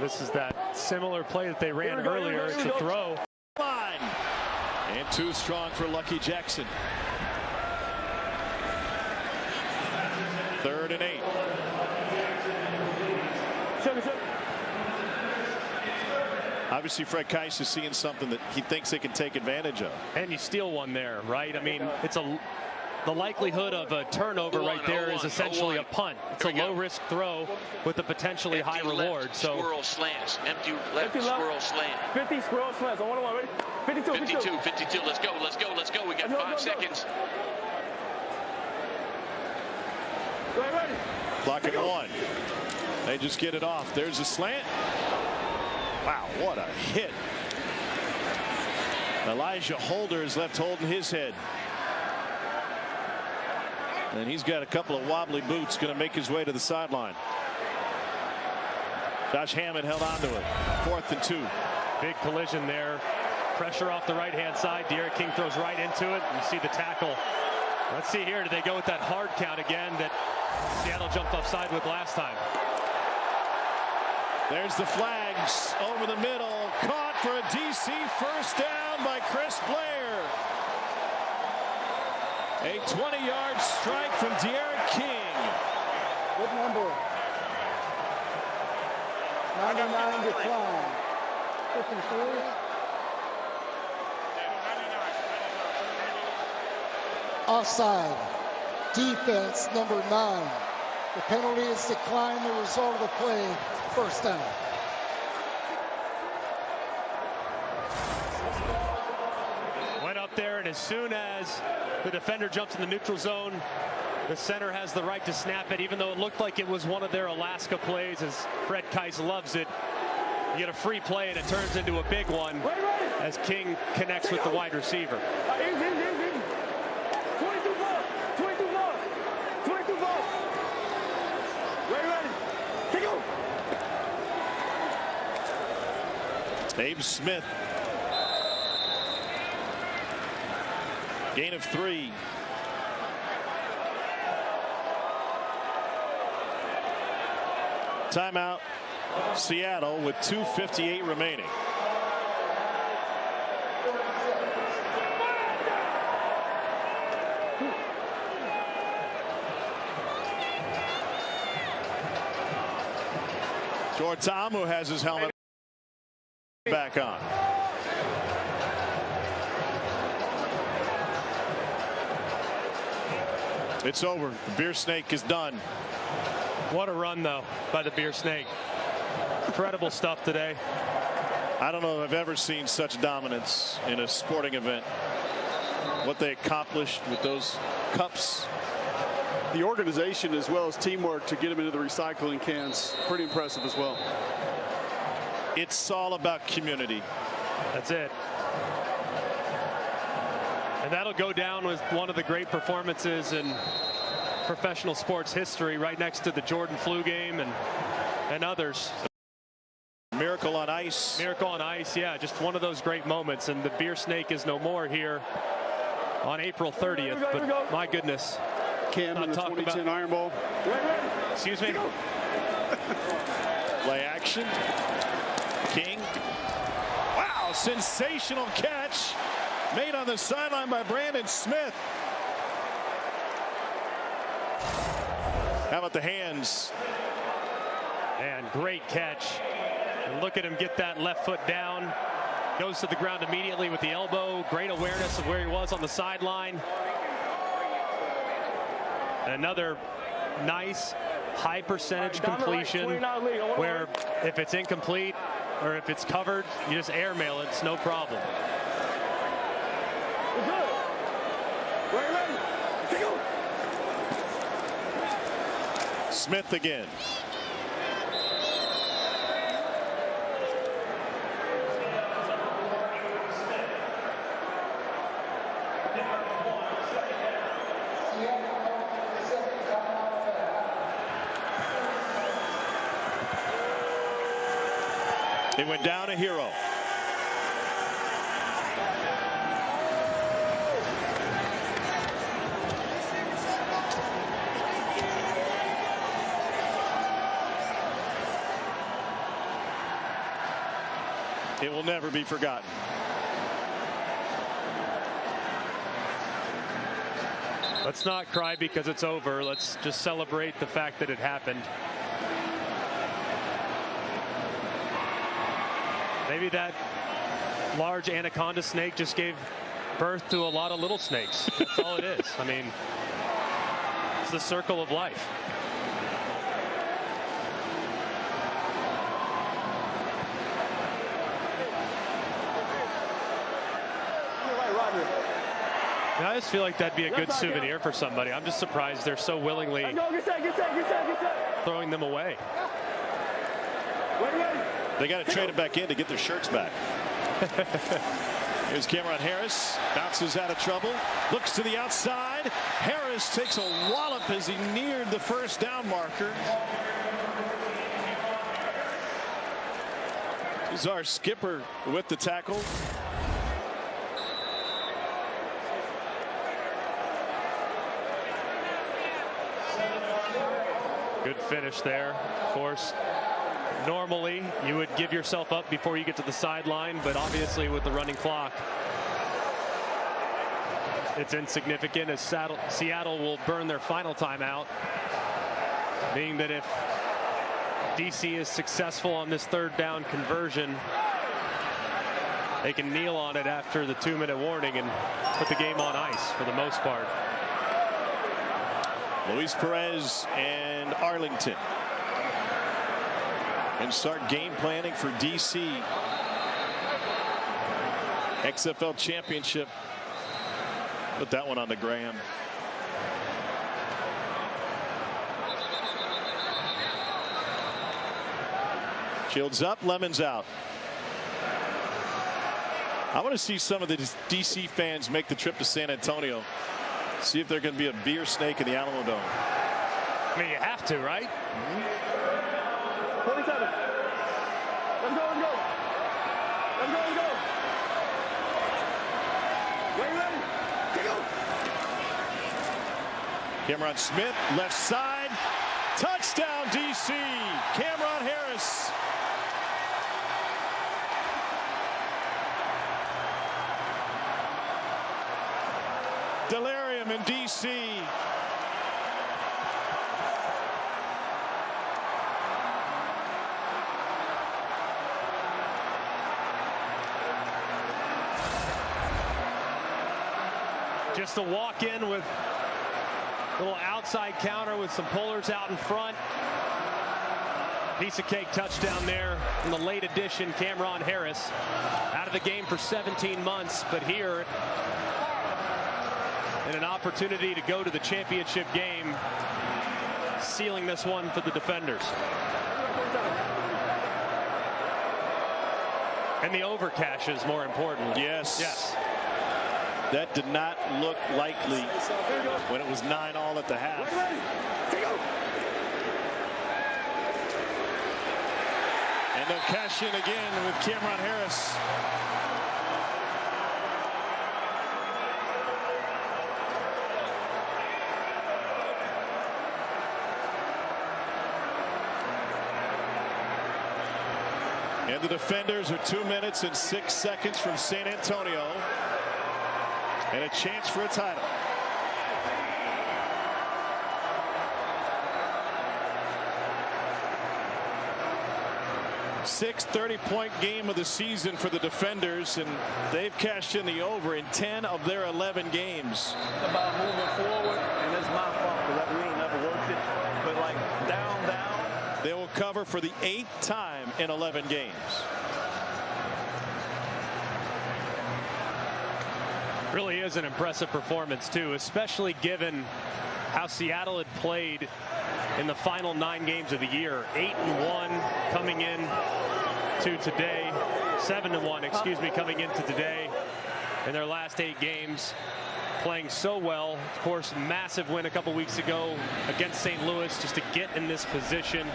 This is that similar play that they ran earlier. It's a throw. Line. And too strong for Lucky Jackson. 3rd and 8. Obviously, Fred Keiss is seeing something that he thinks they can take advantage of. And you steal one there, right? I mean, it's the likelihood of a turnover right there is essentially a punt. It's a low-risk throw with a potentially high reward. So squirrel slants, empty left squirrel slant. 50 squirrel slants. 1-1, ready? 52. Let's go. We got 5 seconds. Ready. Clock at 1. They just get it off. There's a slant. Wow, what a hit. Elijah Holder is left holding his head. And he's got a couple of wobbly boots, going to make his way to the sideline. Josh Hammond held on to it. 4th and 2. Big collision there. Pressure off the right-hand side. D'Eriq King throws right into it. You see the tackle. Let's see here. Do they go with that hard count again that Seattle jumped offside with last time? There's the flags over the middle. Caught for a DC first down by Chris Blair. A 20-yard strike from D'Eriq King. What number? 99 decline. 53. Offside. Defense number 9. The penalty is declined. The result of the play, first down. Went up there, and as soon as the defender jumps in the neutral zone, the center has the right to snap it, even though it looked like it was one of their Alaska plays, as Fred Keiss loves it. You get a free play, and it turns into a big one as King connects with the wide receiver. 22 balls. Ready. Take go. Abe Smith. Gain of 3. Timeout. Seattle with 2:58 remaining. George Ta'amu has his helmet back on. It's over. The Beer Snake is done. What a run, though, by the Beer Snake. Incredible stuff today. I don't know if I've ever seen such dominance in a sporting event. What they accomplished with those cups. The organization as well as teamwork to get them into the recycling cans. Pretty impressive as well. It's all about community. That's it. And that'll go down with one of the great performances in professional sports history, right next to the Jordan flu game and others. Miracle on Ice. Miracle on Ice, yeah, just one of those great moments. And the Beer Snake is no more here on April 30th. But my goodness. Cam in the 2010 Iron Bowl. Excuse me. Play action. King. Wow, Sensational catch made on the sideline by Brandon Smith. How about the hands? And great catch. And look at him get that left foot down. Goes to the ground immediately with the elbow. Great awareness of where he was on the sideline. Another nice high percentage completion where if it's incomplete or if it's covered, you just airmail it. It's no problem. Smith again. It went down a hero. It will never be forgotten. Let's not cry because it's over. Let's just celebrate the fact that it happened. Maybe that large anaconda snake just gave birth to a lot of little snakes. That's all it is. I mean, it's the circle of life. I just feel like that'd be a good souvenir for somebody. I'm just surprised they're so willingly throwing them away. They got to trade it back in to get their shirts back. Here's Cameron Harris. Bounces out of trouble. Looks to the outside. Harris takes a wallop as he neared the first down marker. Here's our skipper with the tackle. Good finish there. Of course, normally you would give yourself up before you get to the sideline, but obviously with the running clock, it's insignificant as Seattle will burn their final timeout, meaning that if DC is successful on this third down conversion, they can kneel on it after the 2-minute warning and put the game on ice for the most part. Luis Perez and Arlington. And start game planning for DC. XFL championship. Put that one on the gram. Shields up, Lemons out. I want to see some of the DC fans make the trip to San Antonio. See if there's going to be a beer snake in the Alamo Dome. I mean, you have to, right? 27. Let's go, let's go. Let's go, let's go. Ready? Go. Cameron Smith, left side. Touchdown, DC. Cameron Harris. Delirium in DC. Just a walk in with a little outside counter with some pullers out in front. Piece of cake touchdown there in the late edition. Cameron Harris out of the game for 17 months, but here in an opportunity to go to the championship game, sealing this one for the defenders. And the over cash is more important. Yes. Yes. That did not look likely when it was 9-all at the half. And they'll cash in again with Cameron Harris. And the defenders are 2 minutes and 6 seconds from San Antonio. And a chance for a title. Sixth 30-point game of the season for the defenders, and they've cashed in the over in 10 of their 11 games. About moving forward, and it's my fault because I really never worked it. But like down. They will cover for the 8th time in 11 games. Really is an impressive performance too, especially given how Seattle had played in the final 9 games of the year. 8-1 coming in to today, 7-1, excuse me, coming into today in their last 8 games. Playing so well. Of course, massive win a couple weeks ago against St. Louis just to get in this position.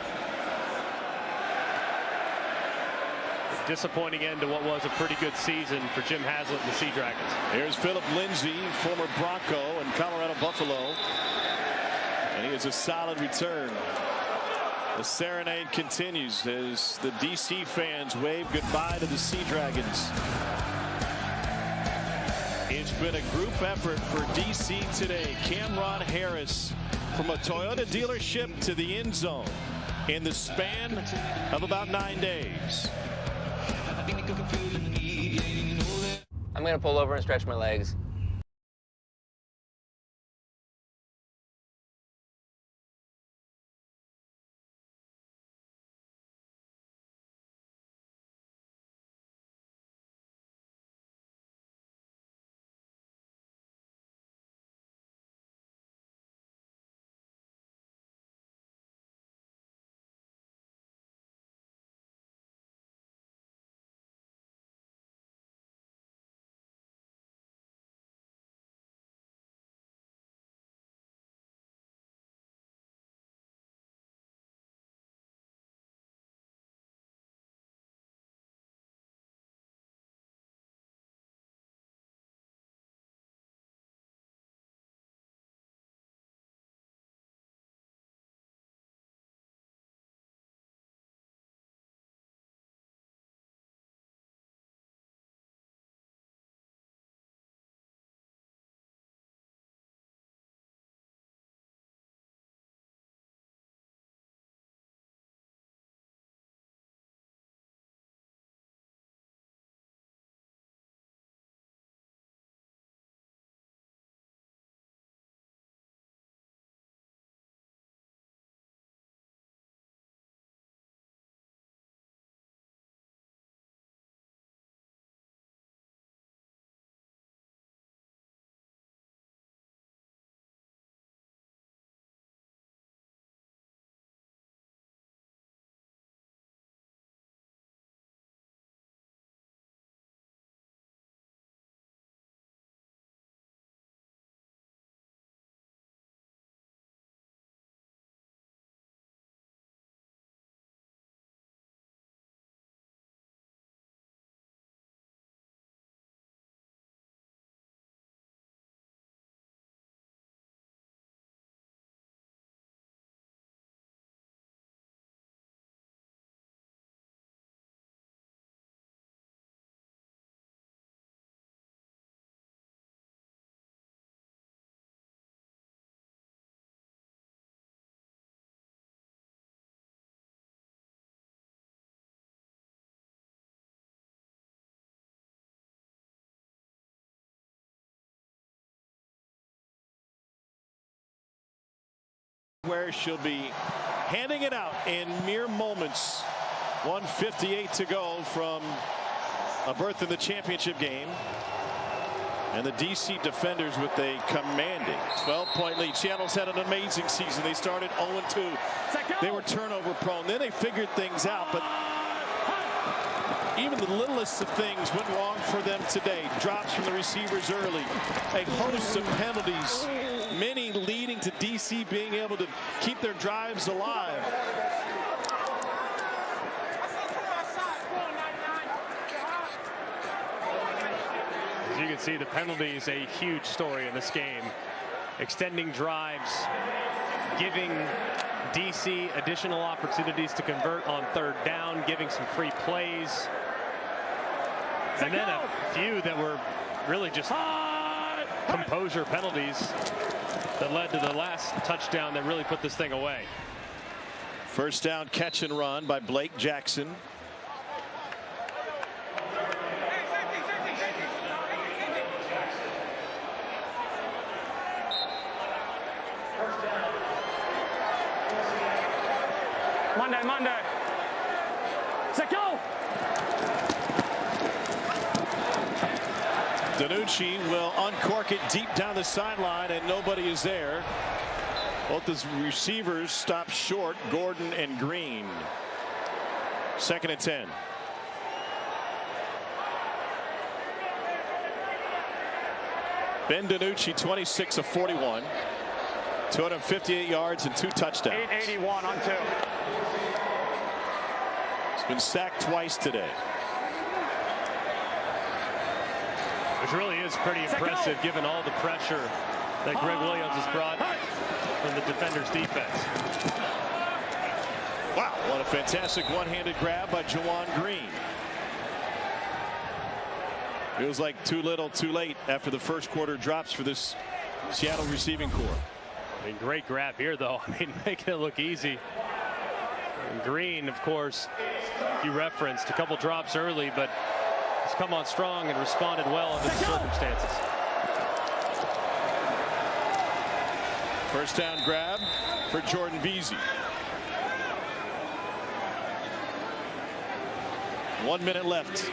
Disappointing end to what was a pretty good season for Jim Haslett and the Sea Dragons. Here's Philip Lindsay, former Bronco and Colorado Buffalo. And he has a solid return. The serenade continues as the DC fans wave goodbye to the Sea Dragons. It's been a group effort for DC today. Cameron Harris from a Toyota dealership to the end zone in the span of about 9 days. I'm going to pull over and stretch my legs. Where she'll be handing it out in mere moments. 1:58 to go from a berth in the championship game. And the DC defenders with a commanding 12-point lead. Seattle's had an amazing season. They started 0-2. They were turnover prone. Then they figured things out, but even the littlest of things went wrong for them today. Drops from the receivers early. A host of penalties, many leading to DC being able to keep their drives alive. As you can see, the penalties a huge story in this game. Extending drives, giving DC additional opportunities to convert on third down, giving some free plays. And then a few that were really just composure penalties that led to the last touchdown that really put this thing away. First down catch and run by Blake Jackson. Monday. Set go. DiNucci will uncork it deep down the sideline, and nobody is there. Both the receivers stop short, Gordon and Green. 2nd and 10. Ben DiNucci, 26 of 41. 258 yards and 2 touchdowns. 881 on 2. He's been sacked twice today. Which really is pretty impressive given all the pressure that Greg Williams has brought from the defender's defense. Wow, what a fantastic one-handed grab by Juwan Green. It was like too little, too late after the first quarter drops for this Seattle receiving corps. I mean, great grab here, though. I mean, making it look easy. And Green, of course, you referenced a couple drops early, but he's come on strong and responded well under the circumstances. First down grab for Jordan Veazey. 1 minute left.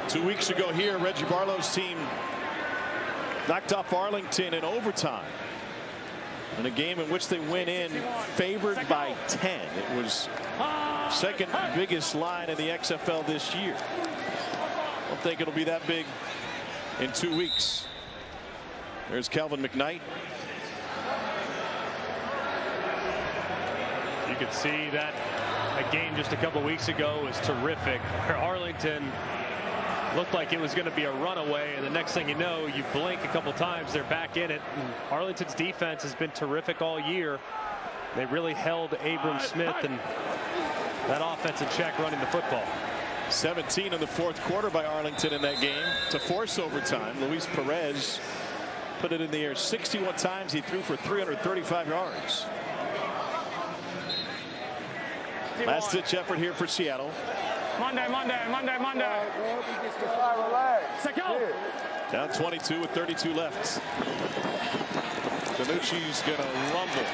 2 weeks ago here, Reggie Barlow's team knocked off Arlington in overtime in a game in which they went in favored by 10. It was second biggest line in the XFL this year. I don't think it'll be that big in 2 weeks. There's Calvin McKnight. You could see that a game just a couple weeks ago was terrific, where Arlington looked like it was going to be a runaway, and the next thing you know, you blink a couple times, they're back in it. And Arlington's defense has been terrific all year. They really held Abram Smith and that offense in check running the football. 17 in the fourth quarter by Arlington in that game to force overtime. Luis Perez put it in the air 61 times. He threw for 335 yards. Last ditch effort here for Seattle. Monday. Set go. Down 22 with 32 left. DiNucci's going to rumble.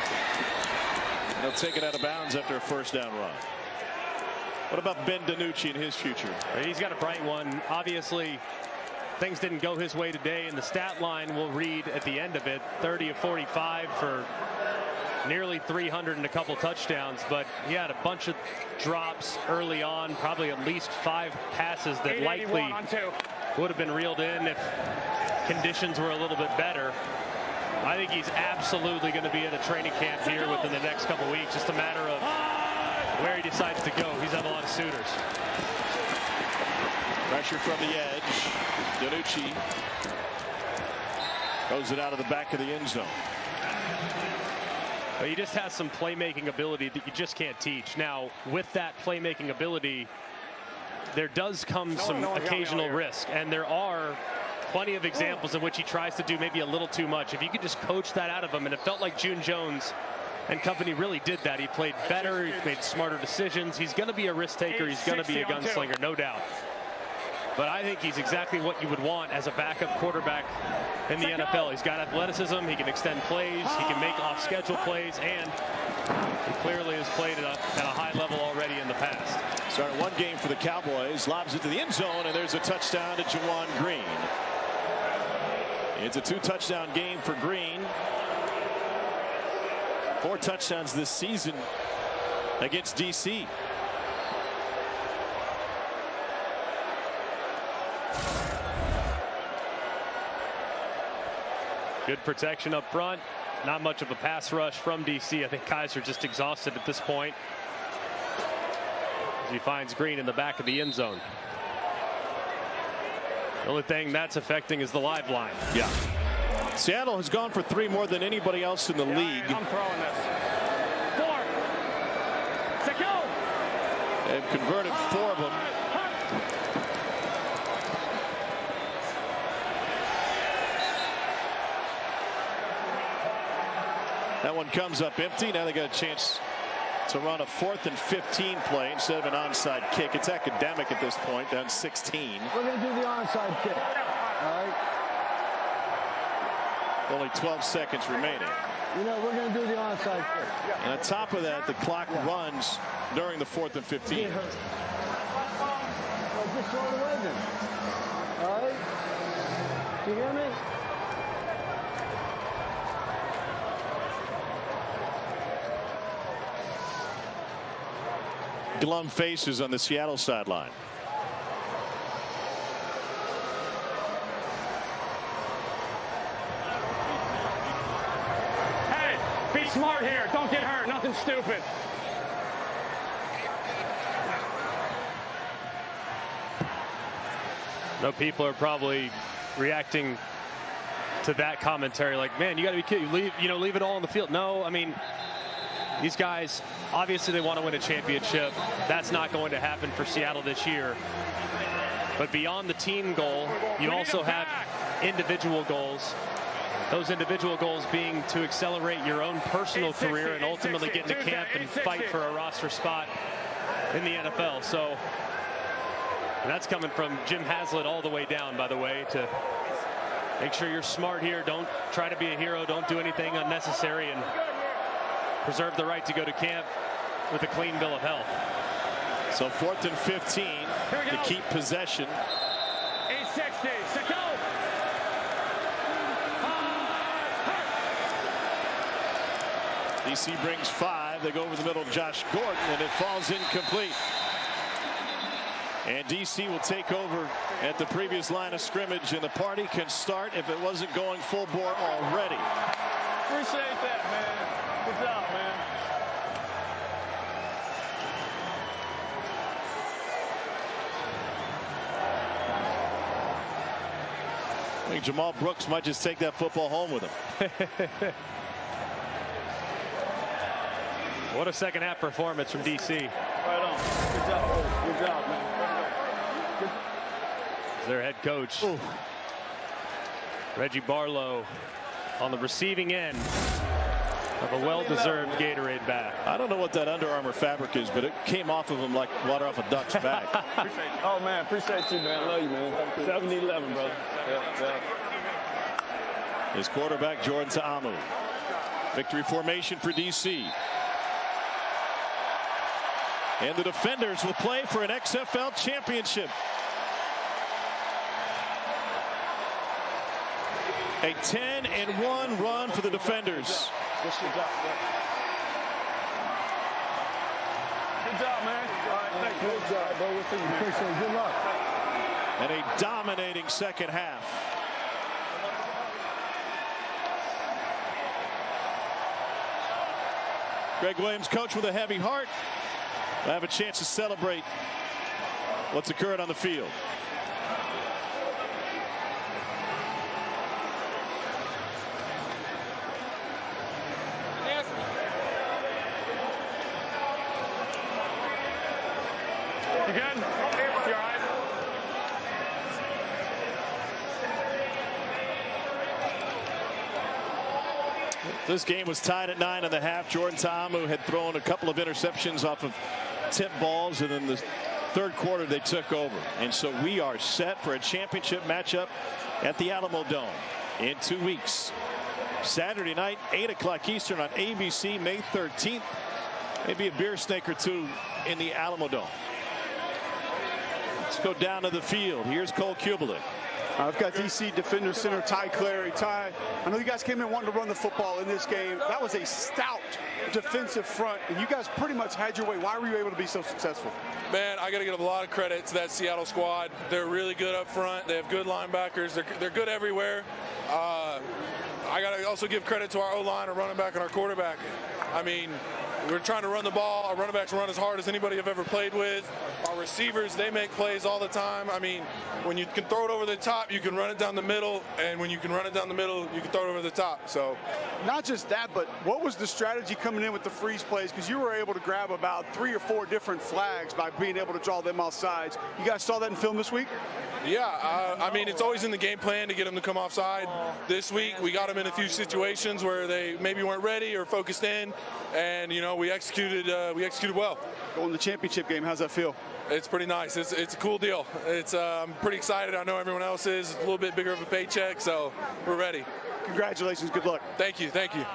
They'll take it out of bounds after a first down run. What about Ben DiNucci and his future? He's got a bright one. Obviously, things didn't go his way today, and the stat line will read at the end of it 30 of 45 for nearly 300 and a couple touchdowns, but he had a bunch of drops early on, probably at least 5 passes that likely would have been reeled in if conditions were a little bit better. I think he's absolutely going to be at a training camp here within the next couple weeks. Just a matter of where he decides to go. He's had a lot of suitors. Pressure from the edge. DiNucci throws it out of the back of the end zone. But he just has some playmaking ability that you just can't teach. Now, with that playmaking ability, there does come some occasional risk, and there are plenty of examples in which he tries to do maybe a little too much. If you could just coach that out of him, and it felt like June Jones and company really did that. He played better, he made smarter decisions. He's going to be a risk taker, he's going to be a gunslinger, no doubt. But I think he's exactly what you would want as a backup quarterback in the NFL. He's got athleticism, he can extend plays, he can make off-schedule plays, and he clearly has played at a high level already in the past. Started one game for the Cowboys, lobs it to the end zone, and there's a touchdown to Juwan Green. It's a 2-touchdown game for Green. 4 touchdowns this season against DC. Good protection up front. Not much of a pass rush from DC. I think Kaiser just exhausted at this point as he finds Green in the back of the end zone. The only thing that's affecting is the live line. Yeah. Seattle has gone for 3 more than anybody else in the league. I'm throwing this. 4. Set, go. They've converted 4 of them. That one comes up empty. Now they got a chance to run a 4th and 15 play instead of an onside kick. It's academic at this point, down 16. We're going to do the onside kick. All right. Only 12 seconds remaining. You know, we're going to do the onside kick. And on top of that, the clock runs during the 4th and 15. Well, just throw it away then. All right? You hear me? Glum faces on the Seattle sideline. Hey, be smart here. Don't get hurt. Nothing stupid. No, people are probably reacting to that commentary like, man, you got to be kidding. Leave it all on the field. No, I mean, these guys, obviously they want to win a championship. That's not going to happen for Seattle this year. But beyond the team goal, you also have individual goals. Those individual goals being to accelerate your own personal career and ultimately get into camp and fight for a roster spot in the NFL. So that's coming from Jim Haslett all the way down, by the way, to make sure you're smart here. Don't try to be a hero. Don't do anything unnecessary, and preserve the right to go to camp with a clean bill of health. So 4th and 15 to keep possession. 860. Set, go. DC brings 5. They go over the middle. Josh Gordon, and it falls incomplete. And DC will take over at the previous line of scrimmage, and the party can start if it wasn't going full bore already. Appreciate that, man. Good job, man. I think Jamal Brooks might just take that football home with him. What a second half performance from DC. Right on. Good job. Good job, man. Their head coach, Reggie Barlow, on the receiving end of a well-deserved Gatorade bath. I don't know what that Under Armour fabric is, but it came off of him like water off a duck's back. Oh, man. Appreciate you, man. Love you, man. 70-11, brother. Yeah. His quarterback, Jordan Ta'amu. Victory formation for DC. And the defenders will play for an XFL championship. A 10-1 run for the defenders. Good job, man. All right, thanks. Good job, bro. We'll see you, man. Appreciate it. Good luck. And a dominating second half. Greg Williams, coach with a heavy heart, will have a chance to celebrate what's occurred on the field. You good? You all right? This game was tied at 9.5. Jordan Ta'amu had thrown a couple of interceptions off of tip balls, and in the third quarter they took over. And so we are set for a championship matchup at the Alamo Dome in 2 weeks. Saturday night, 8 o'clock Eastern on ABC, May 13th. Maybe a beer snake or two in the Alamo Dome. Let's go down to the field. Here's Cole Kubelik. I've got DC defender center Ty Clary. Ty, I know you guys came in wanting to run the football in this game. That was a stout defensive front, and you guys pretty much had your way. Why were you able to be so successful? Man, I got to give a lot of credit to that Seattle squad. They're really good up front. They have good linebackers. They're good everywhere. I got to also give credit to our O-line, our running back, and our quarterback. I mean, We're trying to run the ball. Our running backs run as hard as anybody I've ever played with. Our receivers, they make plays all the time. I mean, when you can throw it over the top, you can run it down the middle. And when you can run it down the middle, you can throw it over the top. So, not just that, but what was the strategy coming in with the freeze plays? Because you were able to grab about 3 or 4 different flags by being able to draw them off sides. You guys saw that in film this week? Yeah, I mean, it's always in the game plan to get them to come offside. This week, we got them in a few situations where they maybe weren't ready or focused in, and you know, we executed well. Going to the championship game, how's that feel? It's pretty nice. It's a cool deal. I'm pretty excited. I know everyone else is. It's a little bit bigger of a paycheck, so we're ready. Congratulations. Good luck. Thank you. Thank you.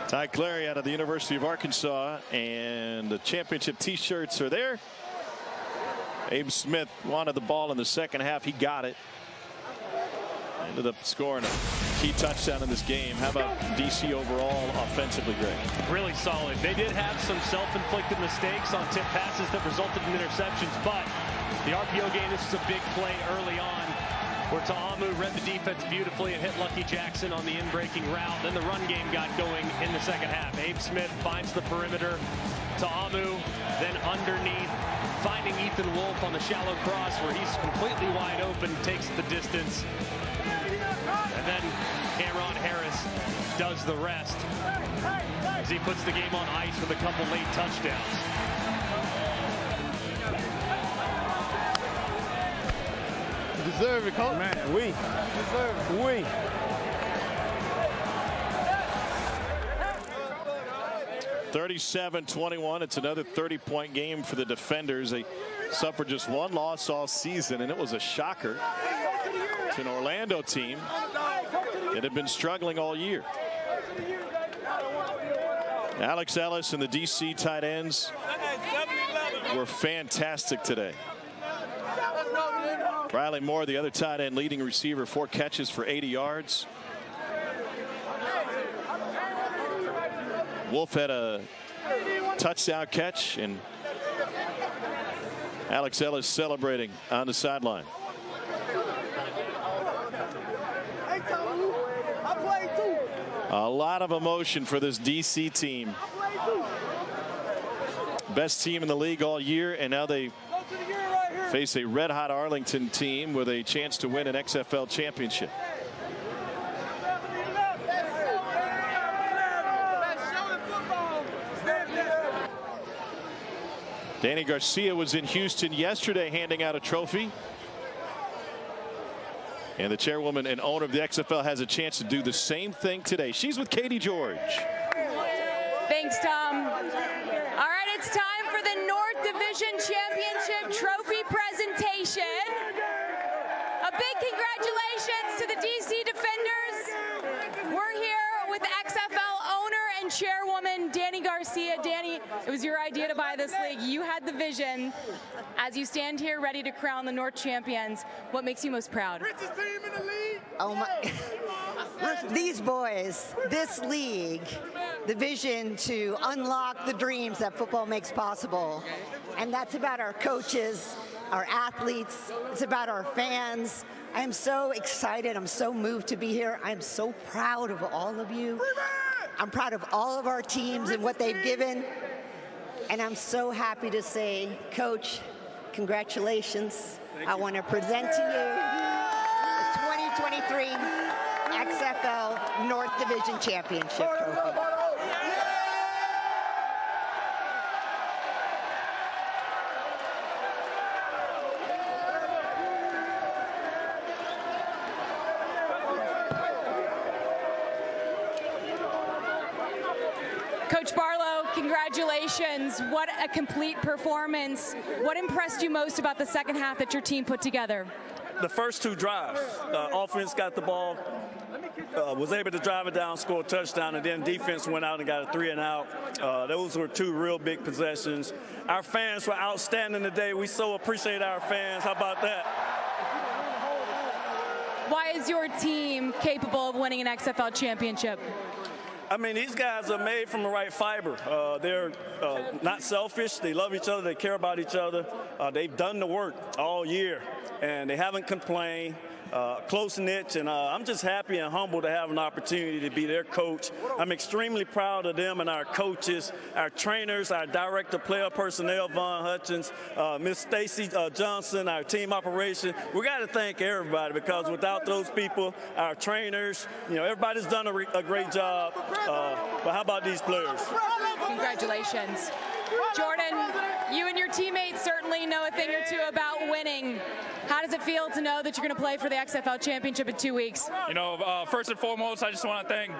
Ty Clary out of the University of Arkansas, and the championship T-shirts are there. Abe Smith wanted the ball in the second half. He got it. Ended up scoring a key touchdown in this game. How about DC overall offensively, Greg? Really solid. They did have some self-inflicted mistakes on tip passes that resulted in interceptions, but the RPO game, this is a big play early on where Ta'amu read the defense beautifully and hit Lucky Jackson on the in-breaking route. Then the run game got going in the second half. Abe Smith finds the perimeter. Ta'amu then underneath, finding Ethan Wolf on the shallow cross where he's completely wide open, takes the distance. And then Cameron Harris does the rest as he puts the game on ice with a couple late touchdowns. You deserve it, coach. Man, we deserve it. We. (37-21). It's another 30-point game for the defenders. They suffered just one loss all season, and it was a shocker. It's an Orlando team that had been struggling all year. Alex Ellis and the DC tight ends were fantastic today. Riley Moore, the other tight end, leading receiver, 4 catches for 80 yards. Wolf had a touchdown catch, and Alex Ellis celebrating on the sideline. A lot of emotion for this DC team. Best team in the league all year, and now they face a red-hot Arlington team with a chance to win an XFL championship. Danny Garcia was in Houston yesterday handing out a trophy. And the chairwoman and owner of the XFL has a chance to do the same thing today. She's with Katie George. Thanks, Tom. All right, it's time for the North Division Championship Trophy presentation. A big congratulations to the DC Defenders. We're here with XFL owner and chairwoman Danny Garcia. Danny, it was your idea to buy this league. You had the vision. As you stand here ready to crown the North champions, what makes you most proud? Richest team in the league. Oh my. These boys, this league, the vision to unlock the dreams that football makes possible. And that's about our coaches, our athletes. It's about our fans. I am so excited. I'm so moved to be here. I'm so proud of all of you. I'm proud of all of our teams and what they've given. And I'm so happy to say, Coach, congratulations. I want to present to you the 2023 XFL North Division Championship Trophy. Coach Barlow, congratulations. What a complete performance. What impressed you most about the second half that your team put together? The first 2 drives, offense got the ball, was able to drive it down, score a touchdown, and then defense went out and got a 3 and out. Those were 2 real big possessions. Our fans were outstanding today. We so appreciate our fans. How about that? Why is your team capable of winning an XFL championship? I mean, these guys are made from the right fiber. They're not selfish. They love each other. They care about each other. They've done the work all year, and they haven't complained. close knit, and I'm just happy and humbled to have an opportunity to be their coach. I'm extremely proud of them and our coaches, our trainers, our director of player personnel, Von Hutchins, Miss Stacy Johnson, our team operation. We got to thank everybody, because without those people, our trainers, everybody's done a great job. But how about these players? Congratulations. Jordan, you and your teammates certainly know a thing or two about winning. How does it feel to know that you're going to play for the XFL Championship in 2 weeks? First and foremost, I just want to thank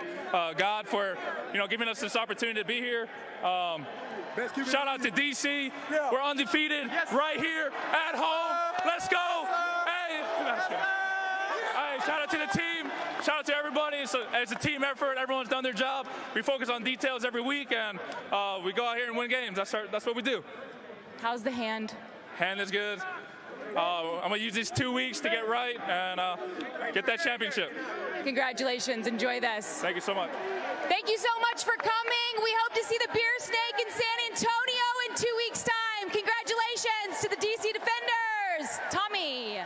God for, giving us this opportunity to be here. Shout out to DC. We're undefeated right here at home. Let's go. Hey, shout out to the team. Shout out to everybody. It's a team effort. Everyone's done their job. We focus on details every week, and we go out here and win games. That's what we do. How's the hand? Hand is good. I'm going to use these 2 weeks to get right and get that championship. Congratulations. Enjoy this. Thank you so much. Thank you so much for coming. We hope to see the Beer Snake in San Antonio in 2 weeks' time. Congratulations to the DC Defenders. Tommy.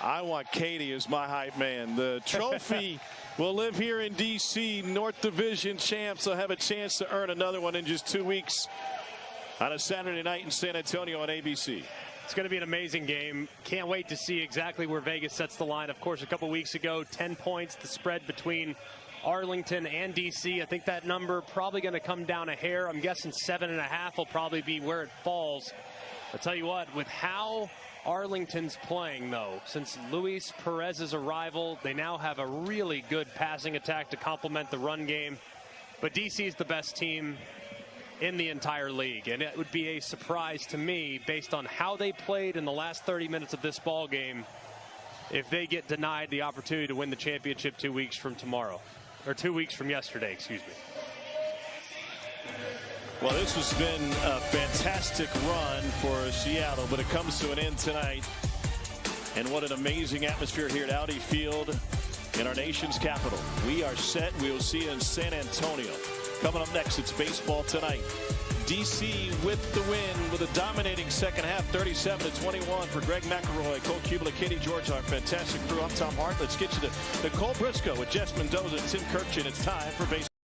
I want Katie as my hype man. The trophy will live here in D.C. North Division champs will have a chance to earn another one in just 2 weeks on a Saturday night in San Antonio on ABC. It's going to be an amazing game. Can't wait to see exactly where Vegas sets the line. Of course, a couple weeks ago, 10 points, the spread between Arlington and DC. I think that number probably going to come down a hair. I'm guessing 7.5 will probably be where it falls. I'll tell you what, with how Arlington's playing, though, since Luis Perez's arrival, they now have a really good passing attack to complement the run game. But DC is the best team in the entire league, and it would be a surprise to me, based on how they played in the last 30 minutes of this ball game, if they get denied the opportunity to win the championship 2 weeks from tomorrow, or 2 weeks from yesterday, excuse me. Well, this has been a fantastic run for Seattle, but it comes to an end tonight. And what an amazing atmosphere here at Audi Field in our nation's capital. We are set. We will see you in San Antonio. Coming up next, it's baseball tonight. DC with the win with a dominating second half, 37-21 for Greg McElroy, Cole Kubalik, Katie George, our fantastic crew. I'm Tom Hart. Let's get you to Nicole Briscoe with Jess Mendoza and Tim Kirkchin. It's time for baseball.